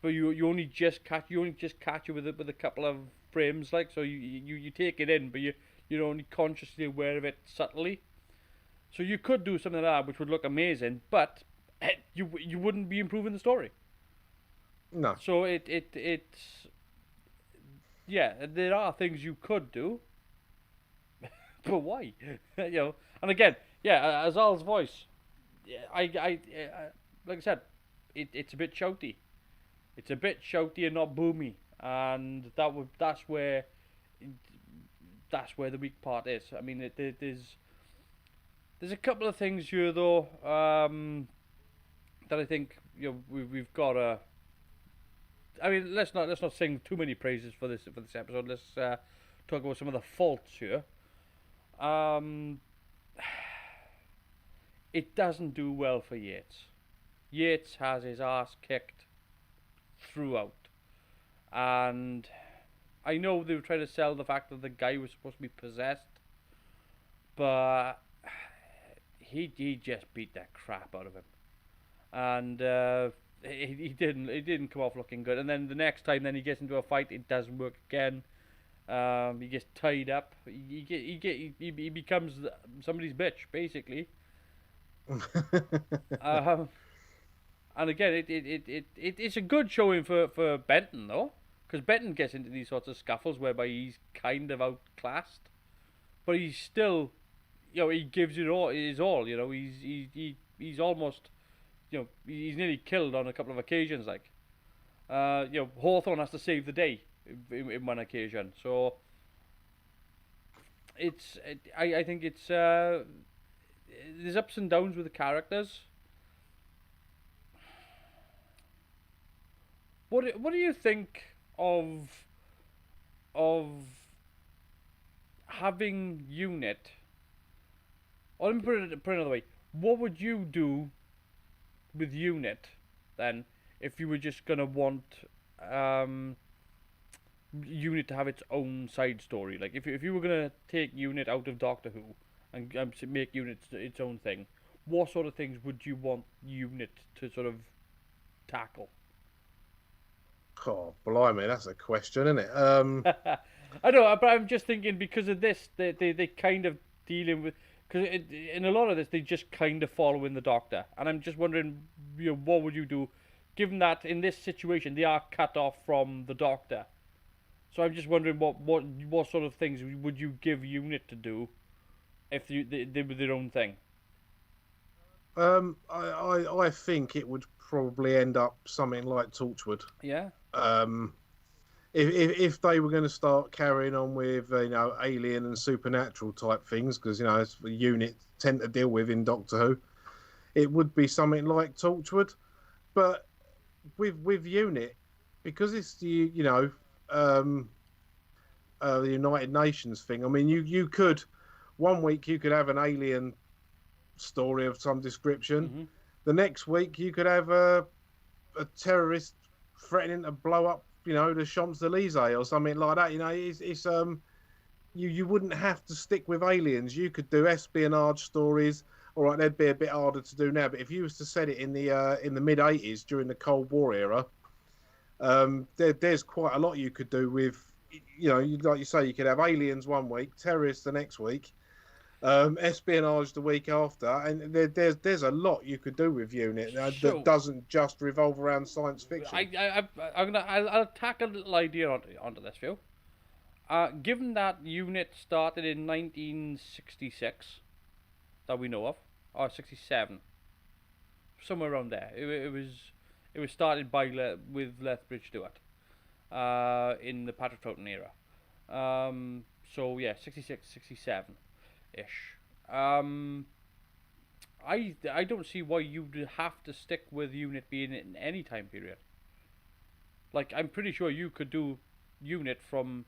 But you only just catch it with a couple of frames, like, so you take it in, but you're only consciously aware of it subtly. So you could do something like that, which would look amazing, but you wouldn't be improving the story. no, So it's, yeah, there are things you could do, but why? You know, and again, yeah, Azal's voice, yeah, like I said, it's a bit shouty. It's a bit shouty and not boomy, and that's where the weak part is. I mean, there's a couple of things here though, that I think, you know, we've got to. I mean, let's not sing too many praises for this episode. Let's talk about some of the faults here. It doesn't do well for Yates. Yates has his ass kicked throughout, and I know they were trying to sell the fact that the guy was supposed to be possessed, but he just beat the crap out of him, and he didn't come off looking good. And then the next time, then he gets into a fight, it doesn't work again. He gets tied up. He becomes somebody's bitch basically. And again, it's a good showing for Benton though, because Benton gets into these sorts of scuffles whereby he's kind of outclassed, but he's still, you know, he gives it all his all. You know, he's almost, you know, he's nearly killed on a couple of occasions. Like, you know, Hawthorne has to save the day in one occasion. So I think it's there's ups and downs with the characters. What do you think of having Unit? Or let me put it another way. What would you do with Unit then if you were just gonna want Unit to have its own side story? Like if you were gonna take Unit out of Doctor Who and make Unit its own thing, what sort of things would you want Unit to sort of tackle? oh blimey, that's a question, isn't it? I know, but I'm just thinking because of this, they kind of dealing with because in a lot of this they just kind of following the Doctor, and I'm just wondering, what would you do, given that in this situation they are cut off from the Doctor. So I'm just wondering what sort of things would you give Unit to do if they did with their own thing. I think it would probably end up something like Torchwood. Yeah. Um, if they were going to start carrying on with alien and supernatural type things, because it's the unit tend to deal with in Doctor Who, it would be something like Torchwood. But with unit, because it's um, the United Nations thing. I mean, you could one week you could have an alien story of some description. Hmm. The next week you could have a terrorist threatening to blow up, the Champs Elysees or something like that. It's you wouldn't have to stick with aliens. You could do espionage stories. All right, they'd be a bit harder to do now. But if you was to set it in the mid-80s during the Cold War era, there's quite a lot you could do with, like you say, you could have aliens one week, terrorists the next week, espionage the week after, and there's a lot you could do with Unit that So doesn't just revolve around science fiction. I'll tack a little idea onto this, Phil. Given that Unit started in 1966, that we know of, or 67, somewhere around there. It was started by with Lethbridge Stewart, in the Patrick Troughton era. So yeah, 66, 67 ish. I don't see why you'd have to stick with Unit being in any time period. Like I'm pretty sure you could do Unit from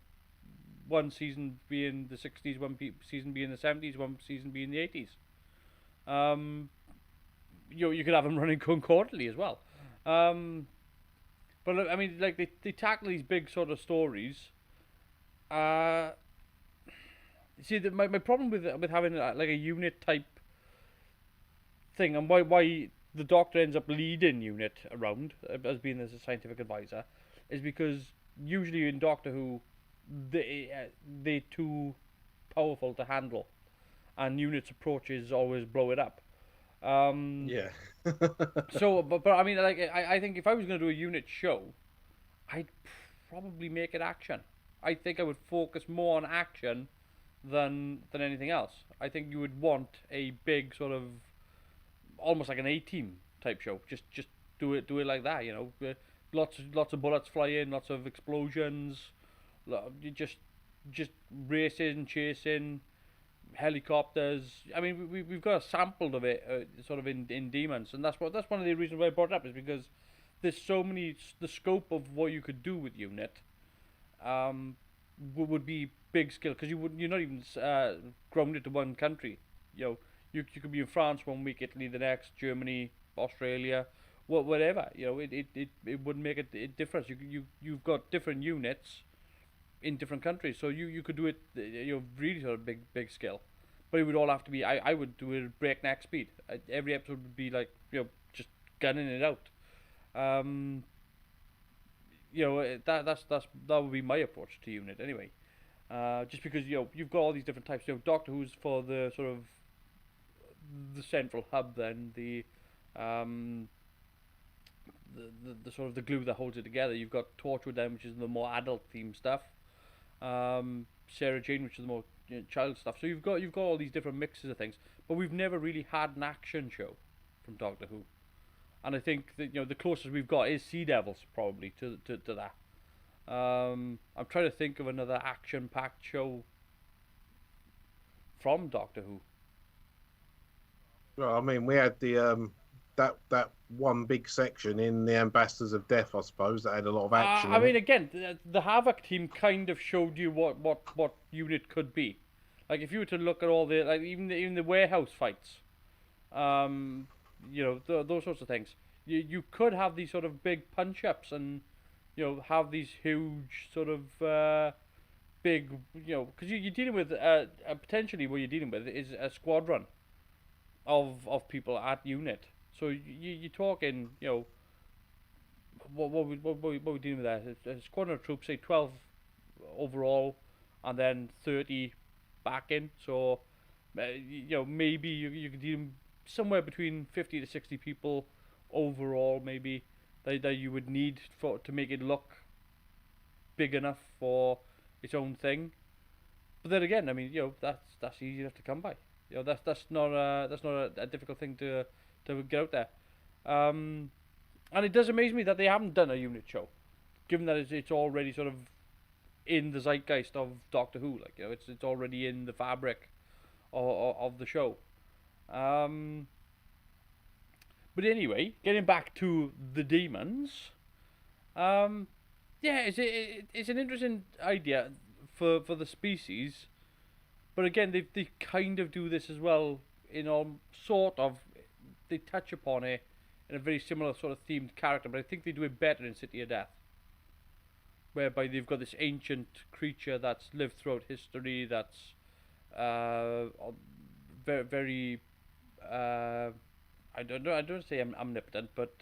one season being the 60s, season being the 70s, one season being the 80s. Um, you could have them running concordantly as well. Um, but I mean, like they tackle these big sort of stories. Uh, See, my problem with having like a unit type thing, and why the Doctor ends up leading Unit around as being as a scientific advisor, is because usually in Doctor Who, they're too powerful to handle, and Unit's approaches always blow it up. Um, Yeah. but I mean, like I think if I was going to do a Unit show, I'd probably make it action. I think I would focus more on action than anything else. I think you would want a big sort of almost like an A team type show. Just do it like that. Lots of bullets fly in, lots of explosions, just racing, chasing, helicopters. I mean, we've got a sample of it, sort of in Demons, and that's one of the reasons why I brought it up is because there's so many the scope of what you could do with Unit, um, would be big skill because you're not even grounded to one country. You could be in France one week, Italy the next, Germany, Australia, whatever. It wouldn't make a difference. You've got different units in different countries, so you could do it. Really sort of big skill, but it would all have to be. I would do it at breakneck speed. Every episode would be like just gunning it out. Um, that would be my approach to Unit anyway. Just because you've got all these different types. Doctor Who's for the sort of the central hub, then um, the sort of the glue that holds it together. You've got Torchwood then, which is the more adult themed stuff. Sarah Jane, which is the more child stuff. So you've got all these different mixes of things, but we've never really had an action show from Doctor Who, and I think that the closest we've got is Sea Devils probably to that. I'm trying to think of another action-packed show from Doctor Who. Well, I mean, we had the that one big section in the Ambassadors of Death, I suppose, that had a lot of action. I in mean, it. again, the Havoc team kind of showed you what Unit could be. Like if you were to look at all the like even the warehouse fights, um, those sorts of things. You could have these sort of big punch ups and have these huge sort of big because you're dealing with potentially what you're dealing with is a squadron of people at Unit. So you're talking what we dealing with there? A squadron of troops, say 12 overall, and then 30 back in. So, maybe you could deal somewhere between 50 to 60 people overall, maybe that you would need for to make it look big enough for its own thing. But then again, I mean, that's easy enough to come by. That's not a difficult thing to get out there. Um, and it does amaze me that they haven't done a unit show, given that it's already sort of in the zeitgeist of Doctor Who. Like, it's already in the fabric of the show. Um, but anyway, getting back to the demons. Um, yeah, it's an interesting idea for the species, but again, they kind of do this as well in all sort of. They touch upon it in a very similar sort of themed character, but I think they do it better in City of Death, whereby they've got this ancient creature that's lived throughout history, that's uh, very, very I don't say omnipotent, but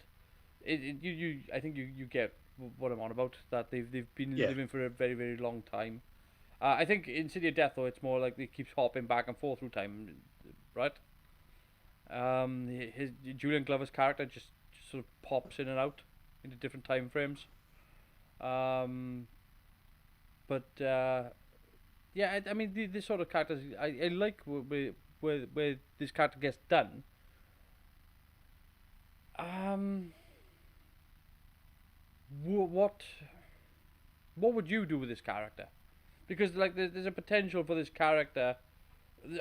I think you get what I'm on about. That they've been Yeah. living for a very very long time. I think in City of Death though, it's more like it keeps hopping back and forth through time, right? His Julian Glover's character just sort of pops in and out into different time frames. Um, but yeah, I mean this sort of characters I like where this character gets done. Um, what would you do with this character? Because like there's a potential for this character.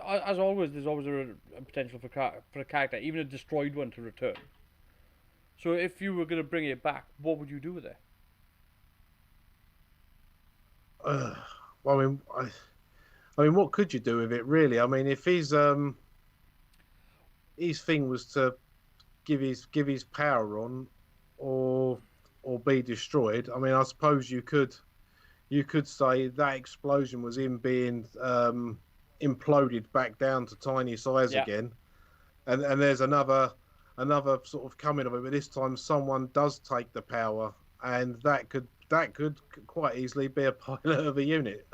As always, there's always a potential for a character, even a destroyed one, to return. So if you were going to bring it back, what would you do with it? Well, I mean, what could you do with it, really? I mean, if his thing was to give his power on, or be destroyed. I mean, I suppose you could say that explosion was him being imploded back down to tiny size Yeah. again, and there's another sort of coming of it, but this time someone does take the power, and that could quite easily be a pilot of a unit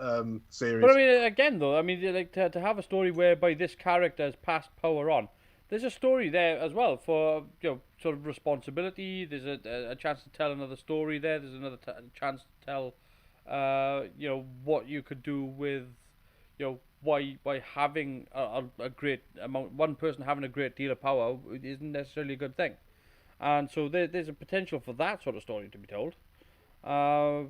series. But I mean, again, though, I mean, like to have a story whereby this character has passed power on. There's a story there as well for sort of responsibility. There's a chance to tell another story there. There's another chance to tell, what you could do with, why having a great amount, one person having a great deal of power isn't necessarily a good thing. And so there's a potential for that sort of story to be told. But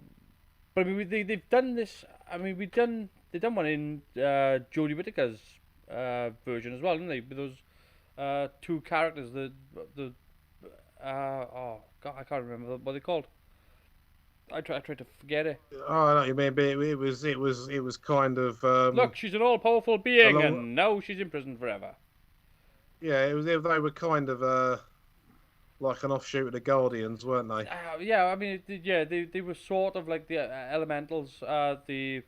I mean, they've done this. I mean, they've done one in Jodie Whittaker's version as well, didn't they? With those two characters, the oh god, I can't remember what they're called. I tried to forget it. Oh, I know what you mean, but it was kind of Look, she's an all-powerful being, along, and now she's in prison forever. yeah, they were kind of like an offshoot of the Guardians, weren't they? Yeah, I mean, they were sort of like the elementals, the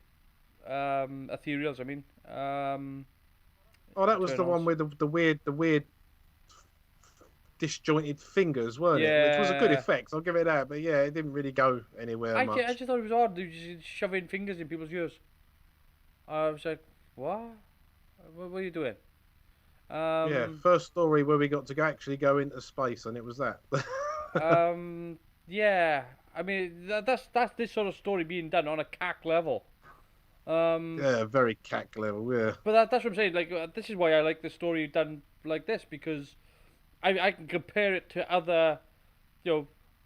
ethereals. I mean, Oh, that was the Eternals. one with the weird disjointed fingers, weren't it? Which was a good Yeah. effect. I'll give it that. But yeah, it didn't really go anywhere I much. just thought it was odd. They were just shoving fingers in people's ears. I was like, what? What are you doing? Yeah, first story where we got to actually go into space, and it was that. Yeah. I mean, that's this sort of story being done on a CAC level. Yeah, very cack level. Yeah, But that's what I'm saying. Like, this is why I like the story done like this, because I can compare it to other,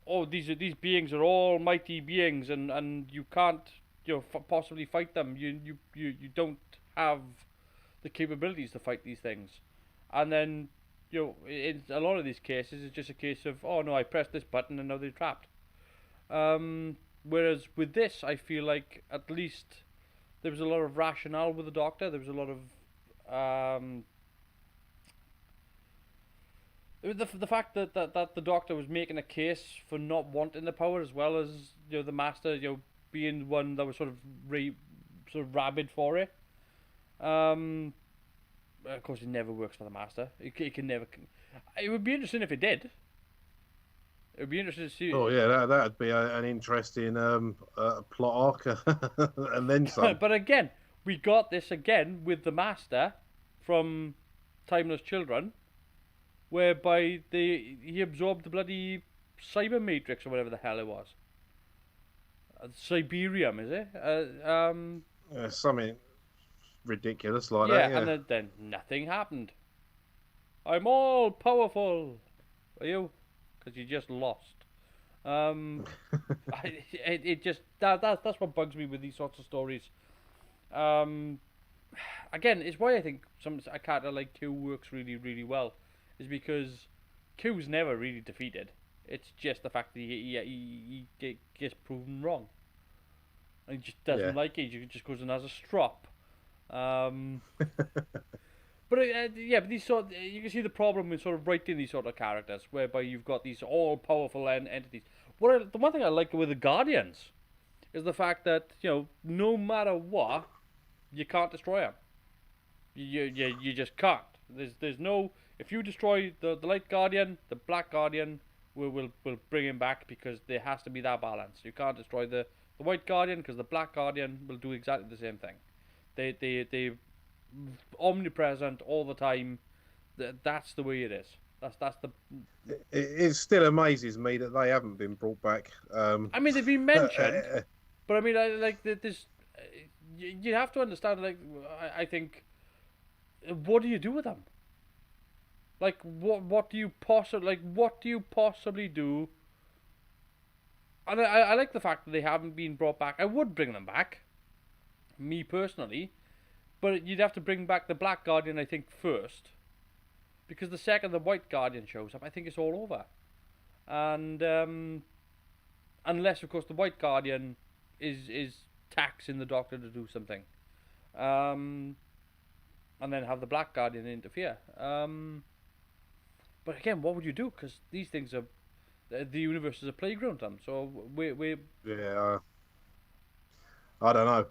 oh, these beings are all mighty beings, and you can't, possibly fight them. You don't have the capabilities to fight these things. And then, in a lot of these cases, it's just a case of, oh no, I pressed this button and now they're trapped. Whereas with this, I feel like at least there was a lot of rationale with the Doctor. There was a lot of the fact that the Doctor was making a case for not wanting the power, as well as the Master being one that was sort of rabid for it. Of course, it never works for the Master. It can never. It would be interesting if it did. It'd be interesting to see. Oh yeah, that'd be an interesting plot arc, and then some. But again, we got this again with the Master from Timeless Children, whereby he absorbed the bloody cyber matrix or whatever the hell it was. Siberium, is it? Something ridiculous like that. Yeah, and Yeah. then nothing happened. I'm all powerful. Are you? Because you just lost. Um, it just that's what bugs me with these sorts of stories. Um, again, it's why I think a character like Q works really, really well, is because Q's never really defeated. It's just the fact that he gets proven wrong, and he just doesn't Yeah. like it. He just goes and has a strop. Um, but yeah, but these sort you can see the problem with sort of writing these sort of characters, whereby you've got these all powerful entities. The one thing I like with the Guardians is the fact that no matter what, you can't destroy them. You just can't. There's no, if you destroy the Light Guardian, the Black Guardian will bring him back, because there has to be that balance. You can't destroy the White Guardian, because the Black Guardian will do exactly the same thing. They omnipresent all the time. That's the way it is. That's the. It still amazes me that they haven't been brought back. I mean, they've been mentioned, but I mean, like this. You have to understand. Like, I think, what do you do with them? Like, what do you possibly do? And I like the fact that they haven't been brought back. I would bring them back, me personally, but you'd have to bring back the Black Guardian, I think, first, because the second the White Guardian shows up, I think it's all over. And unless, of course, the White Guardian is taxing the Doctor to do something, and then have the Black Guardian interfere. But again, what would you do? Because these things are, the universe is a playground to them. So we yeah, I don't know.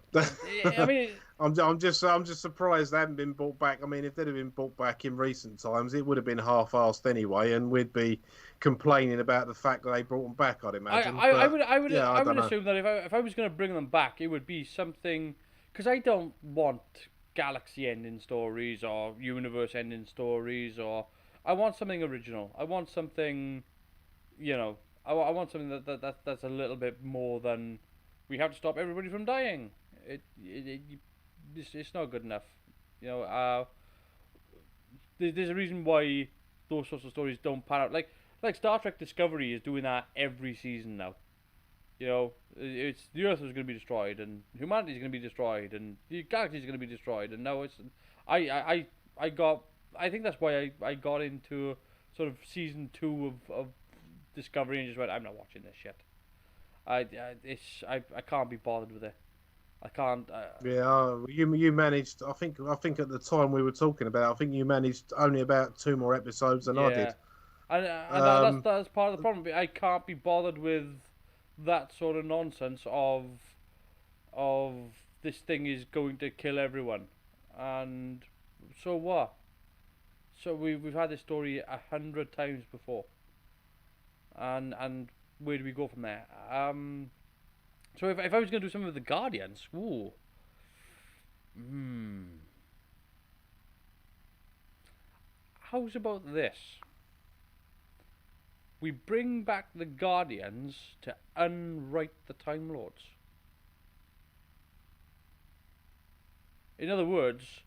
I mean, I'm just surprised they haven't been brought back. I mean, if they'd have been brought back in recent times, it would have been half-assed anyway, and we'd be complaining about the fact that they brought them back. I'd imagine. I would yeah, I would don't know. assume that if I was going to bring them back, it would be something, because I don't want galaxy ending stories or universe ending stories, or I want something original. I want something, I want something that's a little bit more than we have to stop everybody from dying. It's not good enough. There's a reason why those sorts of stories don't pan out. Like Star Trek Discovery is doing that every season now. It's the Earth is going to be destroyed, and humanity is going to be destroyed, and the galaxy is going to be destroyed, and now it's I got I think that's why I got into sort of season 2 of Discovery, and just went, I'm not watching this shit. I can't be bothered with it. I can't. Yeah, you managed. I think at the time we were talking about, I think you managed only about 2 more episodes than I Yeah, did. and Um, that's part of the problem. I can't be bothered with that sort of nonsense of this thing is going to kill everyone, and so what? So we've had this story 100 times before, and where do we go from there? So if I was going to do something with the Guardians, ooh, hmm, how's about this? We bring back the Guardians to unwrite the Time Lords. In other words,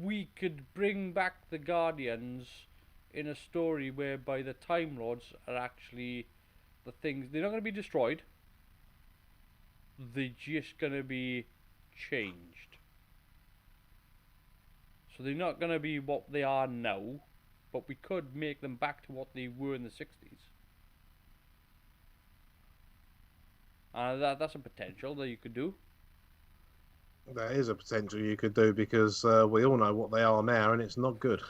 we could bring back the Guardians in a story whereby the Time Lords are actually the things. They're not going to be destroyed. They're just going to be changed. So they're not going to be what they are now, but we could make them back to what they were in the 60s. That's a potential that you could do. that is a potential you could do, because we all know what they are now, and it's not good.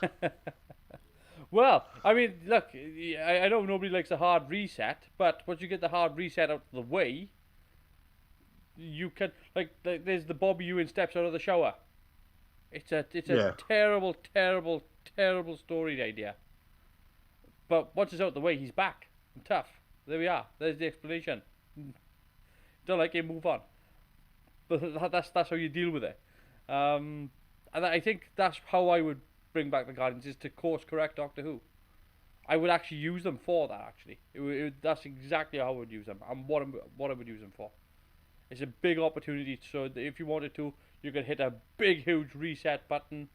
Well, I mean, look, I know nobody likes a hard reset, but once you get the hard reset out of the way, you can, there's the Bobby Ewan steps out of the shower. It's a Yeah. terrible, terrible, terrible story idea. But once it's out the way, he's back and tough. There we are. There's the explanation. Don't like it, move on. But that's how you deal with it. And I think that's how I would bring back the Guardians, is to course correct Doctor Who. I would actually use them for that. Actually, that's exactly how I would use them, and what I would use them for. It's a big opportunity. So if you wanted to, you could hit a big, huge reset button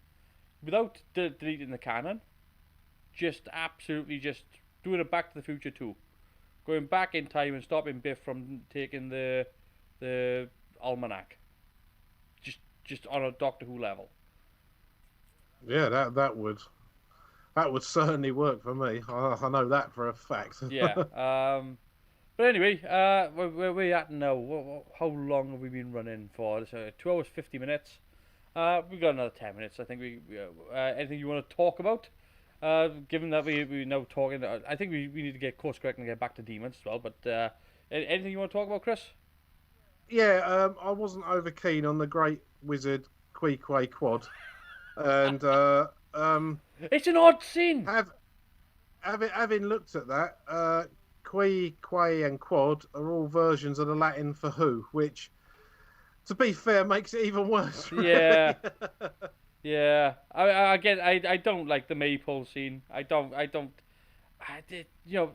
without deleting the canon. Just absolutely just doing a Back to the Future 2, going back in time and stopping Biff from taking the almanac. Just on a Doctor Who level. Yeah, that would certainly work for me. I know that for a fact. Yeah. But anyway, where we at now? How long have we been running for? 2 hours 50 minutes. We've got another 10 minutes. I think anything you want to talk about? Given that we're now talking, I think we need to get course correct and get back to demons as well. But anything you want to talk about, Chris? Yeah, I wasn't over keen on the Great Wizard Queequeg Quad, and it's an odd scene. Having looked at that, Quee, Quay, and Quad are all versions of the Latin for who, which, to be fair, makes it even worse. Really. Yeah. Yeah. I don't like the maypole scene. You know,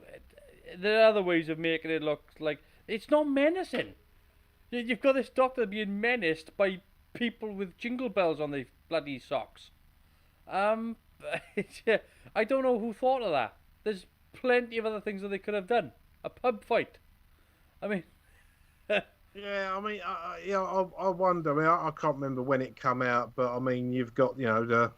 there are other ways of making it look like it's not menacing. You've got this doctor being menaced by people with jingle bells on their bloody socks. I don't know who thought of that. There's plenty of other things that they could have done. A pub fight. I mean, yeah. I mean, I wonder. I mean, I can't remember when it come out, but I mean, you've got the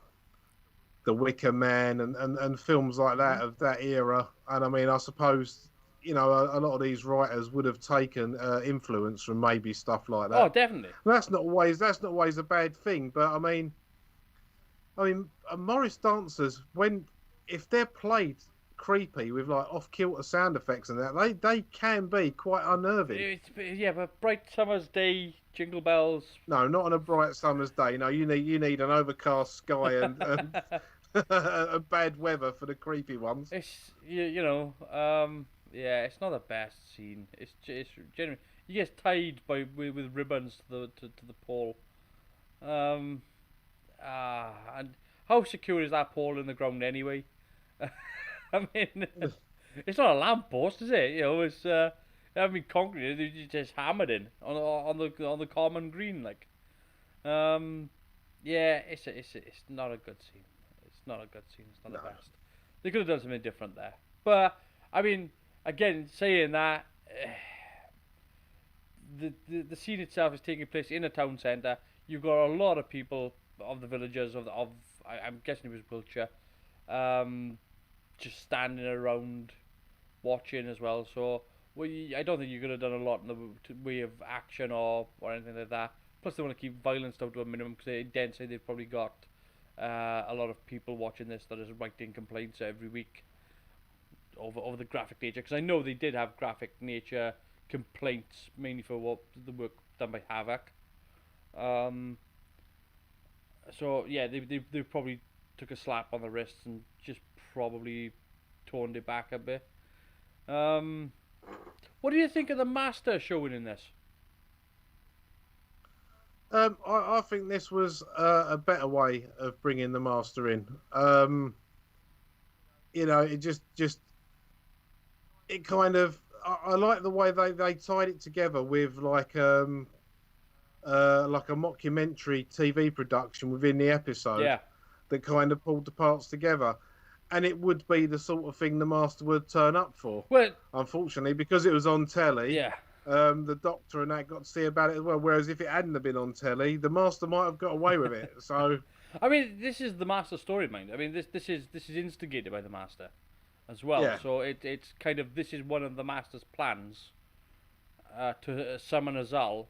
Wicker Man and films like that of that era, and I mean, I suppose a lot of these writers would have taken influence from maybe stuff like that. Oh, definitely. That's not always a bad thing, but I mean, Morris dancers, if they're played creepy with like off-kilter sound effects and that, they can be quite unnerving. Yeah, but bright summer's day, jingle bells. No, not on a bright summer's day. No, you need an overcast sky and a bad weather for the creepy ones. It's yeah, it's not the best scene. It's genuinely, he gets tied with ribbons to the pole. And how secure is that pole in the ground anyway? I mean, it's not a lamppost, is it? It's it hasn't been concrete. It's just hammered in on the common green, like. Yeah, it's not a good scene. It's not a good scene. It's not the best. They could have done something different there. But I mean, again, saying that, the scene itself is taking place in a town centre. You've got a lot of people of the villagers I'm guessing it was Wiltshire, just standing around watching as well. So I don't think you could have done a lot in the way of action or anything like that. Plus, they want to keep violence down to a minimum because they then say they've probably got a lot of people watching this that is writing complaints every week over the graphic nature. Because I know they did have graphic nature complaints mainly for the work done by Havoc. So yeah, they probably took a slap on the wrists and just probably toned it back a bit. What do you think of the Master showing in this? I think this was a better way of bringing the Master in. It just it kind of I like the way they tied it together with like a mockumentary TV production within the episode. Yeah. That kind of pulled the parts together. And it would be the sort of thing the Master would turn up for. Well, unfortunately, because it was on telly, yeah. The Doctor and that got to see about it as well. Whereas if it hadn't have been on telly, the Master might have got away with it. So, I mean, this is the Master's story, mind. I mean, this is instigated by the Master, as well. Yeah. So it's kind of, this is one of the Master's plans, to summon Azal,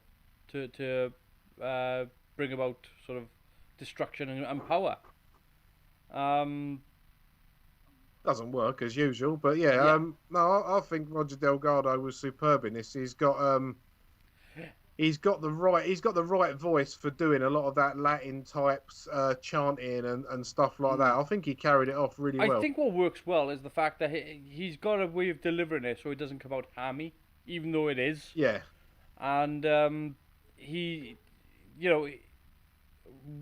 to bring about sort of destruction and power. Doesn't work as usual, but yeah. No, I think Roger Delgado was superb in this. He's got he's got the right voice for doing a lot of that Latin types chanting and stuff like that. Mm. I think he carried it off really I well. think what works well is the fact that he's got a way of delivering it so it doesn't come out hammy, even though it is. Yeah, And he, you know,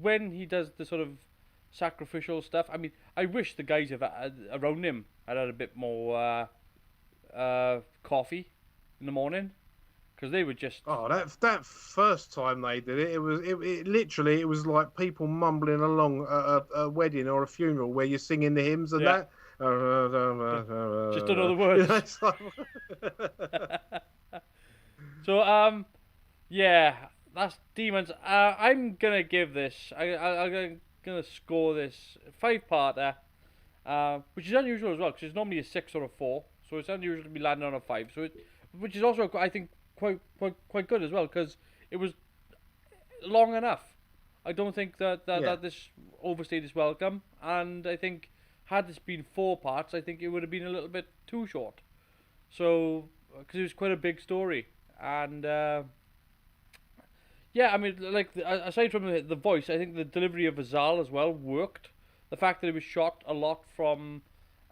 when he does the sort of sacrificial stuff, I mean, I wish the guys around him had a bit more coffee in the morning because they were just oh, that first time they did it, it literally it was like people mumbling along a wedding or a funeral where you're singing the hymns and yeah, that. just don't know the You words. know, it's like, So yeah, that's Demons. I'm gonna give this. I'm gonna score this 5-parter, which is unusual as well because it's normally a 6 or a 4, so it's unusual to be landing on a 5. Which is also I think quite good as well because it was long enough. I don't think yeah, that this overstayed its welcome, and I think had this been 4 parts, I think it would have been a little bit too short. So because it was quite a big story, and yeah, I mean, like aside from the voice, I think the delivery of Azal as well worked. The fact that it was shot a lot from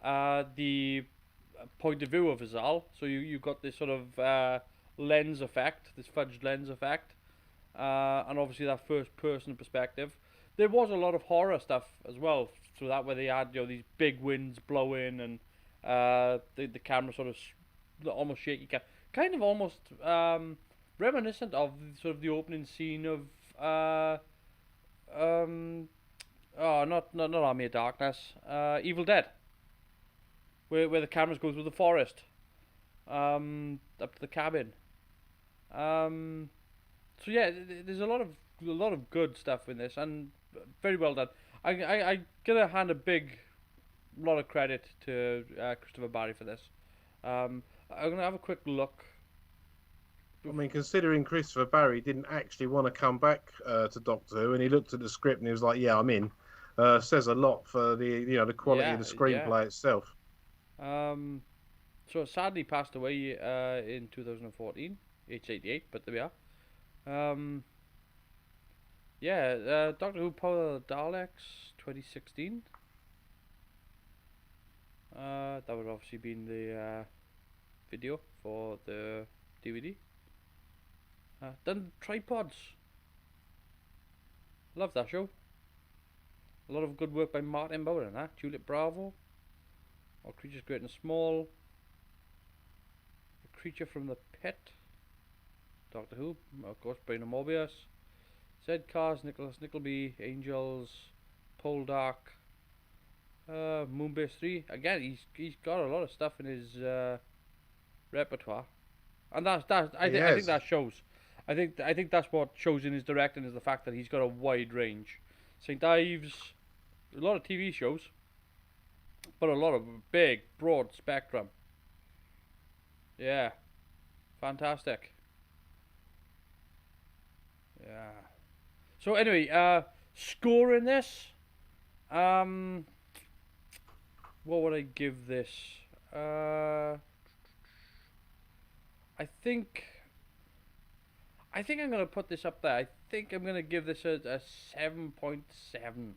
the point of view of Azal, so you got this sort of lens effect, this fudged lens effect, and obviously that first person perspective. There was a lot of horror stuff as well through that, where they had these big winds blowing and the camera sort of almost shaky, kind of almost reminiscent of sort of the opening scene of um not Army of Darkness, Evil Dead, where the cameras go through the forest, up to the cabin. Um, so yeah, there's a lot of good stuff in this, and very well done. I gonna hand a big lot of credit to Christopher Barry for this. I'm gonna have a quick look. I mean, considering Christopher Barry didn't actually want to come back to Doctor Who, and he looked at the script and he was like, "Yeah, I'm in." Says a lot for the quality of Yeah, the yeah. screenplay itself. Um, so sadly passed away in 2014, age 88. But there we are. Yeah, Doctor Who Power of the Daleks 2016. That would obviously been the video for the DVD. Done tripods. Love that show. A lot of good work by Martin Bowen and that. Tulip Bravo. Or Creatures Great and Small. A Creature from the Pit. Doctor Who. Of course, Brain of Morbius. Zed Cars, Nicholas Nickleby, Angels, Poldark, Moonbase 3. Again, he's got a lot of stuff in his repertoire, and He I think has. that shows. I think that's what shows in his directing is the fact that he's got a wide range. St. Ives, a lot of TV shows, but a lot of big, broad spectrum. Yeah, fantastic. Yeah. So anyway, scoring this, um, what would I give this? Uh, I think I'm gonna put this up there. I think I'm gonna give this a 7.7.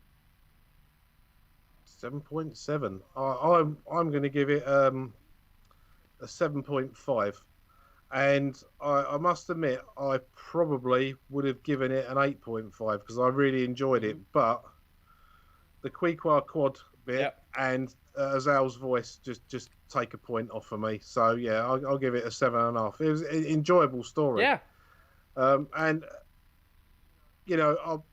7.7. I'm going to give it a 7.5. And I must admit, I probably would have given it an 8.5 because I really enjoyed it. Mm-hmm. But the Quiqua Quad bit Yep. and Azal's voice just take a point off for me. So yeah, I'll give it a 7.5. It was an enjoyable story. Yeah. And you know,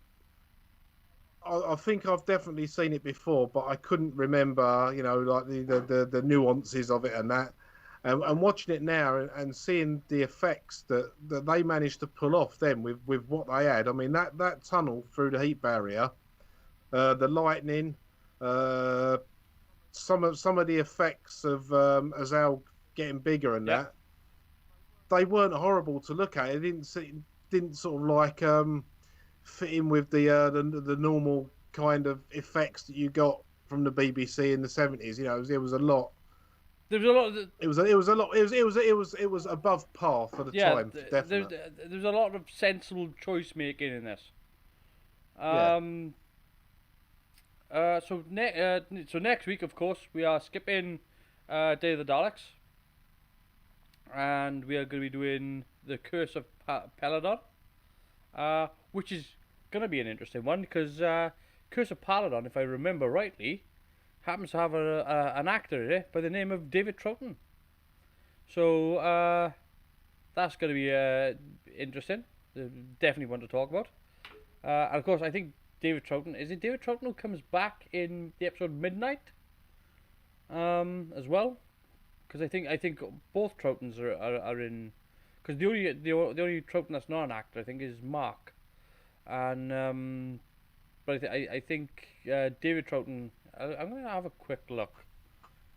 I think I've definitely seen it before, but I couldn't remember, like the nuances of it and that. And watching it now and seeing the effects that they managed to pull off then with what they had. I mean, that tunnel through the heat barrier, the lightning, some of the effects of Azal getting bigger and Yep. that, they weren't horrible to look at. It didn't sort of like fit in with the normal kind of effects that you got from the BBC in the 70s. There was a lot There was a lot of It was above par for the yeah. time, for definite. There's a lot of sensible choice making in this. Yeah. Um. So next week, of course, we are skipping Day of the Daleks, and we are going to be doing the Curse of Peladon, which is going to be an interesting one because Curse of Peladon, if I remember rightly, happens to have an actor in it by the name of David Troughton. So that's going to be interesting. Definitely one to talk about. And of course, I think David Troughton, is it David Troughton who comes back in the episode Midnight as well? Because I think both Troughtons are in. Because the only Troughton that's not an actor, I think, is Mark. And but I think David Troughton. I'm gonna have a quick look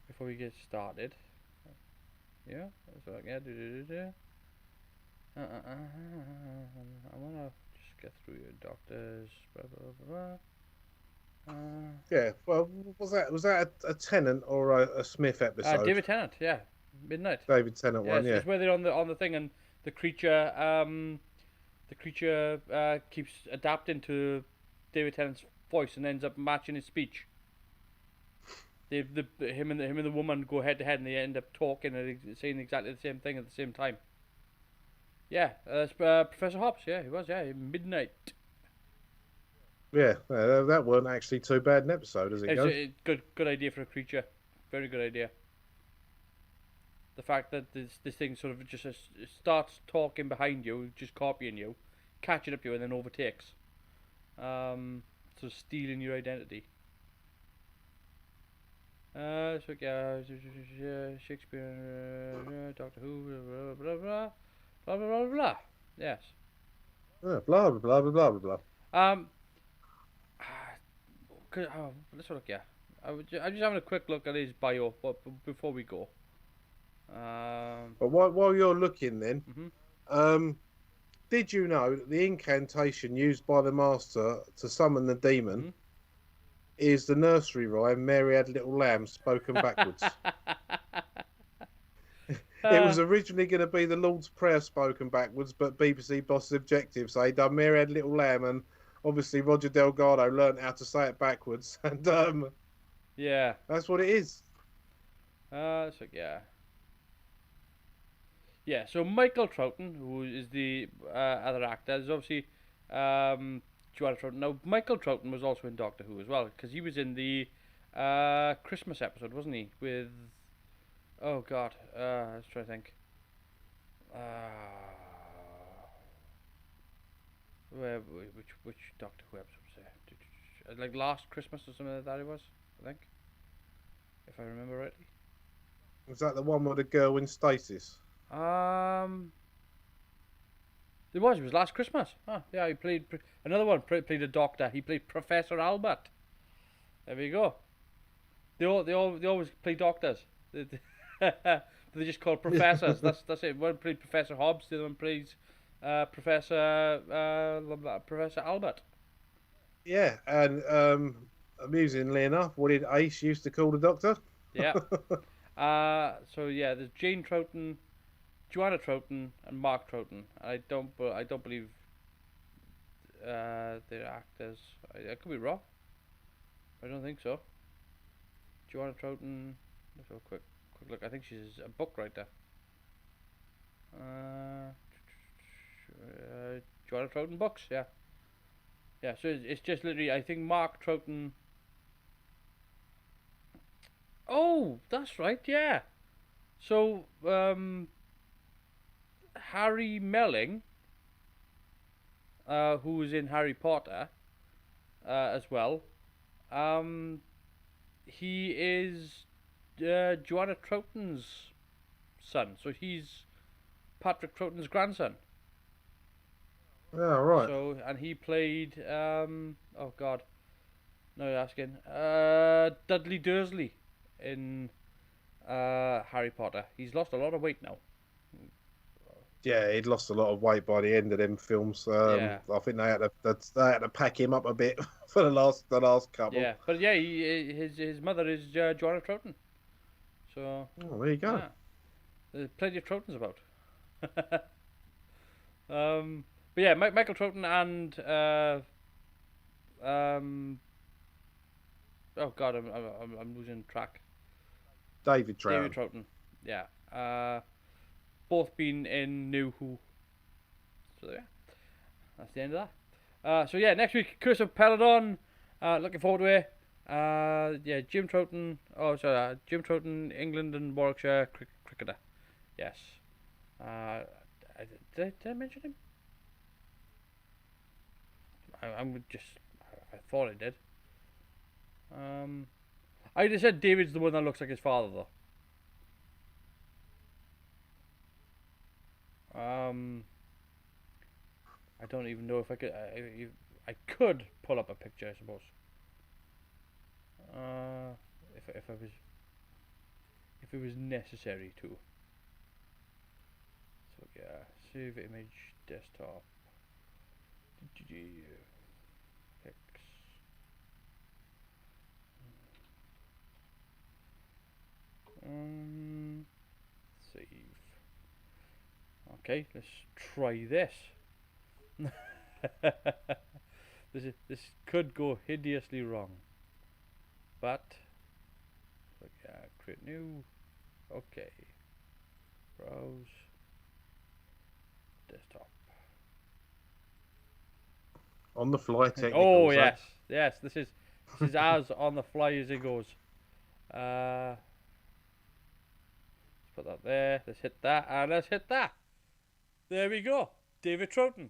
before we get started. Yeah, so yeah, I wanna just get through your doctors. Blah blah blah. Yeah. Well, was that a Tennant or a Smith episode? David Tennant, yeah, Midnight. David Tennant Yeah, one. Yeah. it's where they're on the thing and the creature keeps adapting to David Tennant's voice and ends up matching his speech. Him and the woman go head to head and they end up talking and saying exactly the same thing at the same time. Yeah, that's Professor Hobbs. Yeah, he was. Yeah, Midnight. Yeah. That weren't actually too bad an episode, as it It's goes. a good idea for a creature. Very good idea. The fact that this thing sort of just starts talking behind you, just copying you, catching up to you, and then overtakes. Sort of stealing your identity. So yeah, Shakespeare, Doctor Who, blah blah blah blah blah blah blah. Yes. Blah blah blah blah blah blah. Let's look. Yeah, I'm just having a quick look at his bio before we go. But while you're looking, then, Mhm. did you know that the incantation used by the Master to summon the demon Mhm. is the nursery rhyme "Mary Had a Little Lamb" spoken backwards? It was originally going to be the Lord's Prayer spoken backwards, but BBC boss's objective, so he done "Mary Had a Little Lamb," and obviously Roger Delgado learnt how to say it backwards, and Yeah. that's what it is. So yeah. Yeah, so Michael Troughton, who is the other actor, is obviously Joanna Troughton. Now, Michael Troughton was also in Doctor Who as well, because he was in the Christmas episode, wasn't he? With, oh god, let's try to think. Which Doctor Who episode was it? Like last Christmas or something like that it was, I think. If I remember rightly. Was that the one with the girl in stasis? It was last Christmas. Oh, yeah, he played another one. Played a doctor. He played Professor Albert. There we go. They always play doctors. They just call professors. That's it. One played Professor Hobbs. The other one plays Professor Albert. Yeah, and amusingly enough, what did Ace used to call the Doctor? Yeah. So yeah, there's Jane Troughton, Joanna Troughton, and Mark Troughton. I don't believe they're actors. I could be wrong. I don't think so. Joanna Troughton. Let's have a quick look. I think she's a book writer. Joanna Troughton books. Yeah. Yeah. So it's just literally. I think Mark Troughton. Oh, that's right. Yeah. So Harry Melling, who was in Harry Potter, as well. He is Joanna Troughton's son, so he's Patrick Troughton's grandson. Yeah, right. So, and he played oh god, no, you're asking Dudley Dursley in Harry Potter. He's lost a lot of weight now. Yeah, he'd lost a lot of weight by the end of them films. Yeah. I think they had to pack him up a bit for the last couple. Yeah, but yeah, his mother is Joanna Troughton. So Oh, there you go. yeah, there's plenty of Troutons about. But yeah, Michael Troughton and oh god, I'm losing track. David David Troughton. Troughton, yeah. Both been in New Who. So yeah, that's the end of that. So yeah, next week, Curse of Peladon. Looking forward to it. Yeah, Jim Troughton. Oh, sorry, Jim Troughton, England and Warwickshire cricketer. Yes. Did I mention him? I'm just. I thought I did. I just said David's the one that looks like his father, though. I don't even know if I could. I could pull up a picture, I suppose. If it was necessary to. So yeah, save image, desktop. Pics. Save. Okay, let's try this. This could go hideously wrong, but yeah, create new. Okay, browse desktop. On the fly technicals. Oh yes, yes. This is as on the fly as it goes. Let's put that there. Let's hit that, and let's hit that. There we go, David Troughton.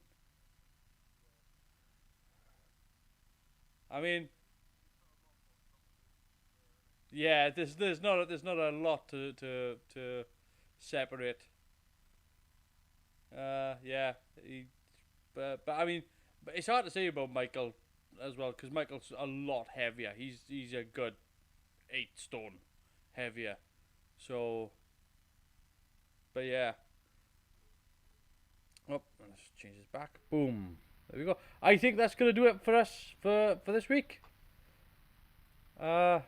I mean, yeah. There's not a lot to separate. Yeah. But I mean, but it's hard to say about Michael as well, because Michael's a lot heavier. He's a good 8 stone heavier. So, but yeah. Oh, let's change this back. Boom. There we go. I think that's gonna do it for us for this week. Unless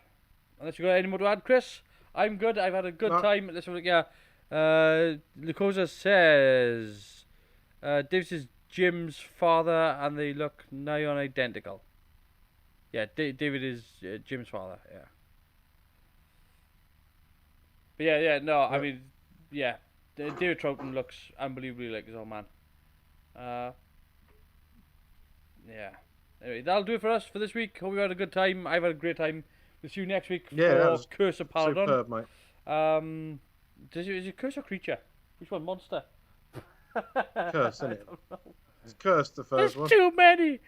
you got any more to add, Chris. I'm good. I've had a good time. This one, yeah. Lucosa says, Davis is Jim's father, and they look nigh on identical. Yeah, David is Jim's father. Yeah. But yeah. No, I mean, yeah. David Troughton looks unbelievably like his old man. Yeah. Anyway, that'll do it for us for this week. Hope you had a good time. I've had a great time. We'll see you next week for Curse of Paladon. Superb, mate. Is it Curse or Creature? Which one? Monster? Curse, isn't it? It's Curse, the first one. There's too many.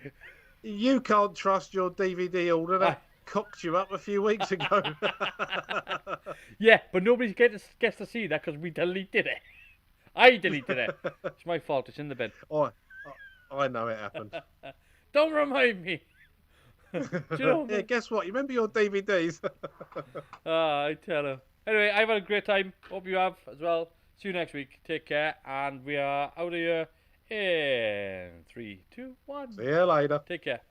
You can't trust your DVD order. That cocked you up a few weeks ago. Yeah, but nobody gets to see that because we deleted it. I deleted it. It's my fault. It's in the bin. I know it happened. Don't remind me. Do you know yeah, guess what? You remember your DVDs? I tell her. Anyway, I've had a great time. Hope you have as well. See you next week. Take care. And we are out of here in 3, 2, 1. See you later. Take care.